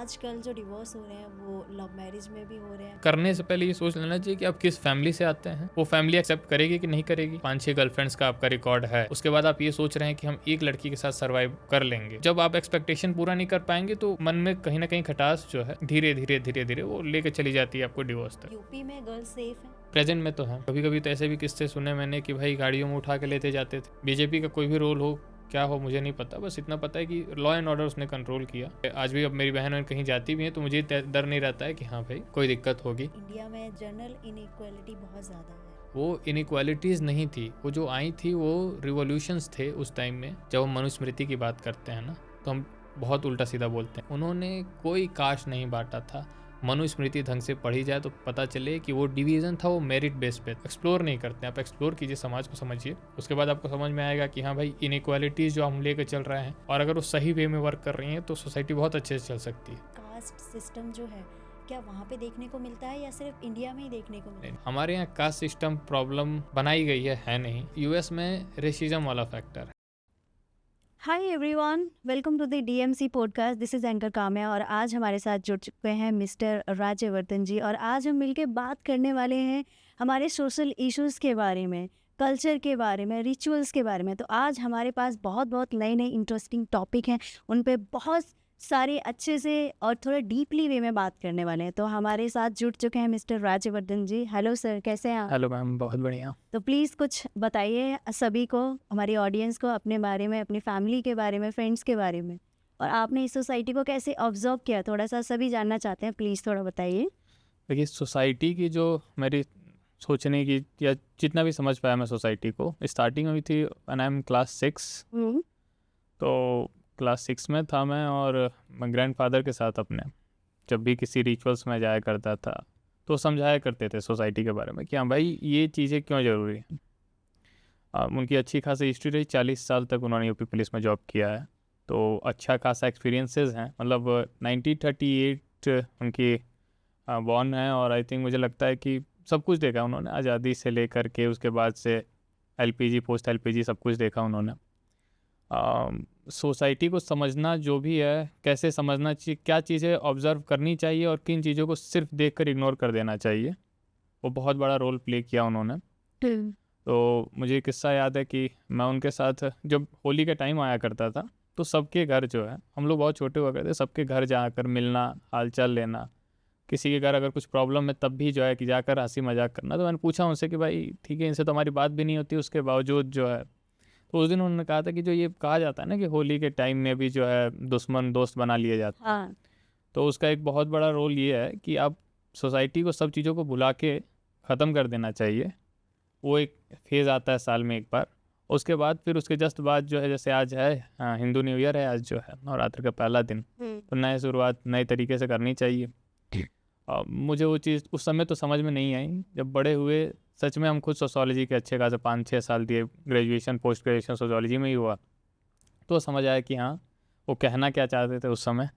आजकल जो डिवोर्स हो रहे हैं वो लव मैरिज में भी हो रहे हैं। करने से पहले ये सोच लेना चाहिए कि आप किस फैमिली से आते हैं, वो फैमिली एक्सेप्ट करेगी कि नहीं करेगी। 5-6 गर्लफ्रेंड्स का आपका रिकॉर्ड है, उसके बाद आप ये सोच रहे हैं कि हम एक लड़की के साथ सर्वाइव कर लेंगे। जब आप एक्सपेक्टेशन पूरा नहीं कर पाएंगे तो मन में कहीं ना कहीं खटास जो है धीरे धीरे वो लेके चली जाती है आपको डिवोर्स तक। यूपी में गर्ल्स सेफ है? प्रेजेंट में तो है, कभी कभी तो ऐसे भी किस्से सुने मैंने कि भाई गाड़ियों में उठा के लेते जाते थे। बीजेपी का कोई भी रोल हो क्या हो मुझे नहीं पता, बस इतना पता है कि लॉ एंड ऑर्डर उसने कंट्रोल किया। आज भी अब मेरी बहन कहीं जाती भी है तो मुझे डर नहीं रहता है कि हाँ भाई कोई दिक्कत होगी। इंडिया में जनरल इनइक्वालिटी बहुत ज़्यादा है। वो इनइक्वालिटीज़ नहीं थी, वो जो आई थी वो रिवॉल्यूशंस थे उस टाइम में। जब हम मनुस्मृति की बात करते हैं ना तो हम बहुत उल्टा सीधा बोलते हैं। उन्होंने कोई कास्ट नहीं बांटा था। मनुस्मृति ढंग से पढ़ी जाए तो पता चले कि वो डिवीज़न था, वो मेरिट बेस पे। एक्सप्लोर नहीं करते, आप एक्सप्लोर कीजिए, समाज को समझिए, उसके बाद आपको समझ में आएगा कि हाँ भाई इनइक्वालिटीज़ जो हम लेकर चल रहे हैं और अगर वो सही वे में वर्क कर रही हैं तो सोसाइटी बहुत अच्छे से चल सकती है। कास्ट सिस्टम जो है क्या वहाँ पे देखने को मिलता है या सिर्फ इंडिया में ही देखने को मिलता है? हमारे यहाँ कास्ट सिस्टम प्रॉब्लम बनाई गई है नहीं। यूएस में रेसिज्म वाला फैक्टर है। Hi everyone, welcome to the DMC podcast. This is anchor Kamya और आज हमारे साथ जुड़ चुके हैं मिस्टर राज्यवर्धन जी और आज हम मिलके बात करने वाले हैं हमारे सोशल इश्यूज़ के बारे में, कल्चर के बारे में, रिचुअल्स के बारे में। तो आज हमारे पास बहुत नए इंटरेस्टिंग टॉपिक हैं, उन पे बहुत सारे अच्छे से और थोड़ा डीपली वे में बात करने वाले हैं। तो हमारे साथ जुड़ चुके हैं मिस्टर राज्यवर्धन जी। हेलो सर, कैसे हैं आप? हेलो मैम, बहुत बढ़िया। तो प्लीज़ कुछ बताइए सभी को, हमारी ऑडियंस को अपने बारे में, अपनी फैमिली के बारे में, फ्रेंड्स के बारे में, और आपने इस सोसाइटी को कैसे ऑब्जर्व किया, थोड़ा सा सभी जानना चाहते हैं। प्लीज़ थोड़ा बताइए। देखिए, सोसाइटी की जो मेरी सोचने की या जितना भी समझ पाया मैं सोसाइटी को, स्टार्टिंग हुई थी व्हेन आई एम क्लास 6। तो क्लास 6 में था मैं और ग्रैंडफादर के साथ अपने जब भी किसी रिचुअल्स में जाया करता था तो समझाया करते थे सोसाइटी के बारे में कि हाँ भाई ये चीज़ें क्यों ज़रूरी हैं। उनकी अच्छी खासी हिस्ट्री रही, 40 साल तक उन्होंने यूपी पुलिस में जॉब किया है, तो अच्छा खासा एक्सपीरियंसेस हैं। मतलब 1938 उनकी बॉर्न है और आई थिंक मुझे लगता है कि सब कुछ देखा उन्होंने, आज़ादी से लेकर के उसके बाद से एलपीजी, पोस्ट एलपीजी, सब कुछ देखा उन्होंने। सोसाइटी को समझना जो भी है, कैसे समझना चाहिए, क्या चीज़ें ऑब्ज़र्व करनी चाहिए और किन चीज़ों को सिर्फ देखकर इग्नोर कर देना चाहिए, वो बहुत बड़ा रोल प्ले किया उन्होंने। तो मुझे किस्सा याद है कि मैं उनके साथ जब होली का टाइम आया करता था तो सबके घर जो है, हम लोग बहुत छोटे हुआ करते, सबके घर जाकर मिलना, हालचाल लेना, किसी के घर अगर कुछ प्रॉब्लम है तब भी जो है कि जाकर हंसी मजाक करना। तो मैंने पूछा उनसे कि भाई ठीक है, इनसे तो हमारी बात भी नहीं होती, उसके बावजूद जो है। तो उस दिन उन्होंने कहा था कि जो ये कहा जाता है ना कि होली के टाइम में भी जो है दुश्मन दोस्त बना लिए जाते हैं। हाँ। तो उसका एक बहुत बड़ा रोल ये है कि आप सोसाइटी को सब चीज़ों को भुला के ख़त्म कर देना चाहिए। वो एक फेज़ आता है साल में एक बार, उसके बाद फिर उसके जस्ट बाद जो है, जैसे आज है हिंदू न्यू ईयर है, आज जो है नवरात्र का पहला दिन, तो नए शुरुआत नए तरीके से करनी चाहिए। मुझे वो चीज़ उस समय तो समझ में नहीं आई, जब बड़े हुए सच में हम खुद सोशोलॉजी के अच्छे खासे 5-6 साल दिए, ग्रेजुएशन पोस्ट ग्रेजुएशन सोशोलॉजी में ही हुआ, तो समझ आया कि हाँ वो कहना क्या चाहते थे उस समय।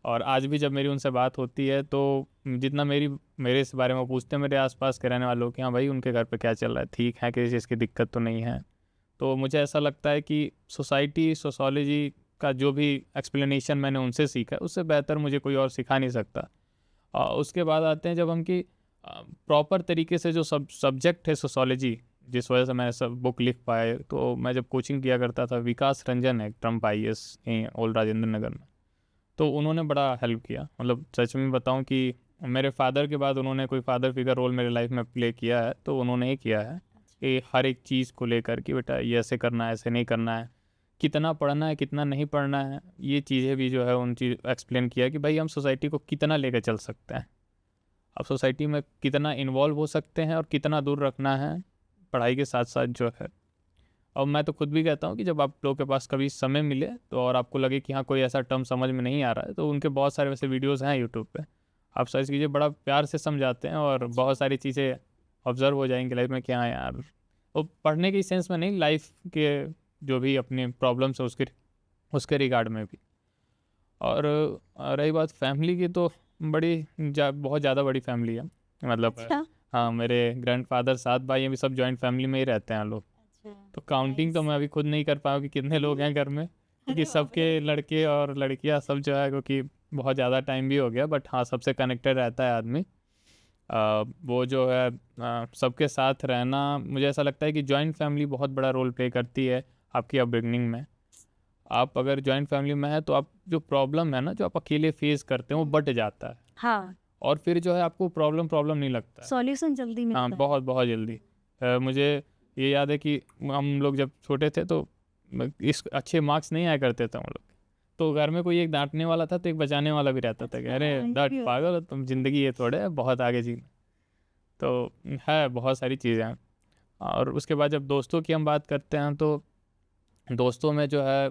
और आज भी जब मेरी उनसे बात होती है तो जितना मेरे इस बारे में पूछते हैं मेरे आसपास के रहने वालों कि हाँ भाई उनके घर पे क्या चल रहा है, ठीक है, किसी चीज़ की दिक्कत तो नहीं है। तो मुझे ऐसा लगता है कि सोसाइटी, सोशोलॉजी का जो भी एक्सप्लेनेशन मैंने उनसे सीखा है उससे बेहतर मुझे कोई और सिखा नहीं सकता। उसके बाद आते हैं जब हम कि प्रॉपर तरीके से जो सब्जेक्ट है सोशोलॉजी, जिस वजह से मैं सब बुक लिख पाए, तो मैं जब कोचिंग किया करता था, विकास रंजन है, Trump IAS old Rajendra Nagar में, तो उन्होंने बड़ा हेल्प किया। मतलब सच में बताऊं कि मेरे फादर के बाद उन्होंने कोई फादर फिगर रोल मेरे लाइफ में प्ले किया है तो उन्होंने ही किया है कि हर एक चीज़ को लेकर कि बेटा ये ऐसे करना है, ऐसे नहीं करना है, कितना पढ़ना है, कितना नहीं पढ़ना है, ये चीज़ें भी जो है उन चीज़ एक्सप्लेन किया कि भाई हम सोसाइटी को कितना लेकर चल सकते हैं, अब सोसाइटी में कितना इन्वॉल्व हो सकते हैं और कितना दूर रखना है पढ़ाई के साथ साथ जो है। और मैं तो खुद भी कहता हूँ कि जब आप लोगों के पास कभी समय मिले तो और आपको लगे कि हाँ कोई ऐसा टर्म समझ में नहीं आ रहा है, तो उनके बहुत सारे वैसे वीडियोज़ हैं यूट्यूब पे, आप सर्च कीजिए, बड़ा प्यार से समझाते हैं और बहुत सारी चीज़ें ऑब्जर्व हो जाएंगी लाइफ में कि हाँ यार, वो पढ़ने के सेंस में नहीं, लाइफ के जो भी अपने प्रॉब्लम्स है उसके रिगार्ड में भी। और रही बात फैमिली की, तो बहुत ज़्यादा बड़ी फैमिली है। मतलब हाँ, मेरे ग्रैंडफादर 7 भाई हैं, भी सब जॉइंट फैमिली में ही रहते हैं लोग। तो काउंटिंग तो मैं अभी खुद नहीं कर पाया कि कितने लोग हैं घर में, क्योंकि सबके लड़के और लड़कियां सब जो है, क्योंकि बहुत ज़्यादा टाइम भी हो गया, बट हाँ सबसे कनेक्टेड रहता है आदमी। वो जो है सबके साथ रहना, मुझे ऐसा लगता है कि जॉइंट फैमिली बहुत बड़ा रोल प्ले करती है आपकी अपब्रिंगिंग में। आप अगर जॉइंट फैमिली में है तो आप जो प्रॉब्लम है ना, जो आप अकेले फेस करते हैं, वो बट जाता है, हाँ, और फिर जो है आपको प्रॉब्लम नहीं लगता है। सॉल्यूशन जल्दी मिलता हाँ, है। बहुत बहुत जल्दी। मुझे ये याद है कि हम लोग जब छोटे थे तो इस अच्छे मार्क्स नहीं आया करते थे हम लोग, तो घर में कोई एक डांटने वाला था तो एक बचाने वाला भी रहता था कि अच्छा, अरे हाँ, ये डांट भी होता पागल हो तुम, जिंदगी ये थोड़े है, बहुत आगे जी। तो है बहुत सारी चीज़ें हैं। और उसके बाद जब दोस्तों की हम बात करते हैं तो दोस्तों में जो है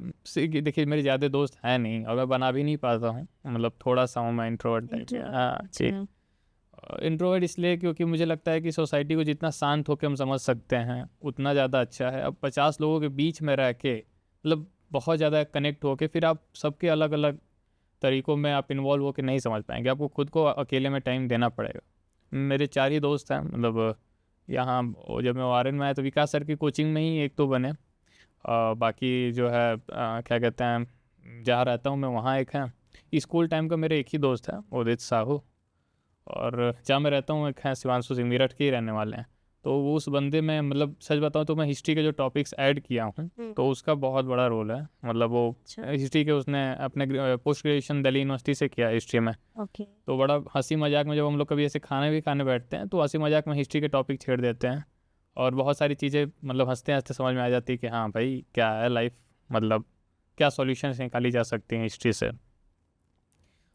देखिए मेरे ज़्यादा दोस्त हैं नहीं, और मैं बना भी नहीं पाता हूँ, मतलब थोड़ा सा हूँ मैं इंट्रोवर्ट टाइप। हाँ, कि अच्छा, इंट्रोवर्ट इसलिए क्योंकि मुझे लगता है कि सोसाइटी को जितना शांत होकर हम समझ सकते हैं उतना ज़्यादा अच्छा है। अब 50 लोगों के बीच में रह के, मतलब बहुत ज़्यादा कनेक्ट होके, फिर आप सबके अलग अलग तरीक़ों में आप इन्वॉल्व होकर नहीं समझ पाएंगे, आपको खुद को अकेले में टाइम देना पड़ेगा। मेरे 4 ही दोस्त हैं, मतलब यहाँ जब मैं ORN में आया तो विकास सर की कोचिंग में ही एक तो बने, बाकी जो है क्या कहते हैं, जहाँ रहता हूँ मैं वहाँ एक है। स्कूल टाइम का मेरे एक ही दोस्त है, उदित साहू। और जहाँ मैं रहता हूँ एक है शिवांशु सिंह, मेरठ के ही रहने वाले हैं। तो वो उस बंदे में, मतलब सच बताऊँ तो मैं हिस्ट्री के जो टॉपिक्स ऐड किया हूँ तो उसका बहुत बड़ा रोल है। मतलब वो अच्छा, हिस्ट्री के उसने अपने पोस्ट ग्रेजुएशन दिल्ली यूनिवर्सिटी से किया हिस्ट्री में। ओके, तो बड़ा हंसी मजाक में जब हम लोग कभी ऐसे खाने भी खाने बैठते हैं तो हंसी मजाक में हिस्ट्री के टॉपिक छेड़ देते हैं, और बहुत सारी चीज़ें मतलब हंसते हंसते समझ में आ जाती है कि हाँ भाई क्या है लाइफ, मतलब क्या सॉल्यूशंस निकाली जा सकती हैं हिस्ट्री से।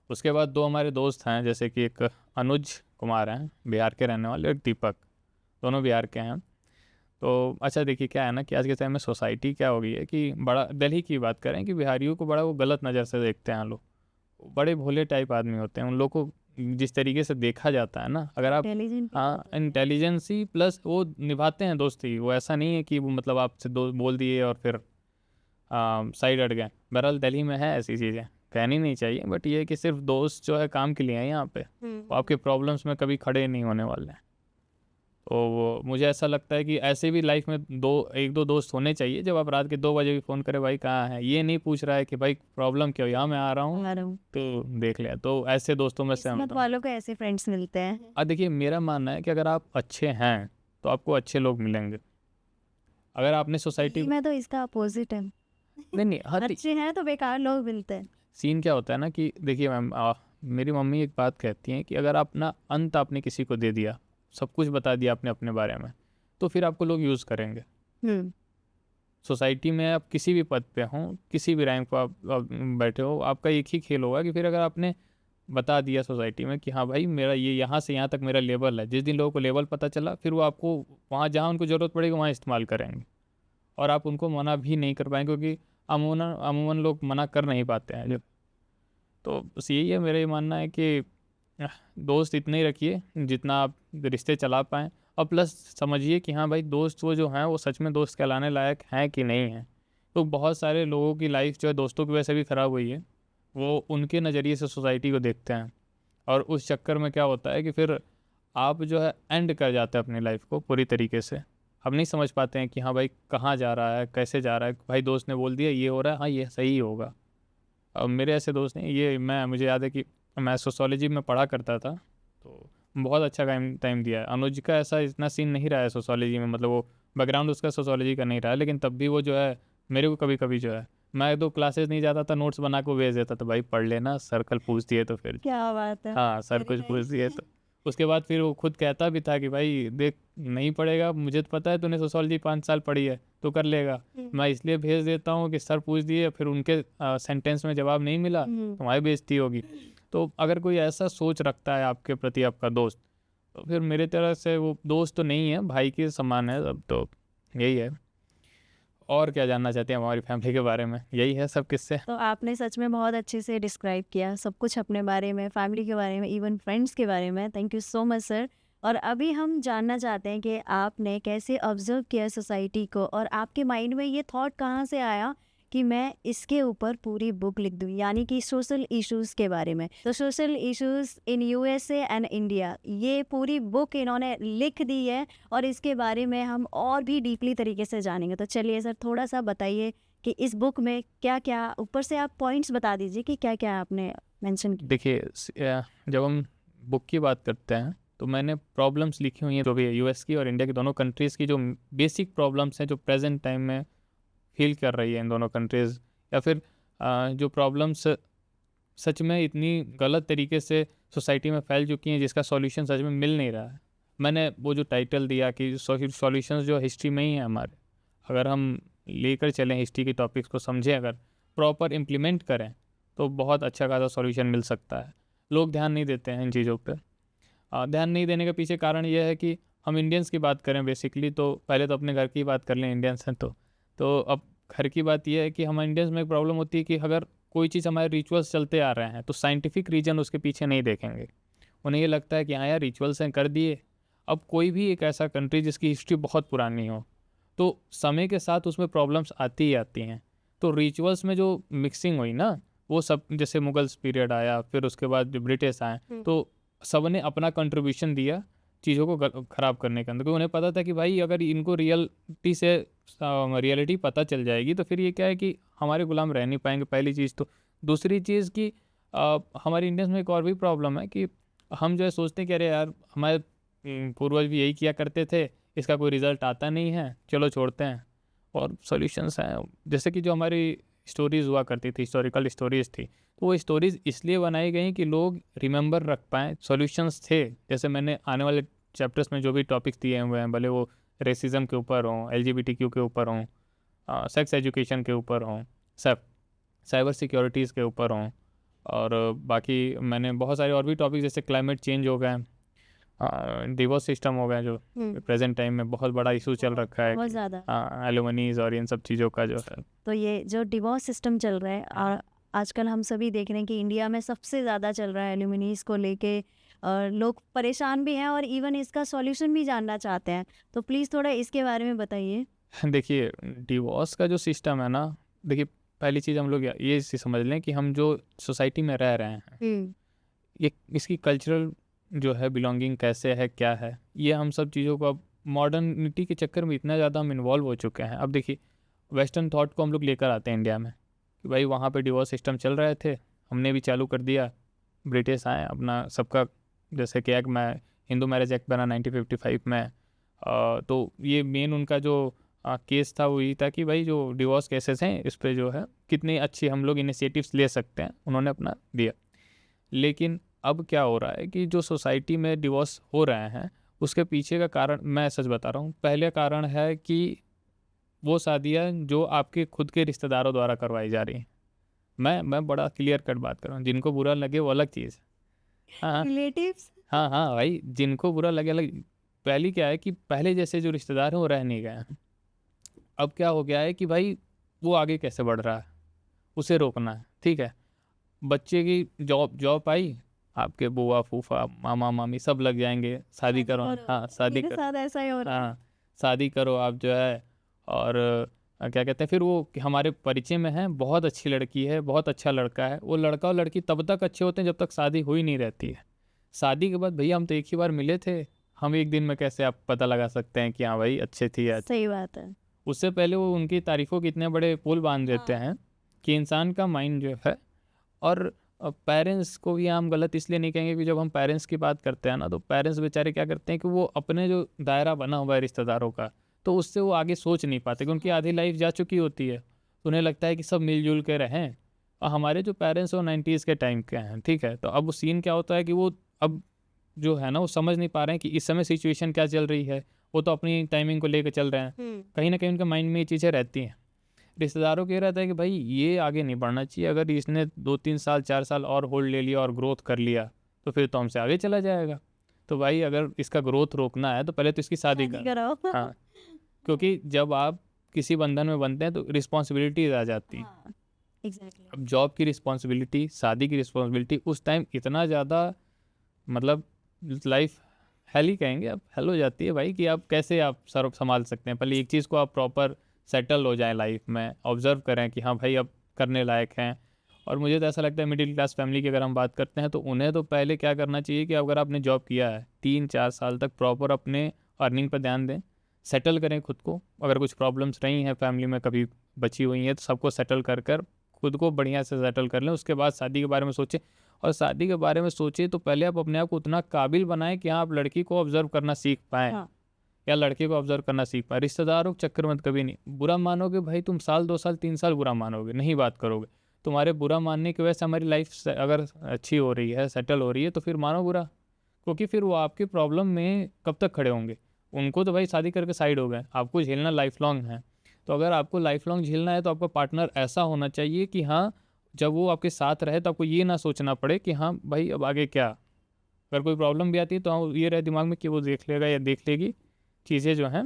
उसके बाद 2 हमारे दोस्त हैं, जैसे कि एक अनुज कुमार हैं बिहार के रहने वाले, और दीपक, दोनों बिहार के हैं। तो अच्छा देखिए क्या है ना कि आज के टाइम में सोसाइटी क्या हो गई है कि बड़ा, दिल्ली की बात करें कि बिहारियों को बड़ा वो गलत नज़र से देखते हैं लोग, बड़े भोले टाइप आदमी होते हैं। उन लोग को जिस तरीके से देखा जाता है ना, अगर आप, इंटेलिजेंट हाँ इंटेलिजेंसी प्लस वो निभाते हैं दोस्ती, वो ऐसा नहीं है कि वो मतलब आपसे दो बोल दिए और फिर साइड हट गए। बहरहाल दिल्ली में है ऐसी चीज़ें, कहनी नहीं चाहिए, बट ये है कि सिर्फ दोस्त जो है काम के लिए हैं यहाँ पे, वो आपके प्रॉब्लम्स में कभी खड़े नहीं होने वाले हैं। तो वो मुझे ऐसा लगता है कि ऐसे भी लाइफ में एक दो दोस्त होने चाहिए, जब आप रात के 2 बजे भी फ़ोन करें भाई कहाँ है, ये नहीं पूछ रहा है कि भाई प्रॉब्लम क्या हो, यहाँ मैं आ रहा हूँ आ रहा हूँ। तो देख लिया। तो ऐसे दोस्तों में से हम किस्मत वालों को ऐसे फ्रेंड्स मिलते हैं। देखिए मेरा मानना है कि अगर आप अच्छे हैं तो आपको अच्छे लोग मिलेंगे। अगर आपने सोसाइटी मैं तो इसका अपोजिट है। नहीं हर अच्छे हैं तो बेकार लोग मिलते हैं। सीन क्या होता है ना कि देखिए मैम, मेरी मम्मी एक बात कहती हैं कि अगर अपना अंत आपने किसी को दे दिया, सब कुछ बता दिया आपने अपने बारे में, तो फिर आपको लोग यूज़ करेंगे। सोसाइटी में आप किसी भी पद पे हों, किसी भी रैंक पर आप बैठे हो, आपका एक ही खेल होगा कि फिर अगर आपने बता दिया सोसाइटी में कि हाँ भाई मेरा ये यहाँ से यहाँ तक मेरा लेवल है, जिस दिन लोगों को लेवल पता चला फिर वो आपको वहाँ जहाँ उनको ज़रूरत पड़ेगी वहाँ इस्तेमाल करेंगे, और आप उनको मना भी नहीं कर पाएंगे क्योंकि अमूमन लोग मना कर नहीं पाते हैं जो। तो बस यही है, मेरा ये मानना है कि दोस्त इतने ही रखिए जितना आप रिश्ते चला पाएँ, और प्लस समझिए कि हाँ भाई दोस्त वो जो हैं वो सच में दोस्त कहलाने लायक हैं कि नहीं हैं। तो बहुत सारे लोगों की लाइफ जो है दोस्तों की वजह से भी ख़राब हुई है, वो उनके नज़रिए से सोसाइटी को देखते हैं, और उस चक्कर में क्या होता है कि फिर आप जो है एंड कर जाते हैं अपनी लाइफ को पूरी तरीके से। हम नहीं समझ पाते हैं कि हाँ भाई कहाँ जा रहा है, कैसे जा रहा है, भाई दोस्त ने बोल दिया ये हो रहा है, हाँ ये सही होगा। अब मेरे ऐसे दोस्त नहीं, ये मुझे याद है कि मैं सोशोलॉजी में पढ़ा करता था, तो बहुत अच्छा टाइम दिया है। अनुज का ऐसा इतना सीन नहीं रहा है सोशोलॉजी में, मतलब वो बैकग्राउंड उसका सोशोलॉजी का नहीं रहा है, लेकिन तब भी वो जो है मेरे को कभी कभी जो है, मैं 2 क्लासेस नहीं जाता था, नोट्स बना के भेज देता था, भाई पढ़ लेना, सर कल पूछ दिए तो फिर। क्या बात है। हाँ सर कुछ पूछ दिए तो। उसके बाद फिर वो खुद कहता भी था कि भाई देख नहीं पढ़ेगा, मुझे तो पता है तूने सोशोलॉजी 5 साल पढ़ी है तो कर लेगा, मैं इसलिए भेज देता हूँ कि सर पूछ दिए, फिर उनके सेंटेंस में जवाब नहीं मिला तुम्हारी बेइज्जती होगी। तो अगर कोई ऐसा सोच रखता है आपके प्रति आपका दोस्त, तो फिर मेरे तरह से वो दोस्त तो नहीं है, भाई के समान है अब। तो यही है। और क्या जानना चाहते हैं हमारी फैमिली के बारे में? यही है सब किस्से। तो आपने सच में बहुत अच्छे से डिस्क्राइब किया सब कुछ अपने बारे में, फैमिली के बारे में, इवन फ्रेंड्स के बारे में। Thank you so much sir. और अभी हम जानना चाहते हैं कि आपने कैसे ऑब्जर्व किया सोसाइटी को, और आपके माइंड में ये थॉट कहाँ से आया कि मैं इसके ऊपर पूरी बुक लिख दूँ, यानी कि सोशल इश्यूज़ के बारे में। तो social issues in USA and India, ये पूरी बुक इन्होंने लिख दी है, और इसके बारे में हम और भी डीपली तरीके से जानेंगे। तो चलिए सर थोड़ा सा बताइए कि इस बुक में क्या क्या, ऊपर से आप पॉइंट्स बता दीजिए कि क्या क्या आपने मेंशन किया? देखिए जब हम बुक की बात करते हैं तो मैंने प्रॉब्लम्स लिखी हुई हैं जो भी है यूएस की और इंडिया की दोनों कंट्रीज़ की, जो बेसिक प्रॉब्लम्स हैं जो प्रेजेंट टाइम में फील कर रही है इन दोनों कंट्रीज़, या फिर जो प्रॉब्लम्स सच में इतनी गलत तरीके से सोसाइटी में फैल चुकी हैं जिसका सॉल्यूशन सच में मिल नहीं रहा है। मैंने वो जो टाइटल दिया कि सॉल्यूशंस जो हिस्ट्री में ही हैं हमारे, अगर हम लेकर चलें हिस्ट्री के टॉपिक्स को, समझें, अगर प्रॉपर इम्प्लीमेंट करें तो बहुत अच्छा खासा सॉल्यूशन मिल सकता है। लोग ध्यान नहीं देते हैं इन चीज़ों पर। ध्यान नहीं देने के पीछे कारण ये है कि हम इंडियंस की बात करें बेसिकली, तो पहले तो अपने घर की बात कर लें, इंडियंस हैं तो अब घर की बात यह है कि हम इंडियंस में एक प्रॉब्लम होती है कि अगर कोई चीज़ हमारे रिचुअल्स चलते आ रहे हैं तो साइंटिफिक रीजन उसके पीछे नहीं देखेंगे। उन्हें ये लगता है कि हाँ यार रिचुअल्स हैं, कर दिए। अब कोई भी एक ऐसा कंट्री जिसकी हिस्ट्री बहुत पुरानी हो तो समय के साथ उसमें प्रॉब्लम्स आती ही आती हैं। तो रिचुअल्स में जो मिक्सिंग हुई ना, वो सब, जैसे मुगल्स पीरियड आया, फिर उसके बाद जो ब्रिटिश आए, तो सब ने अपना कंट्रीब्यूशन दिया चीज़ों को ख़राब करने के अंदर, क्योंकि उन्हें पता था कि भाई अगर इनको रियलिटी पता चल जाएगी तो फिर ये क्या है कि हमारे गुलाम रह नहीं पाएंगे, पहली चीज़ तो। दूसरी चीज़ कि हमारे इंडियंस में एक और भी प्रॉब्लम है कि हम जो है सोचते हैं कि अरे यार हमारे पूर्वज भी यही किया करते थे, इसका कोई रिज़ल्ट आता नहीं है, चलो छोड़ते हैं। और सॉल्यूशंस हैं, जैसे कि जो हमारी स्टोरीज़ हुआ करती थी, हिस्टोरिकल स्टोरीज़ थी, तो वो स्टोरीज़ इसलिए बनाई गई कि लोग रिमेंबर रख पाएँ। सॉल्यूशंस थे, जैसे मैंने आने वाले चैप्टर्स में जो भी टॉपिक्स दिए हुए हैं, भले वो रेसिज्म के ऊपर हों, LGBTQ के ऊपर हों, सेक्स एजुकेशन के ऊपर हों, साइबर सिक्योरिटीज़ के ऊपर हों, और बाकी मैंने बहुत सारे और भी टॉपिक जैसे क्लाइमेट चेंज हो गए, डिवोर्स सिस्टम हो गया जो प्रेजेंट टाइम में बहुत बड़ा इशू चल रखा है, बहुत ज़्यादा। एलुमनीज और इन सब चीज़ों का जो है। तो ये जो डिवोर्स सिस्टम चल रहा है, और आजकल हम सभी देख रहे हैं कि इंडिया में सबसे ज़्यादा चल रहा है एल्यूमिनीज को लेके, और लोग परेशान भी हैं और इवन इसका सॉल्यूशन भी जानना चाहते हैं। तो प्लीज़ थोड़ा इसके बारे में बताइए। देखिए डिवोर्स का जो सिस्टम है ना, देखिए पहली चीज़ हम लोग ये समझ लें कि हम जो सोसाइटी में रह रहे हैं, ये इसकी कल्चरल जो है बिलोंगिंग कैसे है, क्या है, ये हम सब चीज़ों को अब मॉडर्निटी के चक्कर में इतना ज़्यादा हम इन्वॉल्व हो चुके हैं। अब देखिए वेस्टर्न थॉट को हम लोग लेकर आते हैं इंडिया में कि भाई वहाँ पे डिवोर्स सिस्टम चल रहे थे, हमने भी चालू कर दिया। ब्रिटिश आए, अपना सबका जैसे कि एक्ट में हिंदू मैरिज एक्ट बना 1955 में, तो ये मेन उनका जो केस था वो ये था कि भाई जो डिवोर्स केसेस हैं इस पर जो है कितनी अच्छी हम लोग इनिशिएटिव्स ले सकते हैं, उन्होंने अपना दिया। लेकिन अब क्या हो रहा है कि जो सोसाइटी में डिवोर्स हो रहे हैं उसके पीछे का कारण, मैं सच बता रहा हूँ, पहले कारण है कि वो शादियाँ जो आपके खुद के रिश्तेदारों द्वारा करवाई जा रही हैं। मैं बड़ा क्लियर कट बात कर रहा हूँ, जिनको बुरा लगे वो अलग चीज़। हाँ रिलेटिव्स। हाँ हाँ भाई, जिनको बुरा लगे अलग। पहली क्या है कि पहले जैसे जो रिश्तेदार हैं वो रह नहीं गए हैं। अब क्या हो गया है कि भाई वो आगे कैसे बढ़ रहा है उसे रोकना है, ठीक है। बच्चे की जॉब आई, आपके बुआ फूफा मामा मामी सब लग जाएंगे, शादी करो। हाँ शादी मेरे करो, साथ ऐसा ही हो रहा है। हाँ शादी करो आप जो है। और क्या कहते हैं फिर वो कि हमारे परिचय में है, बहुत अच्छी लड़की है, बहुत अच्छा लड़का है, वो लड़का और लड़की तब तक अच्छे होते हैं जब तक शादी हुई नहीं रहती है। शादी के बाद भैया हम तो एक ही बार मिले थे, हम एक दिन में कैसे आप पता लगा सकते हैं कि हाँ भाई अच्छे थी या। सही बात है। उससे पहले वो उनकी तारीफ़ों के इतने बड़े पुल बांध देते हैं कि इंसान का माइंड जो है। और पेरेंट्स को भी हम गलत इसलिए नहीं कहेंगे कि जब हम पेरेंट्स की बात करते हैं ना, तो पेरेंट्स बेचारे क्या करते हैं कि वो अपने जो दायरा बना हुआ है रिश्तेदारों का, तो उससे वो आगे सोच नहीं पाते क्योंकि उनकी आधी लाइफ जा चुकी होती है। तो उन्हें लगता है कि सब मिलजुल के रहें। और हमारे जो पेरेंट्स हैं वो 90s के टाइम के हैं, ठीक है। तो अब वो सीन क्या होता है कि वो अब जो है ना वो समझ नहीं पा रहे हैं कि इस समय सिचुएशन क्या चल रही है। वो तो अपनी टाइमिंग को लेकर चल रहे हैं, कहीं ना कहीं उनके माइंड में ये चीज़ें रहती हैं। रिश्तेदारों को ये रहता है कि भाई ये आगे नहीं बढ़ना चाहिए, अगर इसने 2-3 साल 4 साल और होल्ड ले लिया और ग्रोथ कर लिया तो फिर तो हमसे आगे चला जाएगा। तो भाई अगर इसका ग्रोथ रोकना है तो पहले तो इसकी शादी कराओ। हाँ, क्योंकि जब आप किसी बंधन में बनते हैं तो रिस्पॉन्सिबिलिटीज आ जाती हैं। एग्जैक्टली। अब जॉब की रिस्पॉन्सिबिलिटी, शादी की रिस्पॉन्सिबिलिटी, उस टाइम इतना ज़्यादा मतलब लाइफ हेल ही कहेंगे, अब हेल हो जाती है भाई कि आप कैसे आप सर्व संभाल सकते हैं। पहले एक चीज़ को आप प्रॉपर सेटल हो जाए लाइफ में, ऑब्जर्व करें कि हाँ भाई अब करने लायक हैं। और मुझे तो ऐसा लगता है मिडिल क्लास फैमिली की अगर हम बात करते हैं तो उन्हें तो पहले क्या करना चाहिए कि अगर आपने जॉब किया है 3-4 साल तक प्रॉपर अपने अर्निंग पर ध्यान दें, सेटल करें खुद को। अगर कुछ प्रॉब्लम्स रही हैं फैमिली में कभी बची हुई हैं तो सबको सेटल कर कर खुद को बढ़िया से सेटल कर लें, उसके बाद शादी के बारे में सोचें। और शादी के बारे में सोचिए तो पहले आप अपने आप को उतना काबिल बनाएं कि हाँ आप लड़की को ऑब्जर्व करना सीख पाएँ हाँ। या लड़के को ऑब्जर्व करना सीख पाए। रिश्तेदारों के चक्कर में कभी नहीं बुरा मानोगे भाई, तुम साल 2 साल 3 साल बुरा मानोगे, नहीं बात करोगे। तुम्हारे बुरा मानने की वजह से हमारी लाइफ अगर अच्छी हो रही है, सेटल हो रही है, तो फिर मानो बुरा, क्योंकि फिर वो आपकी प्रॉब्लम में कब तक खड़े होंगे। उनको तो भाई शादी करके साइड हो गए, आपको झेलना लाइफ लॉन्ग है। तो अगर आपको लाइफ लॉन्ग झेलना है तो आपका पार्टनर ऐसा होना चाहिए कि हाँ जब वो आपके साथ रहे तो आपको ये ना सोचना पड़े कि हाँ भाई अब आगे क्या, अगर कोई प्रॉब्लम भी आती है तो हाँ ये रहे दिमाग में कि वो देख लेगा या देख लेगी, चीज़ें जो हैं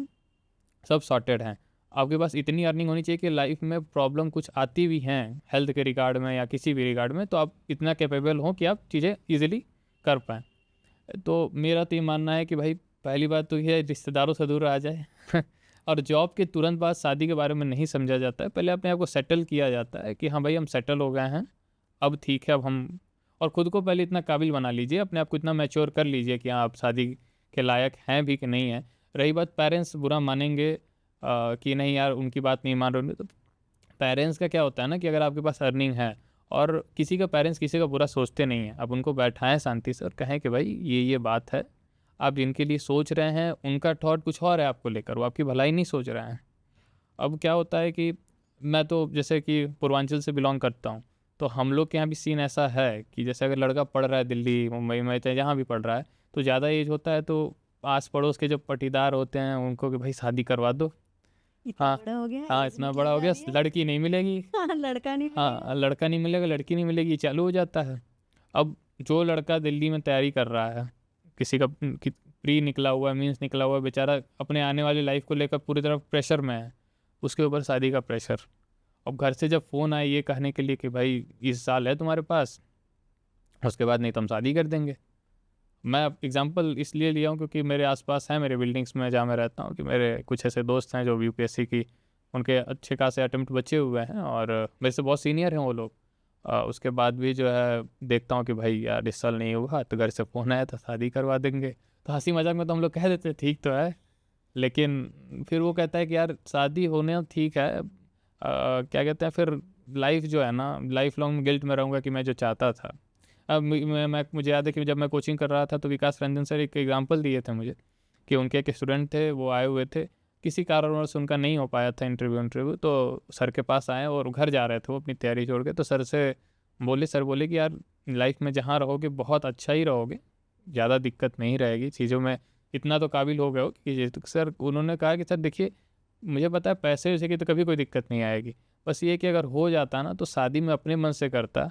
सब सॉर्टेड हैं। आपके पास इतनी अर्निंग होनी चाहिए कि लाइफ में प्रॉब्लम कुछ आती भी हैं हेल्थ के रिगार्ड में या किसी भी रिगार्ड में, तो आप इतना कैपेबल हो कि आप चीज़ें ईजिली कर पाएँ। तो मेरा तो ये मानना है कि भाई पहली बात तो ये है रिश्तेदारों से दूर रहा जाए और जॉब के तुरंत बाद शादी के बारे में नहीं समझा जाता है। पहले अपने आप को सेटल किया जाता है कि हाँ भाई हम सेटल हो गए हैं, अब ठीक है, अब हम और ख़ुद को पहले इतना काबिल बना लीजिए, अपने आप को इतना मैच्योर कर लीजिए कि हाँ आप शादी के लायक हैं भी कि नहीं हैं। रही बात पेरेंट्स बुरा मानेंगे कि नहीं यार उनकी बात नहीं मान रहे, तो पेरेंट्स का क्या होता है ना कि अगर आपके पास अर्निंग है और किसी का पेरेंट्स किसी का बुरा सोचते नहीं हैं, आप उनको बैठाएं शांति से और कहें कि भाई ये बात है, आप जिनके लिए सोच रहे हैं उनका थॉट कुछ और है आपको लेकर, वो आपकी भलाई नहीं सोच रहे हैं। अब क्या होता है कि मैं तो जैसे कि पूर्वांचल से बिलोंग करता हूँ, तो हम लोग के यहाँ भी सीन ऐसा है कि जैसे अगर लड़का पढ़ रहा है दिल्ली मुंबई में चाहे जहाँ भी पढ़ रहा है, तो ज़्यादा एज होता है तो आस पड़ोस के जो पटीदार होते हैं उनको कि भाई शादी करवा दो। इतना हाँ बड़ा हो गया, हाँ एज इतना निकल बड़ा हो जा गया, रही है। लड़की नहीं मिलेगी, लड़का नहीं मिलेगा। हाँ लड़का नहीं मिलेगा, लड़की नहीं मिलेगी, चालू हो जाता है। अब जो लड़का दिल्ली में तैयारी कर रहा है, किसी का प्री निकला हुआ है, मीन्स निकला हुआ है, बेचारा अपने आने वाली लाइफ को लेकर पूरी तरह प्रेशर में है, उसके ऊपर शादी का प्रेशर। अब घर से जब फ़ोन आए ये कहने के लिए कि भाई इस साल है तुम्हारे पास, उसके बाद नहीं तो हम शादी कर देंगे। मैं एग्जांपल इसलिए लिया हूँ क्योंकि मेरे आसपास हैं, मेरे बिल्डिंग्स में जहाँ मैं रहता हूँ, कि मेरे कुछ ऐसे दोस्त हैं जो यूपीएससी की उनके अच्छे खासे अटेम्प्ट बचे हुए हैं और मेरे से बहुत सीनियर हैं वो लोग। उसके बाद भी जो है देखता हूँ कि भाई यार इस साल नहीं हुआ, तो घर से फ़ोन आया था शादी करवा देंगे। तो हंसी मजाक में तो हम लोग कह देते ठीक तो है, लेकिन फिर वो कहता है कि यार शादी होने ठीक है, क्या कहते हैं फिर लाइफ जो है ना, लाइफ लॉन्ग गिल्ट में रहूँगा कि मैं जो चाहता था। अब मुझे याद है कि जब मैं कोचिंग कर रहा था तो विकास रंजन सर एक एग्जांपल दिए थे मुझे कि उनके एक स्टूडेंट थे, वो आए हुए थे, किसी कारणवश उनका नहीं हो पाया था इंटरव्यू, तो सर के पास आए और घर जा रहे थे वो अपनी तैयारी छोड़ के। तो सर बोले कि यार लाइफ में जहाँ रहोगे बहुत अच्छा ही रहोगे, ज़्यादा दिक्कत नहीं रहेगी, चीज़ों में इतना तो काबिल हो गए हो कि तो सर उन्होंने कहा कि सर देखिए मुझे पता है पैसे वैसे की तो कभी कोई दिक्कत नहीं आएगी, बस ये कि अगर हो जाता ना तो शादी में अपने मन से करता,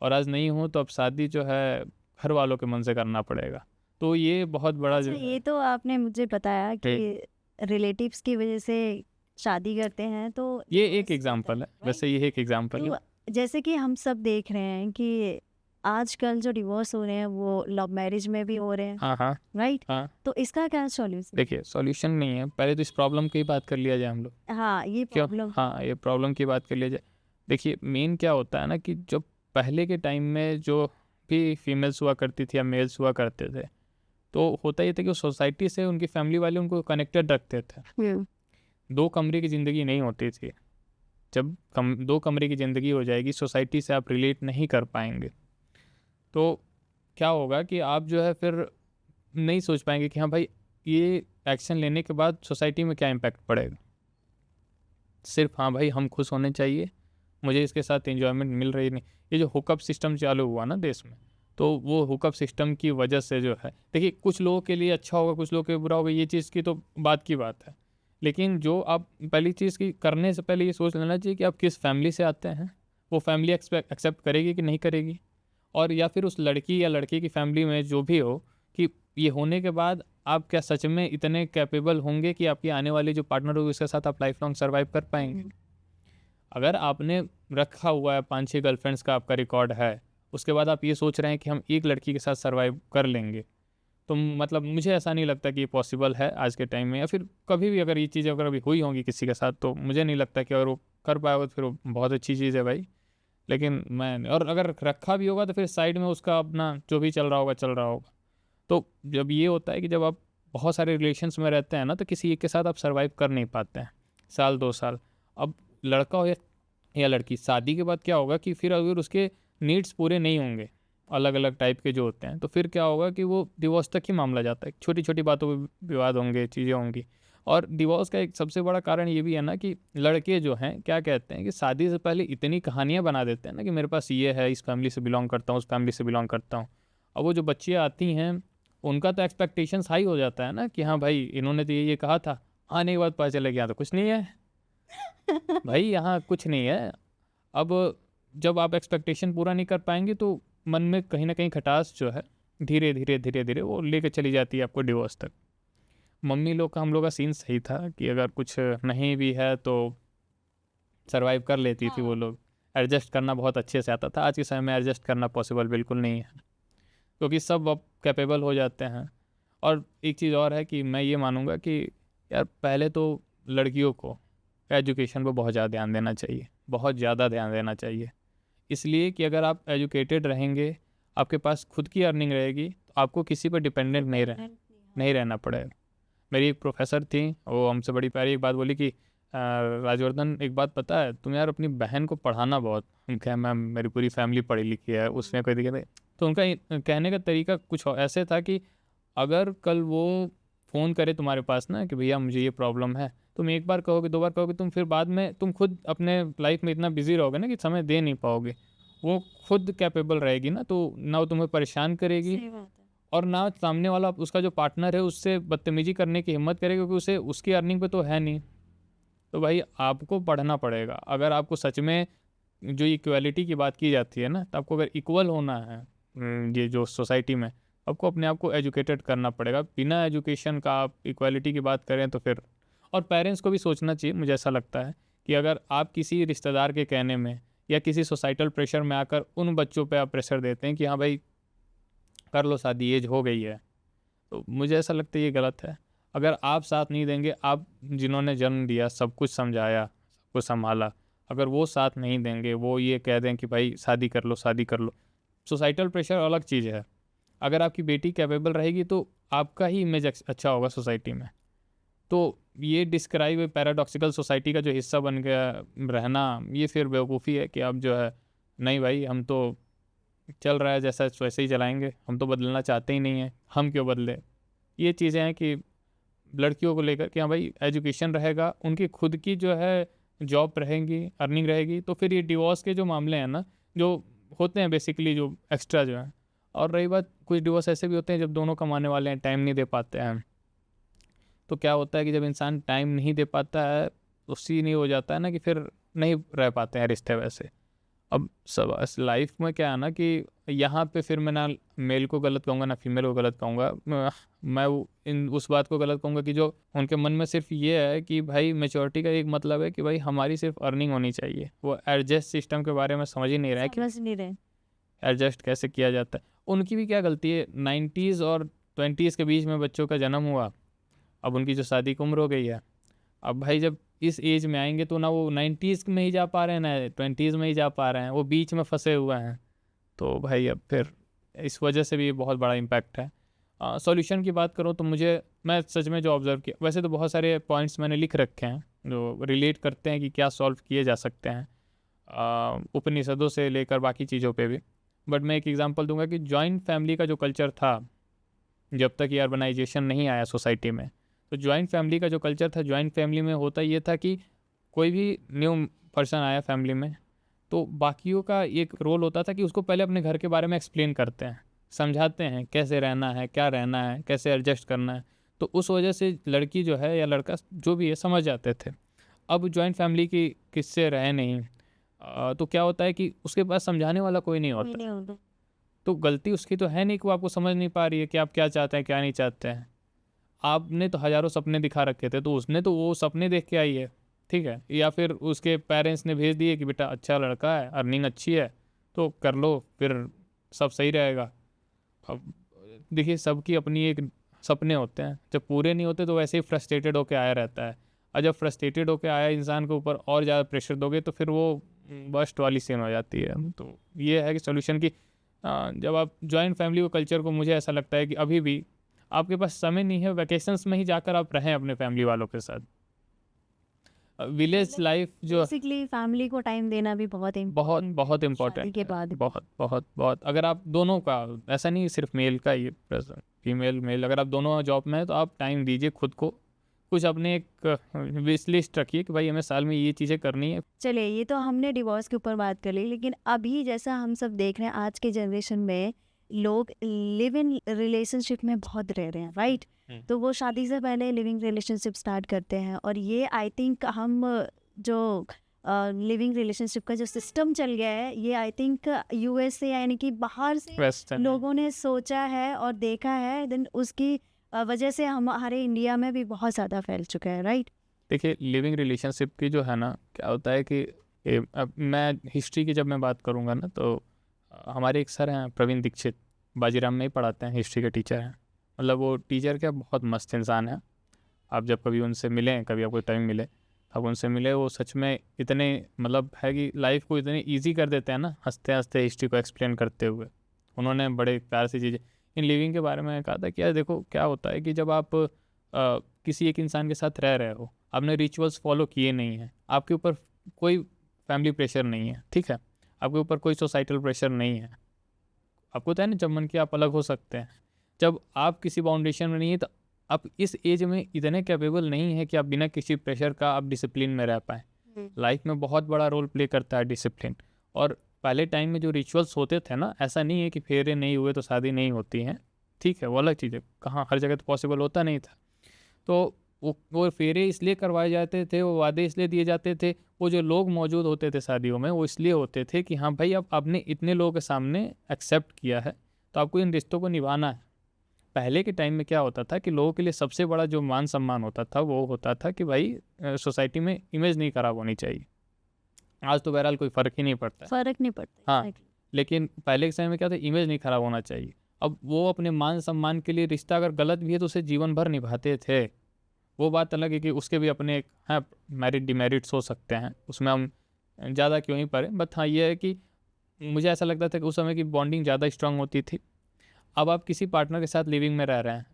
और आज नहीं हूँ तो अब शादी जो है घर वालों के मन से करना पड़ेगा। तो ये बहुत बड़ा अच्छा, जो ये तो आपने मुझे बताया कि रिलेटिव्स की वजह से शादी करते हैं, तो ये divorce एक होता एग्जाम्पल है, right? वैसे ये एक एग्जाम्पल है। तो जैसे कि हम सब देख रहे हैं कि आजकल जो डिवोर्स हो रहे हैं वो लव मैरिज में भी हो रहे हैं, हाँ हाँ राइट? हाँ, तो इसका क्या सॉल्यूशन? देखिए सॉल्यूशन नहीं है, पहले तो इस प्रॉब्लम की बात कर लिया जाए हम लोग। हाँ, ये क्यों? प्रॉब्लम। हाँ ये प्रॉब्लम की बात कर लिया जाए। देखिए मेन क्या होता है ना कि जो पहले के टाइम में जो भी फीमेल्स हुआ करती थी या मेल्स हुआ करते थे, तो होता ये था कि सोसाइटी से उनकी फैमिली वाले उनको कनेक्टेड रखते थे। 2 कमरे की ज़िंदगी नहीं होती थी। जब 2 कमरे की ज़िंदगी हो जाएगी, सोसाइटी से आप रिलेट नहीं कर पाएंगे, तो क्या होगा कि आप जो है फिर नहीं सोच पाएंगे कि हाँ भाई ये एक्शन लेने के बाद सोसाइटी में क्या इम्पैक्ट पड़ेगा। सिर्फ हाँ भाई हम खुश होने चाहिए, मुझे इसके साथ एंजॉयमेंट मिल रही नहीं। ये जो हुकअप सिस्टम चालू हुआ ना देश में, तो वो हुकअप सिस्टम की वजह से जो है, देखिए कुछ लोगों के लिए अच्छा होगा, कुछ लोगों के लिए बुरा होगा, ये चीज़ की तो बात की बात है। लेकिन जो आप पहली चीज़ की करने से पहले ये सोच लेना चाहिए कि आप किस फैमिली से आते हैं, वो फैमिली एक्सेप्ट करेगी कि नहीं करेगी, और या फिर उस लड़की या लड़के की फैमिली में जो भी हो कि ये होने के बाद आप क्या सच में इतने कैपेबल होंगे कि आपकी आने वाली जो पार्टनर होगी उसके साथ आप लाइफ लॉन्ग सर्वाइव कर पाएंगे। अगर आपने रखा हुआ है 5-6 गर्लफ्रेंड्स का आपका रिकॉर्ड है, उसके बाद आप ये सोच रहे हैं कि हम एक लड़की के साथ सर्वाइव कर लेंगे, तो मतलब मुझे ऐसा नहीं लगता कि ये पॉसिबल है आज के टाइम में, या फिर कभी भी अगर ये चीज़ अगर अभी हुई होंगी किसी के साथ तो मुझे नहीं लगता कि अगर वो कर पाएगा तो फिर वो बहुत अच्छी चीज़ है भाई। लेकिन मैं और अगर रखा भी होगा तो फिर साइड में उसका अपना जो भी चल रहा होगा। तो जब ये होता है कि जब आप बहुत सारे रिलेशंस में रहते हैं ना, तो किसी एक के साथ आप सर्वाइव कर नहीं पाते हैं साल 2 साल। अब लड़का हो या लड़की, शादी के बाद क्या होगा कि फिर अगर उसके नीड्स पूरे नहीं होंगे अलग अलग टाइप के जो होते हैं, तो फिर क्या होगा कि वो डिवोर्स तक ही मामला जाता है। छोटी छोटी बातों पे विवाद होंगे, चीज़ें होंगी। और डिवोर्स का एक सबसे बड़ा कारण ये भी है ना कि लड़के जो हैं क्या कहते हैं कि शादी से पहले इतनी कहानियाँ बना देते हैं ना कि मेरे पास ये है, इस फैमिली से बिलोंग करता हूँ, उस फैमिली से बिलोंग करता हूँ। अब वो जो बच्चियाँ आती हैं उनका तो एक्सपेक्टेशंस हाई हो जाता है ना कि हाँ भाई इन्होंने तो ये कहा था, आने के बाद पता चला कि यहाँ तो कुछ नहीं है भाई, यहाँ कुछ नहीं है। अब जब आप एक्सपेक्टेशन पूरा नहीं कर पाएंगे तो मन में कहीं ना कहीं खटास जो है धीरे धीरे धीरे धीरे वो लेके चली जाती है आपको डिवोर्स तक। मम्मी लोग का, हम लोग का सीन सही था कि अगर कुछ नहीं भी है तो सरवाइव कर लेती थी वो हाँ। लोग। एडजस्ट करना बहुत अच्छे से आता था। आज के समय में एडजस्ट करना पॉसिबल बिल्कुल नहीं है, क्योंकि सब अब कैपेबल हो जाते हैं। और एक चीज़ और है कि मैं ये मानूंगा कि यार पहले तो लड़कियों को एजुकेशन पर बहुत ज़्यादा ध्यान देना चाहिए, बहुत ज़्यादा ध्यान देना चाहिए। इसलिए कि अगर आप एजुकेटेड रहेंगे, आपके पास खुद की अर्निंग रहेगी, तो आपको किसी पर डिपेंडेंट नहीं रहना पड़ेगा। मेरी एक प्रोफेसर थी, वो हमसे बड़ी प्यारी एक बात बोली कि राजवर्धन एक बात पता है, तुम यार अपनी बहन को पढ़ाना बहुत। हम कहा मैम मेरी पूरी फैमिली पढ़ी लिखी है, उसमें कोई दिक्कत नहीं। तो उनका कहने का तरीका कुछ ऐसे था कि अगर कल वो फ़ोन करे तुम्हारे पास ना कि भैया मुझे ये प्रॉब्लम है, तुम एक बार कहोगे, दो बार कहोगे, तुम फिर बाद में तुम खुद अपने लाइफ में इतना बिजी रहोगे ना कि समय दे नहीं पाओगे। वो खुद कैपेबल रहेगी ना, तो ना वो तुम्हें परेशान करेगी सही बात है। और ना सामने वाला उसका जो पार्टनर है उससे बदतमीजी करने की हिम्मत करेगा, क्योंकि उसे उसकी अर्निंग पे तो है नहीं। तो भाई आपको पढ़ना पड़ेगा। अगर आपको सच में जो इक्वालिटी की बात की जाती है ना, तो आपको अगर इक्वल होना है ये जो सोसाइटी में, आपको अपने आप को एजुकेटेड करना पड़ेगा। बिना एजुकेशन का आप इक्वालिटी की बात करें तो फिर, और पेरेंट्स को भी सोचना चाहिए, मुझे ऐसा लगता है कि अगर आप किसी रिश्तेदार के कहने में या किसी सोसाइटल प्रेशर में आकर उन बच्चों पे आप प्रेशर देते हैं कि हाँ भाई कर लो शादी, एज हो गई है, तो मुझे ऐसा लगता है ये गलत है। अगर आप साथ नहीं देंगे, आप जिन्होंने जन्म दिया, सब कुछ समझाया, सब कुछ संभाला, अगर वो साथ नहीं देंगे, वो ये कह दें कि भाई शादी कर लो, शादी कर लो, सोसाइटल प्रेशर अलग चीज़ है। अगर आपकी बेटी कैपेबल रहेगी तो आपका ही इमेज अच्छा होगा सोसाइटी में। तो ये डिस्क्राइब पैराडॉक्सिकल सोसाइटी का जो हिस्सा बन गया रहना, ये फिर बेवकूफ़ी है कि आप जो है नहीं भाई हम तो चल रहा है जैसा वैसे ही चलाएंगे, हम तो बदलना चाहते ही नहीं हैं, हम क्यों बदले। ये चीज़ें हैं कि लड़कियों को लेकर कि हाँ भाई एजुकेशन रहेगा, उनकी खुद की जो है जॉब रहेंगी, अर्निंग रहेगी, तो फिर ये डिवोर्स के जो मामले हैं ना, जो होते हैं बेसिकली जो एक्स्ट्रा जो है। और रही बात, कुछ डिवोर्स ऐसे भी होते हैं जब दोनों कमाने वाले हैं, टाइम नहीं दे पाते हैं, तो क्या होता है कि जब इंसान टाइम नहीं दे पाता है तो सीन ही हो जाता है ना कि फिर नहीं रह पाते हैं रिश्ते वैसे। अब सब लाइफ में क्या है ना कि यहाँ पे फिर मैं ना मेल को गलत कहूँगा ना फीमेल को गलत कहूँगा, मैं उस बात को गलत कहूँगा कि जो उनके मन में सिर्फ ये है कि भाई मेच्योरिटी का एक मतलब है कि भाई हमारी सिर्फ अर्निंग होनी चाहिए। वो एडजस्ट सिस्टम के बारे में समझ ही नहीं रहा है कि समझ नहीं रहे। एडजस्ट कैसे किया जाता है। उनकी भी क्या गलती है, 90s और 20s के बीच में बच्चों का जन्म हुआ, अब उनकी जो शादी की उम्र हो गई है। अब भाई जब इस एज में आएंगे तो ना वो 90s में ही जा पा रहे हैं ना 20s में ही जा पा रहे हैं, वो बीच में फंसे हुए हैं। तो भाई अब फिर इस वजह से भी बहुत बड़ा इम्पैक्ट है। सॉल्यूशन की बात करूँ तो मैं सच में जो ऑब्ज़र्व किया, वैसे तो बहुत सारे पॉइंट्स मैंने लिख रखे हैं जो रिलेट करते हैं कि क्या सॉल्व किए जा सकते हैं, उपनिषदों से लेकर बाकी चीज़ों पे भी। बट मैं एक एग्जांपल दूंगा कि जॉइंट फैमिली का जो कल्चर था, जब तक ये अर्बनाइजेशन नहीं आया सोसाइटी में, तो जॉइंट फैमिली का जो कल्चर था, जॉइंट फैमिली में होता ये था कि कोई भी न्यू पर्सन आया फैमिली में तो बाकियों का एक रोल होता था कि उसको पहले अपने घर के बारे में एक्सप्लेन करते हैं, समझाते हैं कैसे रहना है, क्या रहना है, कैसे एडजस्ट करना है। तो उस वजह से लड़की जो है या लड़का जो भी है समझ जाते थे। अब जॉइंट फैमिली की किससे रहे नहीं, तो क्या होता है कि उसके पास समझाने वाला कोई नहीं होता। तो गलती उसकी तो है नहीं कि वो आपको समझ नहीं पा रही है कि आप क्या चाहते हैं क्या नहीं चाहते हैं। आपने तो हज़ारों सपने दिखा रखे थे, तो उसने तो वो सपने देख के आई है, ठीक है, या फिर उसके पेरेंट्स ने भेज दिए कि बेटा अच्छा लड़का है, अर्निंग अच्छी है, तो कर लो, फिर सब सही रहेगा। अब देखिए सबकी अपनी एक सपने होते हैं, जब पूरे नहीं होते तो वैसे ही फ्रस्ट्रेटेड होकर आया रहता है। और जब फ्रस्ट्रेटेड होकर आया इंसान के ऊपर और ज़्यादा प्रेशर दोगे तो फिर वो बस्ट वाली सीन हो जाती है। तो ये है कि सोल्यूशन की, जब आप जॉइंट फैमिली को कल्चर को, मुझे ऐसा लगता है कि अभी भी आपके पास समय नहीं है, वैकेशंस में ही जाकर आप रहें अपने फैमिली वालों के साथ। विलेज लाइफ जो बेसिकली फैमिली को टाइम देना भी बहुत बहुत बहुत शादी इम्पोर्टेंट के है, बाद। बहुत बहुत बहुत। अगर आप दोनों का, ऐसा नहीं सिर्फ मेल का, ये फीमेल मेल, अगर आप दोनों जॉब में हैं तो आप टाइम दीजिए खुद को, कुछ अपने एक विश लिस्ट रखिए कि भाई हमें साल में ये चीज़ें करनी है। चलिए, ये तो हमने डिवोर्स के ऊपर बात कर ली, लेकिन अभी जैसा हम सब देख रहे हैं आज के जनरेशन में लोग लिव इन रिलेशनशिप में बहुत रह रहे हैं, राइट? तो वो शादी से पहले लिविंग रिलेशनशिप स्टार्ट करते हैं, और ये आई थिंक हम जो लिविंग रिलेशनशिप का जो सिस्टम चल गया है, ये आई थिंक यूएस से यानी कि बाहर से वेस्टर्न लोगों ने सोचा है और देखा है, देन उसकी वजह से हमारे इंडिया में भी बहुत ज़्यादा फैल चुका है, राइट? देखिए, लिविंग रिलेशनशिप की जो है ना, क्या होता है कि अब मैं हिस्ट्री की जब मैं बात करूँगा ना, तो हमारे एक सर हैं प्रवीण दीक्षित, बाजीराम में ही पढ़ाते हैं, हिस्ट्री के टीचर हैं। मतलब वो टीचर क्या बहुत मस्त इंसान है। आप जब कभी उनसे मिलें, कभी आपको टाइम मिले, आप उनसे मिले, वो सच में इतने मतलब है कि लाइफ को इतने ईजी कर देते हैं ना, हंसते हंसते हिस्ट्री को एक्सप्लेन करते हुए। उन्होंने बड़े प्यार से चीज़ें इन लिविंग के बारे में कहा था कि यार देखो क्या होता है कि जब आप किसी एक इंसान के साथ रह रहे हो, आपने रिचुअल्स फॉलो किए नहीं हैं, आपके ऊपर कोई फैमिली प्रेशर नहीं है, ठीक है, आपके ऊपर कोई सोसाइटल प्रेशर नहीं है, आपको होता है ना जब मन किया आप अलग हो सकते हैं। जब आप किसी बाउंडेशन में नहीं है, तो आप इस एज में इतने कैपेबल नहीं है कि आप बिना किसी प्रेशर का आप डिसिप्लिन में रह पाएँ। लाइफ में बहुत बड़ा रोल प्ले करता है डिसिप्लिन। और पहले टाइम में जो रिचुअल्स होते थे ना, ऐसा नहीं है कि फेरे नहीं हुए तो शादी नहीं होती हैं, ठीक है, वो अलग चीज़ है, कहाँ हर जगह तो पॉसिबल होता नहीं था। तो वो फेरे इसलिए करवाए जाते थे, वो वादे इसलिए दिए जाते थे, वो जो लोग मौजूद होते थे शादियों में, वो इसलिए होते थे कि हाँ भाई अब आपने इतने लोगों के सामने एक्सेप्ट किया है तो आपको इन रिश्तों को निभाना है। पहले के टाइम में क्या होता था कि लोगों के लिए सबसे बड़ा जो मान सम्मान होता था वो होता था कि भाई सोसाइटी में इमेज नहीं खराब होनी चाहिए। आज तो बहरहाल कोई फ़र्क ही नहीं पड़ता है। फर्क नहीं पड़ता। हाँ, exactly. लेकिन पहले के समय में क्या था, इमेज नहीं खराब होना चाहिए। अब वो अपने मान सम्मान के लिए रिश्ता अगर गलत भी है तो उसे जीवन भर निभाते थे। वो बात अलग है कि उसके भी अपने हाँ मेरिट डिमेरिट्स हो सकते हैं, उसमें हम ज़्यादा क्यों ही पड़े। बट हाँ ये है कि मुझे ऐसा लगता था कि उस समय की बॉन्डिंग ज़्यादा स्ट्रांग होती थी। अब आप किसी पार्टनर के साथ लिविंग में रह रहे हैं,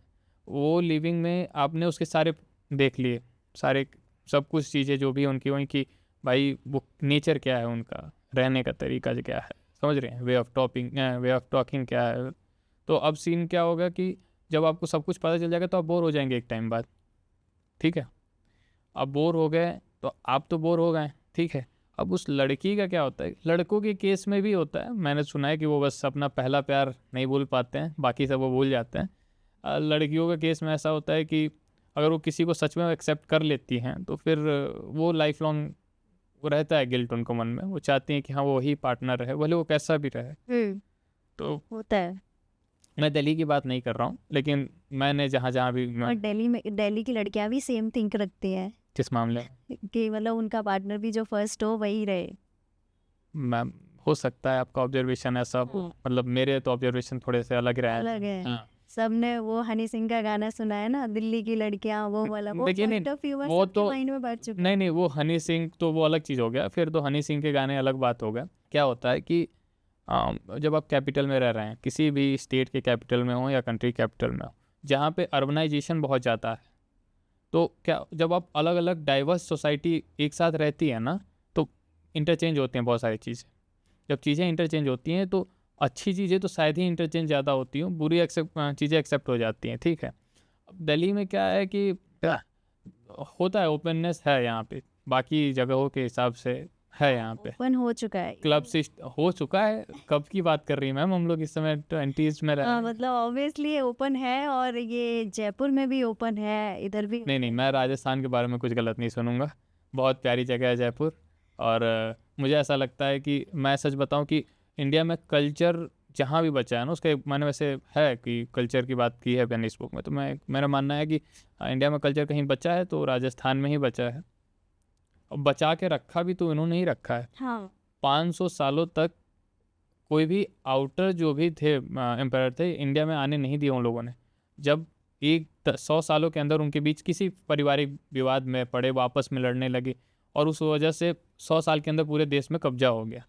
वो लिविंग में आपने उसके सारे देख लिए, सारे सब कुछ चीज़ें जो भी उनकी वहीं की, भाई वो नेचर क्या है, उनका रहने का तरीका क्या है, समझ रहे हैं, वे ऑफ टॉकिंग क्या है। तो अब सीन क्या होगा कि जब आपको सब कुछ पता चल जाएगा तो आप बोर हो जाएंगे एक टाइम बाद, ठीक है। अब बोर हो गए तो आप तो बोर हो गए, ठीक है। अब उस लड़की का क्या होता है, लड़कों के केस में भी होता है, मैंने सुना है कि वो बस अपना पहला प्यार नहीं भूल पाते हैं, बाकी सब वो भूल जाते हैं। लड़कियों के केस में ऐसा होता है कि अगर वो किसी को सच में एक्सेप्ट कर लेती हैं तो फिर वो लाइफ लॉन्ग वो रहता है गिल्ट उनको मन में, वो चाहती हैं कि हाँ वो ही पार्टनर रहे, भले वो कैसा भी रहे। तो होता है। मैं दिल्ली की बात नहीं कर रहा हूँ, लेकिन मैंने जहाँ जहाँ भी और दिल्ली की लड़कियां भी सेम थिंक रखती हैं किस मामले में कि मतलब उनका पार्टनर भी जो फर्स्ट हो वही रहे। मैम हो सकता है आपका ऑब्जर्वेशन ऐसा हो, मतलब मेरे तो ऑब्जर्वेशन थोड़े से अलग रहे हैं। अलग है। हाँ। सबने वो हनी सिंह का गाना सुना है ना, दिल्ली की लड़कियां, वो वाला वो देखिए point of view वो सबके तो माइंड में बैठ चुका है। नहीं वो हनी सिंह तो वो अलग चीज़ हो गया, फिर तो हनी सिंह के गाने अलग बात हो गया। क्या होता है कि जब आप कैपिटल में रह रहे हैं, किसी भी स्टेट के कैपिटल में हो या कंट्री कैपिटल में हो, जहाँ पे अर्बनाइजेशन बहुत ज़्यादा है, तो क्या जब आप अलग अलग डाइवर्स सोसाइटी एक साथ रहती है ना, तो इंटरचेंज होती हैं बहुत सारी चीज़ें। जब चीज़ें इंटरचेंज होती हैं तो अच्छी चीज़ें तो शायद ही इंटरचेंज ज़्यादा होती हों, बुरी चीज़ें एक्सेप्ट हो जाती हैं, ठीक है। अब दिल्ली में क्या है कि होता है, ओपननेस है यहाँ पे, बाकी जगहों के हिसाब से है यहाँ पे। ओपन हो चुका है, क्लब हो चुका है। कब की बात कर रही है मैम, हम लोग इस समय 20s में रह रहे हैं। मतलब ऑब्वियसली ओपन है, और ये जयपुर में भी ओपन है, इधर भी। नहीं मैं राजस्थान के बारे में कुछ गलत नहीं सुनूंगा, बहुत प्यारी जगह है जयपुर। और मुझे ऐसा लगता है कि मैं सच बताऊं कि इंडिया में कल्चर जहाँ भी बचा है ना, उसका मैंने वैसे है कि कल्चर की बात की है पेनिस बुक में, तो मेरा मानना है कि इंडिया में कल्चर कहीं बचा है तो राजस्थान में ही बचा है। और बचा के रखा भी तो इन्होंने ही रखा है। हाँ। 500 सालों तक कोई भी आउटर जो भी थे एम्पायर थे, इंडिया में आने नहीं दिया उन लोगों ने। जब 100 सालों के अंदर उनके बीच किसी पारिवारिक विवाद में पड़े, वापस में लड़ने लगे, और उस वजह से 100 साल के अंदर पूरे देश में कब्जा हो गया।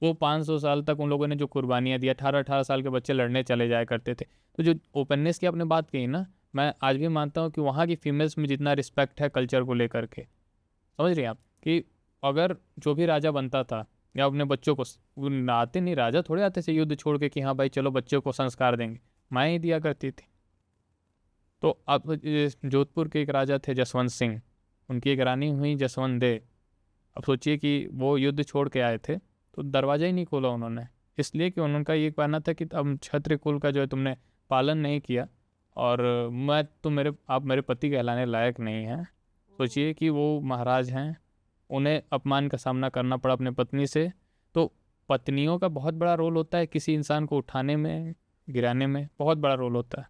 वो 500 साल तक उन लोगों ने जो कुर्बानियाँ दी, 18-18 साल के बच्चे लड़ने चले जाया करते थे। तो जो ओपननेस की आपने बात कही ना, मैं आज भी मानता हूँ कि वहाँ की फीमेल्स में जितना रिस्पेक्ट है कल्चर को लेकर के, समझ रही हैं आप कि अगर जो भी राजा बनता था या अपने बच्चों को वो आते नहीं, राजा थोड़े आते थे युद्ध छोड़ के कि हाँ भाई चलो बच्चों को संस्कार देंगे, माएँ ही दिया करती थी। तो अब ये जोधपुर के एक राजा थे जसवंत सिंह, उनकी एक रानी हुई जसवंत दे। अब सोचिए कि वो युद्ध छोड़ के आए थे तो दरवाज़ा ही नहीं खोला उन्होंने, इसलिए कि उनका ये कहना था कि अब क्षत्रिय कुल का जो है तुमने पालन नहीं किया और आप मेरे पति कहलाने लायक नहीं हैं। सोचिए कि वो महाराज हैं, उन्हें अपमान का सामना करना पड़ा अपने पत्नी से। तो पत्नियों का बहुत बड़ा रोल होता है किसी इंसान को उठाने में, गिराने में बहुत बड़ा रोल होता है।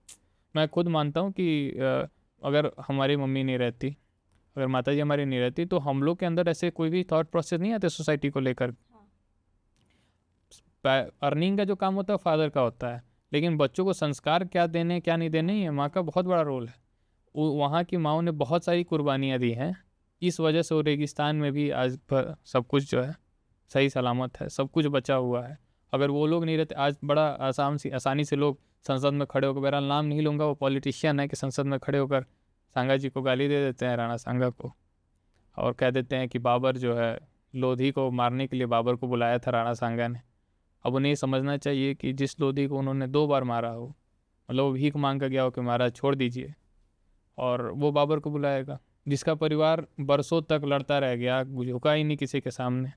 मैं खुद मानता हूँ कि अगर हमारी मम्मी नहीं रहती, अगर माता जी हमारी नहीं रहती, तो हम लोग के अंदर ऐसे कोई भी थॉट प्रोसेस नहीं आते सोसाइटी को लेकर। अर्निंग का जो काम होता है फादर का होता है, लेकिन बच्चों को संस्कार क्या देने क्या नहीं देने, ये माँ का बहुत बड़ा रोल है। वहाँ की माँओं ने बहुत सारी कुर्बानियाँ दी हैं, इस वजह से वो रेगिस्तान में भी आज पर सब कुछ जो है सही सलामत है, सब कुछ बचा हुआ है। अगर वो लोग नहीं रहते आज बड़ा आसानी से लोग संसद में खड़े होकर, बहरहाल नाम नहीं लूँगा, वो पॉलिटिशियन है कि संसद में खड़े होकर सांगा जी को गाली दे देते हैं, राणा सांगा को, और कह देते हैं कि बाबर जो है लोधी को मारने के लिए बाबर को बुलाया था राणा सांगा ने। अब उन्हें समझना चाहिए कि जिस लोधी को उन्होंने 2 बार मारा हो, मतलब वो भीख मांग कर गया हो कि महाराज छोड़ दीजिए, और वो बाबर को बुलाएगा, जिसका परिवार बरसों तक लड़ता रह गया, झुका ही नहीं किसी के सामने,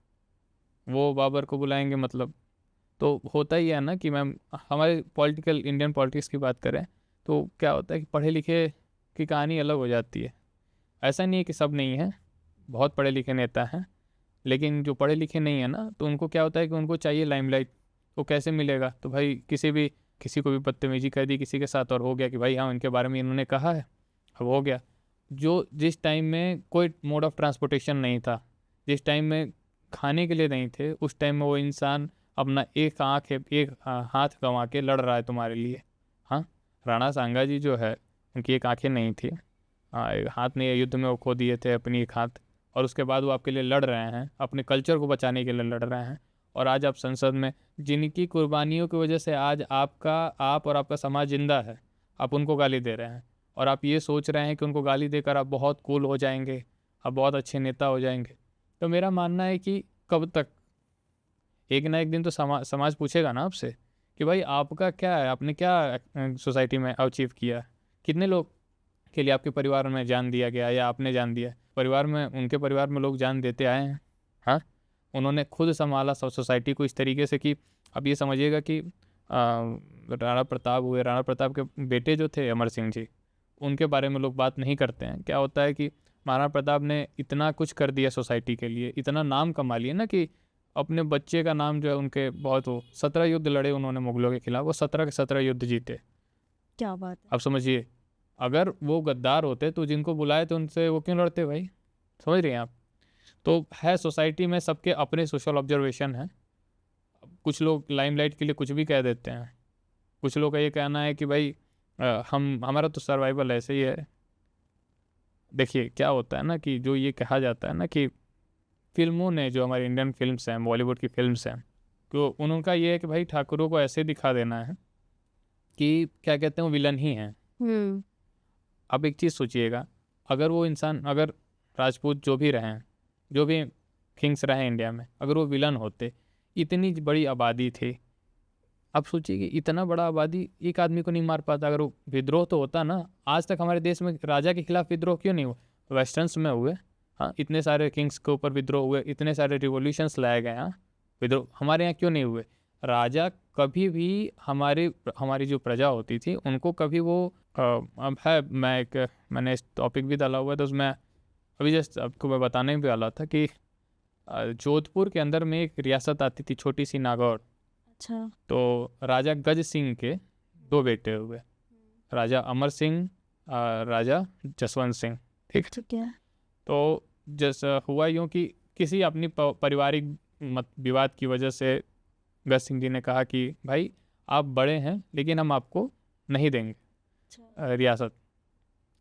वो बाबर को बुलाएंगे मतलब। तो होता ही है ना कि मैम हमारे इंडियन पॉलिटिक्स की बात करें तो क्या होता है कि पढ़े लिखे की कहानी अलग हो जाती है। ऐसा नहीं है कि सब नहीं है, बहुत पढ़े लिखे नेता हैं, लेकिन जो पढ़े लिखे नहीं है ना, तो उनको क्या होता है कि उनको चाहिए लाइमलाइट। वो कैसे मिलेगा, तो भाई किसी को भी बदतमीजी कर दी किसी के साथ और हो गया कि भाई हाँ इनके बारे में इन्होंने कहा है, अब हो गया। जिस टाइम में कोई मोड ऑफ ट्रांसपोर्टेशन नहीं था, जिस टाइम में खाने के लिए नहीं थे, उस टाइम में वो इंसान अपना एक हाथ गंवा के लड़ रहा है तुम्हारे लिए। हाँ, राणा सांगा जी जो है उनकी एक आंखें नहीं थी, एक हाथ नहीं, युद्ध में वो खो दिए थे अपनी एक हाथ, और उसके बाद वो आपके लिए लड़ रहे हैं, अपने कल्चर को बचाने के लिए लड़ रहे हैं। और आज आप संसद में, जिनकी कुर्बानियों की वजह से आज आप और आपका समाज जिंदा है, आप उनको गाली दे रहे हैं, और आप ये सोच रहे हैं कि उनको गाली देकर आप बहुत कूल हो जाएंगे, आप बहुत अच्छे नेता हो जाएंगे। तो मेरा मानना है कि कब तक, एक ना एक दिन तो समाज पूछेगा ना आपसे कि भाई आपका क्या है, आपने क्या सोसाइटी में अचीव किया, कितने लोग के लिए आपके परिवार में जान दिया गया या आपने जान दिया। उनके परिवार में लोग जान देते आए हैं। हाँ, उन्होंने खुद संभाला सोसाइटी को इस तरीके से कि अब ये समझिएगा कि राणा प्रताप के बेटे जो थे अमर सिंह जी, उनके बारे में लोग बात नहीं करते हैं। क्या होता है कि महाराणा प्रताप ने इतना कुछ कर दिया सोसाइटी के लिए, इतना नाम कमा लिया ना कि अपने बच्चे का नाम जो है उनके बहुत, वो 17 युद्ध लड़े उन्होंने मुगलों के खिलाफ, वो 17 के 17 युद्ध जीते। क्या बात है। अब समझिए, अगर वो गद्दार होते तो जिनको बुलाए थे उनसे वो क्यों लड़ते भाई, समझ रहे हैं आप। तो है सोसाइटी में सबके अपने सोशल ऑब्जर्वेशन हैं। कुछ लोग लाइमलाइट के लिए कुछ भी कह देते हैं, कुछ लोग का ये कहना है कि भाई हमारा तो सर्वाइवल ऐसे ही है। देखिए क्या होता है ना कि जो ये कहा जाता है ना कि फिल्मों ने, जो हमारी इंडियन फिल्म्स हैं, बॉलीवुड की फिल्म्स हैं, तो उनका ये है कि भाई ठाकुरों को ऐसे दिखा देना है कि क्या कहते हैं, वो विलन ही हैं। अब एक चीज़ सोचिएगा, अगर वो इंसान, अगर राजपूत जो भी रहे, जो भी किंग्स रहे इंडिया में, अगर वो विलन होते, इतनी बड़ी आबादी थी, अब सोचिए कि इतना बड़ा आबादी एक आदमी को नहीं मार पाता। अगर वो विद्रोह तो होता ना, आज तक हमारे देश में राजा के खिलाफ विद्रोह क्यों नहीं हुआ, वेस्टर्न्स में हुए। हाँ, इतने सारे किंग्स के ऊपर विद्रोह हुए, इतने सारे रिवॉल्यूशंस लाए गए, हाँ, विद्रोह हमारे यहाँ क्यों नहीं हुए। राजा कभी भी हमारी जो प्रजा होती थी उनको कभी वो अब है, मैंने इस टॉपिक भी डाला हुआ है, तो उसमें अभी जस्ट आपको मैं बताने भी वाला था कि जोधपुर के अंदर में एक रियासत आती थी छोटी सी नागौर। अच्छा। तो राजा गज सिंह के 2 बेटे हुए, राजा अमर सिंह, राजा जसवंत सिंह। ठीक है। तो जैसा हुआ यूँ कि किसी अपनी पारिवारिक मत विवाद की वजह से गज सिंह जी ने कहा कि भाई आप बड़े हैं लेकिन हम आपको नहीं देंगे रियासत,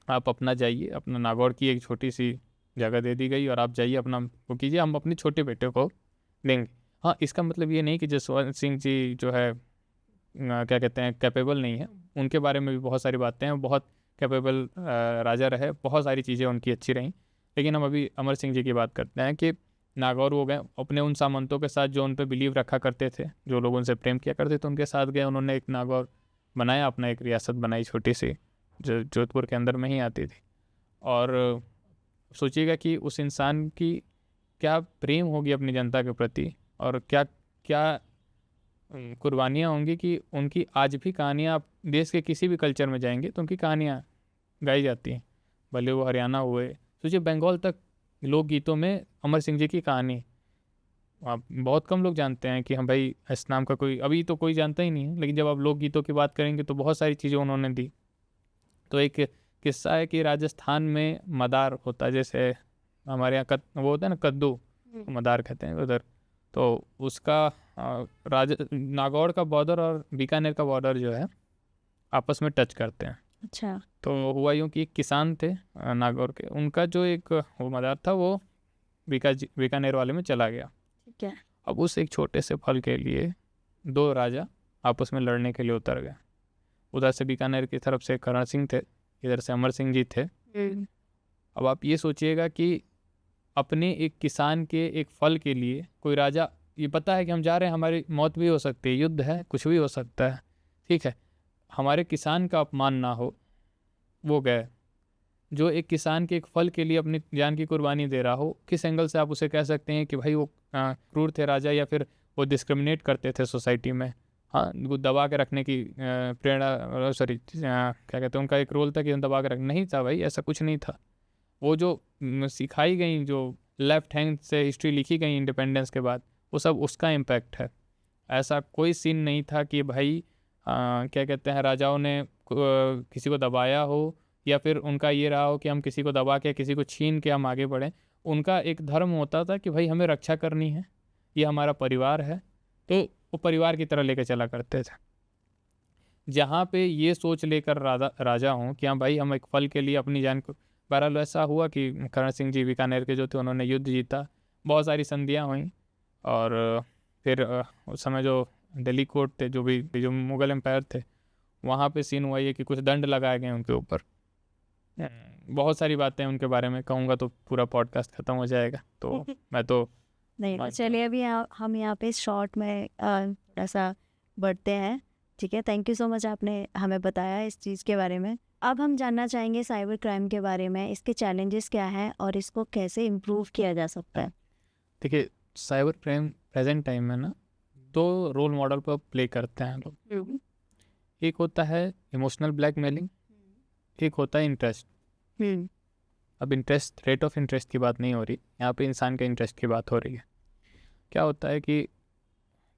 आप अपना जाइए, अपना नागौर की एक छोटी सी जगह दे दी गई और आप जाइए अपना वो कीजिए, हम अपने छोटे बेटे को देंगे। हाँ, इसका मतलब ये नहीं कि जसवंत सिंह जी जो है क्या कहते हैं कैपेबल नहीं है, उनके बारे में भी बहुत सारी बातें हैं, बहुत कैपेबल राजा रहे, बहुत सारी चीज़ें उनकी अच्छी रहीं, लेकिन हम अभी अमर सिंह जी की बात करते हैं कि नागौर वो गए अपने उन सामंतों के साथ जो उन पर बिलीव रखा करते थे, जो लोग उनसे प्रेम किया करते थे, उनके साथ गए। उन्होंने एक नागौर बनाया, अपना एक रियासत बनाई छोटी सी, जो जोधपुर के अंदर में ही आती थी। और सोचिएगा कि उस इंसान की क्या प्रेम होगी अपनी जनता के प्रति, और क्या क्या कुर्बानियाँ होंगी कि उनकी आज भी कहानियाँ, आप देश के किसी भी कल्चर में जाएंगे तो उनकी कहानियाँ गाई जाती हैं, भले वो हरियाणा हुए। सोचिए बंगाल तक लोकगीतों में अमर सिंह जी की कहानी, आप बहुत कम लोग जानते हैं कि हम भाई इस नाम का कोई, अभी तो कोई जानता ही नहीं है, लेकिन जब आप लोकगीतों की बात करेंगे तो बहुत सारी चीज़ें उन्होंने दी। तो एक किस्सा है कि राजस्थान में मदार होता है, जैसे हमारे यहाँ वो होता है ना कद्दू, मदार कहते हैं उधर। तो उसका नागौर का बॉर्डर और बीकानेर का बॉर्डर जो है आपस में टच करते हैं। अच्छा। तो हुआ यूँ कि एक किसान थे नागौर के, उनका जो एक वो मदार था वो बीकानेर वाले में चला गया। ठीक है। अब उस एक छोटे से फल के लिए दो राजा आपस में लड़ने के लिए उतर गए। उधर से बीकानेर की तरफ से करण सिंह थे, इधर से अमर सिंह जी थे। अब आप ये सोचिएगा कि अपने एक किसान के एक फल के लिए कोई राजा, ये पता है कि हम जा रहे हैं, हमारी मौत भी हो सकती है, युद्ध है, कुछ भी हो सकता है, ठीक है, हमारे किसान का अपमान ना हो, वो गए। जो एक किसान के एक फल के लिए अपनी जान की कुर्बानी दे रहा हो, किस एंगल से आप उसे कह सकते हैं कि भाई वो क्रूर थे राजा, या फिर वो डिस्क्रिमिनेट करते थे सोसाइटी में। हाँ, वो दबा के रखने की प्रेरणा, सॉरी क्या कहते हैं, उनका एक रोल था कि दबा के रखना, नहीं था भाई, ऐसा कुछ नहीं था। वो जो सिखाई गई, जो लेफ्ट हैंड से हिस्ट्री लिखी गई इंडिपेंडेंस के बाद, वो सब उसका इम्पैक्ट है। ऐसा कोई सीन नहीं था कि भाई क्या कहते हैं, राजाओं ने किसी को दबाया हो, या फिर उनका ये रहा हो कि हम किसी को दबा के, किसी को छीन के हम आगे बढ़ें। उनका एक धर्म होता था कि भाई हमें रक्षा करनी है, ये हमारा परिवार है, तो वो परिवार की तरह लेकर चला करते थे। जहाँ पे ये सोच लेकर राजा हों कि हाँ भाई हम एक फल के लिए अपनी जान को, बहरहाल ऐसा हुआ कि करण सिंह जी बीकानेर के जो थे, उन्होंने युद्ध जीता, बहुत सारी संधियाँ हुई, और फिर उस समय जो दिल्ली कोर्ट थे, जो मुग़ल एम्पायर थे, वहाँ पे सीन हुआ ये कि कुछ दंड लगाए गए उनके ऊपर। बहुत सारी बातें उनके बारे में कहूँगा तो पूरा पॉडकास्ट ख़त्म हो जाएगा, तो मैं तो नहीं, तो चलिए अभी हम यहाँ पे शॉर्ट में थोड़ा सा बढ़ते हैं। ठीक है, थैंक यू सो मच, आपने हमें बताया इस चीज़ के बारे में। अब हम जानना चाहेंगे साइबर क्राइम के बारे में, इसके चैलेंजेस क्या हैं और इसको कैसे इम्प्रूव किया जा सकता है। देखिए, साइबर क्राइम प्रेजेंट टाइम में ना दो रोल मॉडल पर प्ले करते हैं लोग। एक होता है इमोशनल ब्लैकमेलिंग, एक होता है इंटरेस्ट। अब इंटरेस्ट, रेट ऑफ इंटरेस्ट की बात नहीं हो रही यहाँ पे, इंसान के इंटरेस्ट की बात हो रही है। क्या होता है कि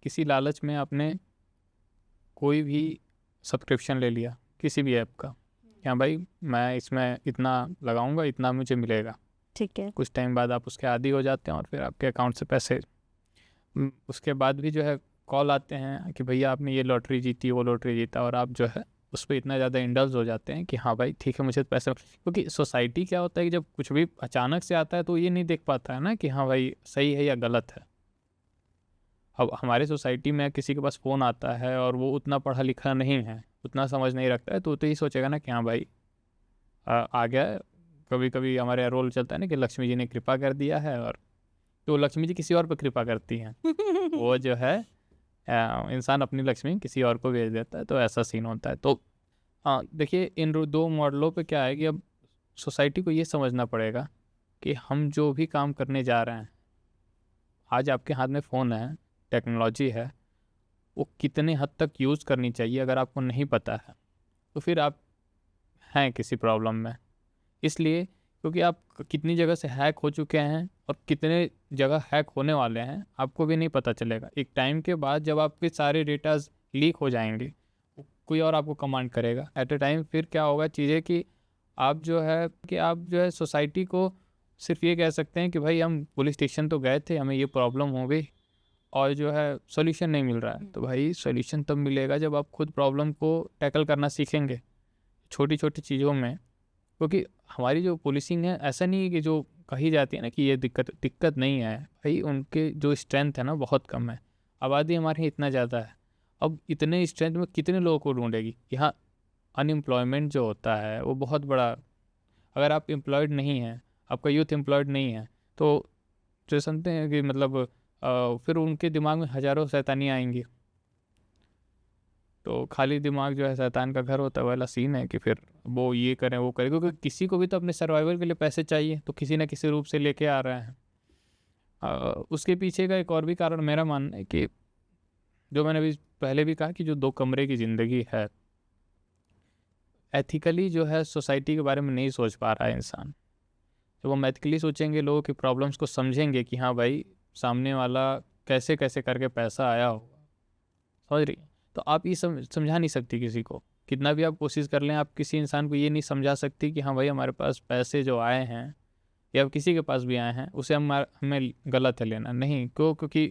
किसी लालच में आपने कोई भी सब्सक्रिप्शन ले लिया किसी भी ऐप का, क्या भाई मैं इसमें इतना लगाऊंगा, इतना मुझे मिलेगा। ठीक है। कुछ टाइम बाद आप उसके आदी हो जाते हैं और फिर आपके अकाउंट से पैसे, उसके बाद भी जो है कॉल आते हैं कि भैया आपने ये लॉटरी जीती, वो लॉटरी जीता, और आप जो है उस पर इतना ज़्यादा इंडल्ज हो जाते हैं कि हाँ भाई ठीक है मुझे पैसे, क्योंकि सोसाइटी क्या होता है कि जब कुछ भी अचानक से आता है तो ये नहीं देख पाता है ना कि हाँ भाई सही है या गलत है। अब हमारे सोसाइटी में किसी के पास फ़ोन आता है और वो उतना पढ़ा लिखा नहीं है, उतना समझ नहीं रखता है, तो ये सोचेगा ना कि हाँ भाई आ गया। कभी कभी हमारे यहाँ रोल चलता है ना कि लक्ष्मी जी ने कृपा कर दिया है, और तो लक्ष्मी जी किसी और पर कृपा करती हैं। वो जो है इंसान अपनी लक्ष्मी किसी और को भेज देता है, तो ऐसा सीन होता है। तो हाँ देखिए, इन दो मॉडलों पे क्या है कि अब सोसाइटी को ये समझना पड़ेगा कि हम जो भी काम करने जा रहे हैं, आज आपके हाथ में फ़ोन है, टेक्नोलॉजी है, वो कितने हद तक यूज़ करनी चाहिए अगर आपको नहीं पता है तो फिर आप हैं किसी प्रॉब्लम में। इसलिए क्योंकि आप कितनी जगह से हैक हो चुके हैं और कितने जगह हैक होने वाले हैं आपको भी नहीं पता चलेगा। एक टाइम के बाद जब आपके सारे डेटाज लीक हो जाएंगे, कोई और आपको कमांड करेगा एट ए टाइम, फिर क्या होगा चीज़ें कि आप जो है सोसाइटी को सिर्फ ये कह सकते हैं कि भाई हम पुलिस स्टेशन तो गए थे, हमें ये प्रॉब्लम हो गई और जो है सॉल्यूशन नहीं मिल रहा है। तो भाई सॉल्यूशन तब मिलेगा जब आप खुद प्रॉब्लम को टैकल करना सीखेंगे छोटी छोटी चीज़ों में। क्योंकि हमारी जो पुलिसिंग है, ऐसा नहीं है कि जो कही जाती है ना कि ये दिक्कत नहीं है, भाई उनके जो स्ट्रेंथ है ना बहुत कम है। आबादी हमारे यहाँ इतना ज़्यादा है, अब इतने स्ट्रेंथ में कितने लोगों को ढूंढेगी। यहाँ अनएम्प्लॉयमेंट जो होता है वो बहुत बड़ा, अगर आप एम्प्लॉयड नहीं हैं, आपका यूथ एम्प्लॉयड नहीं है, तो जो सुनते हैं कि मतलब फिर उनके दिमाग में हज़ारों शैतानियाँ आएंगी। तो खाली दिमाग जो है शैतान का घर होता है, वाला सीन है कि फिर वो ये करें वो करें, क्योंकि किसी को भी तो अपने सर्वाइवल के लिए पैसे चाहिए, तो किसी न किसी रूप से लेके आ रहे हैं। उसके पीछे का एक और भी कारण मेरा मानना है कि जो मैंने अभी पहले भी कहा कि जो 2 कमरे की ज़िंदगी है, एथिकली जो है सोसाइटी के बारे में नहीं सोच पा रहा है इंसान। जब हम एथिकली सोचेंगे, लोगों की प्रॉब्लम्स को समझेंगे कि हाँ भाई सामने वाला कैसे कैसे करके पैसा आया होगा, समझ रही हैं? तो आप ये समझा नहीं सकती किसी को, कितना भी आप कोशिश कर लें, आप किसी इंसान को ये नहीं समझा सकती कि हाँ भाई हमारे पास पैसे जो आए हैं या किसी के पास भी आए हैं उसे हमें गलत है लेना नहीं। क्योंकि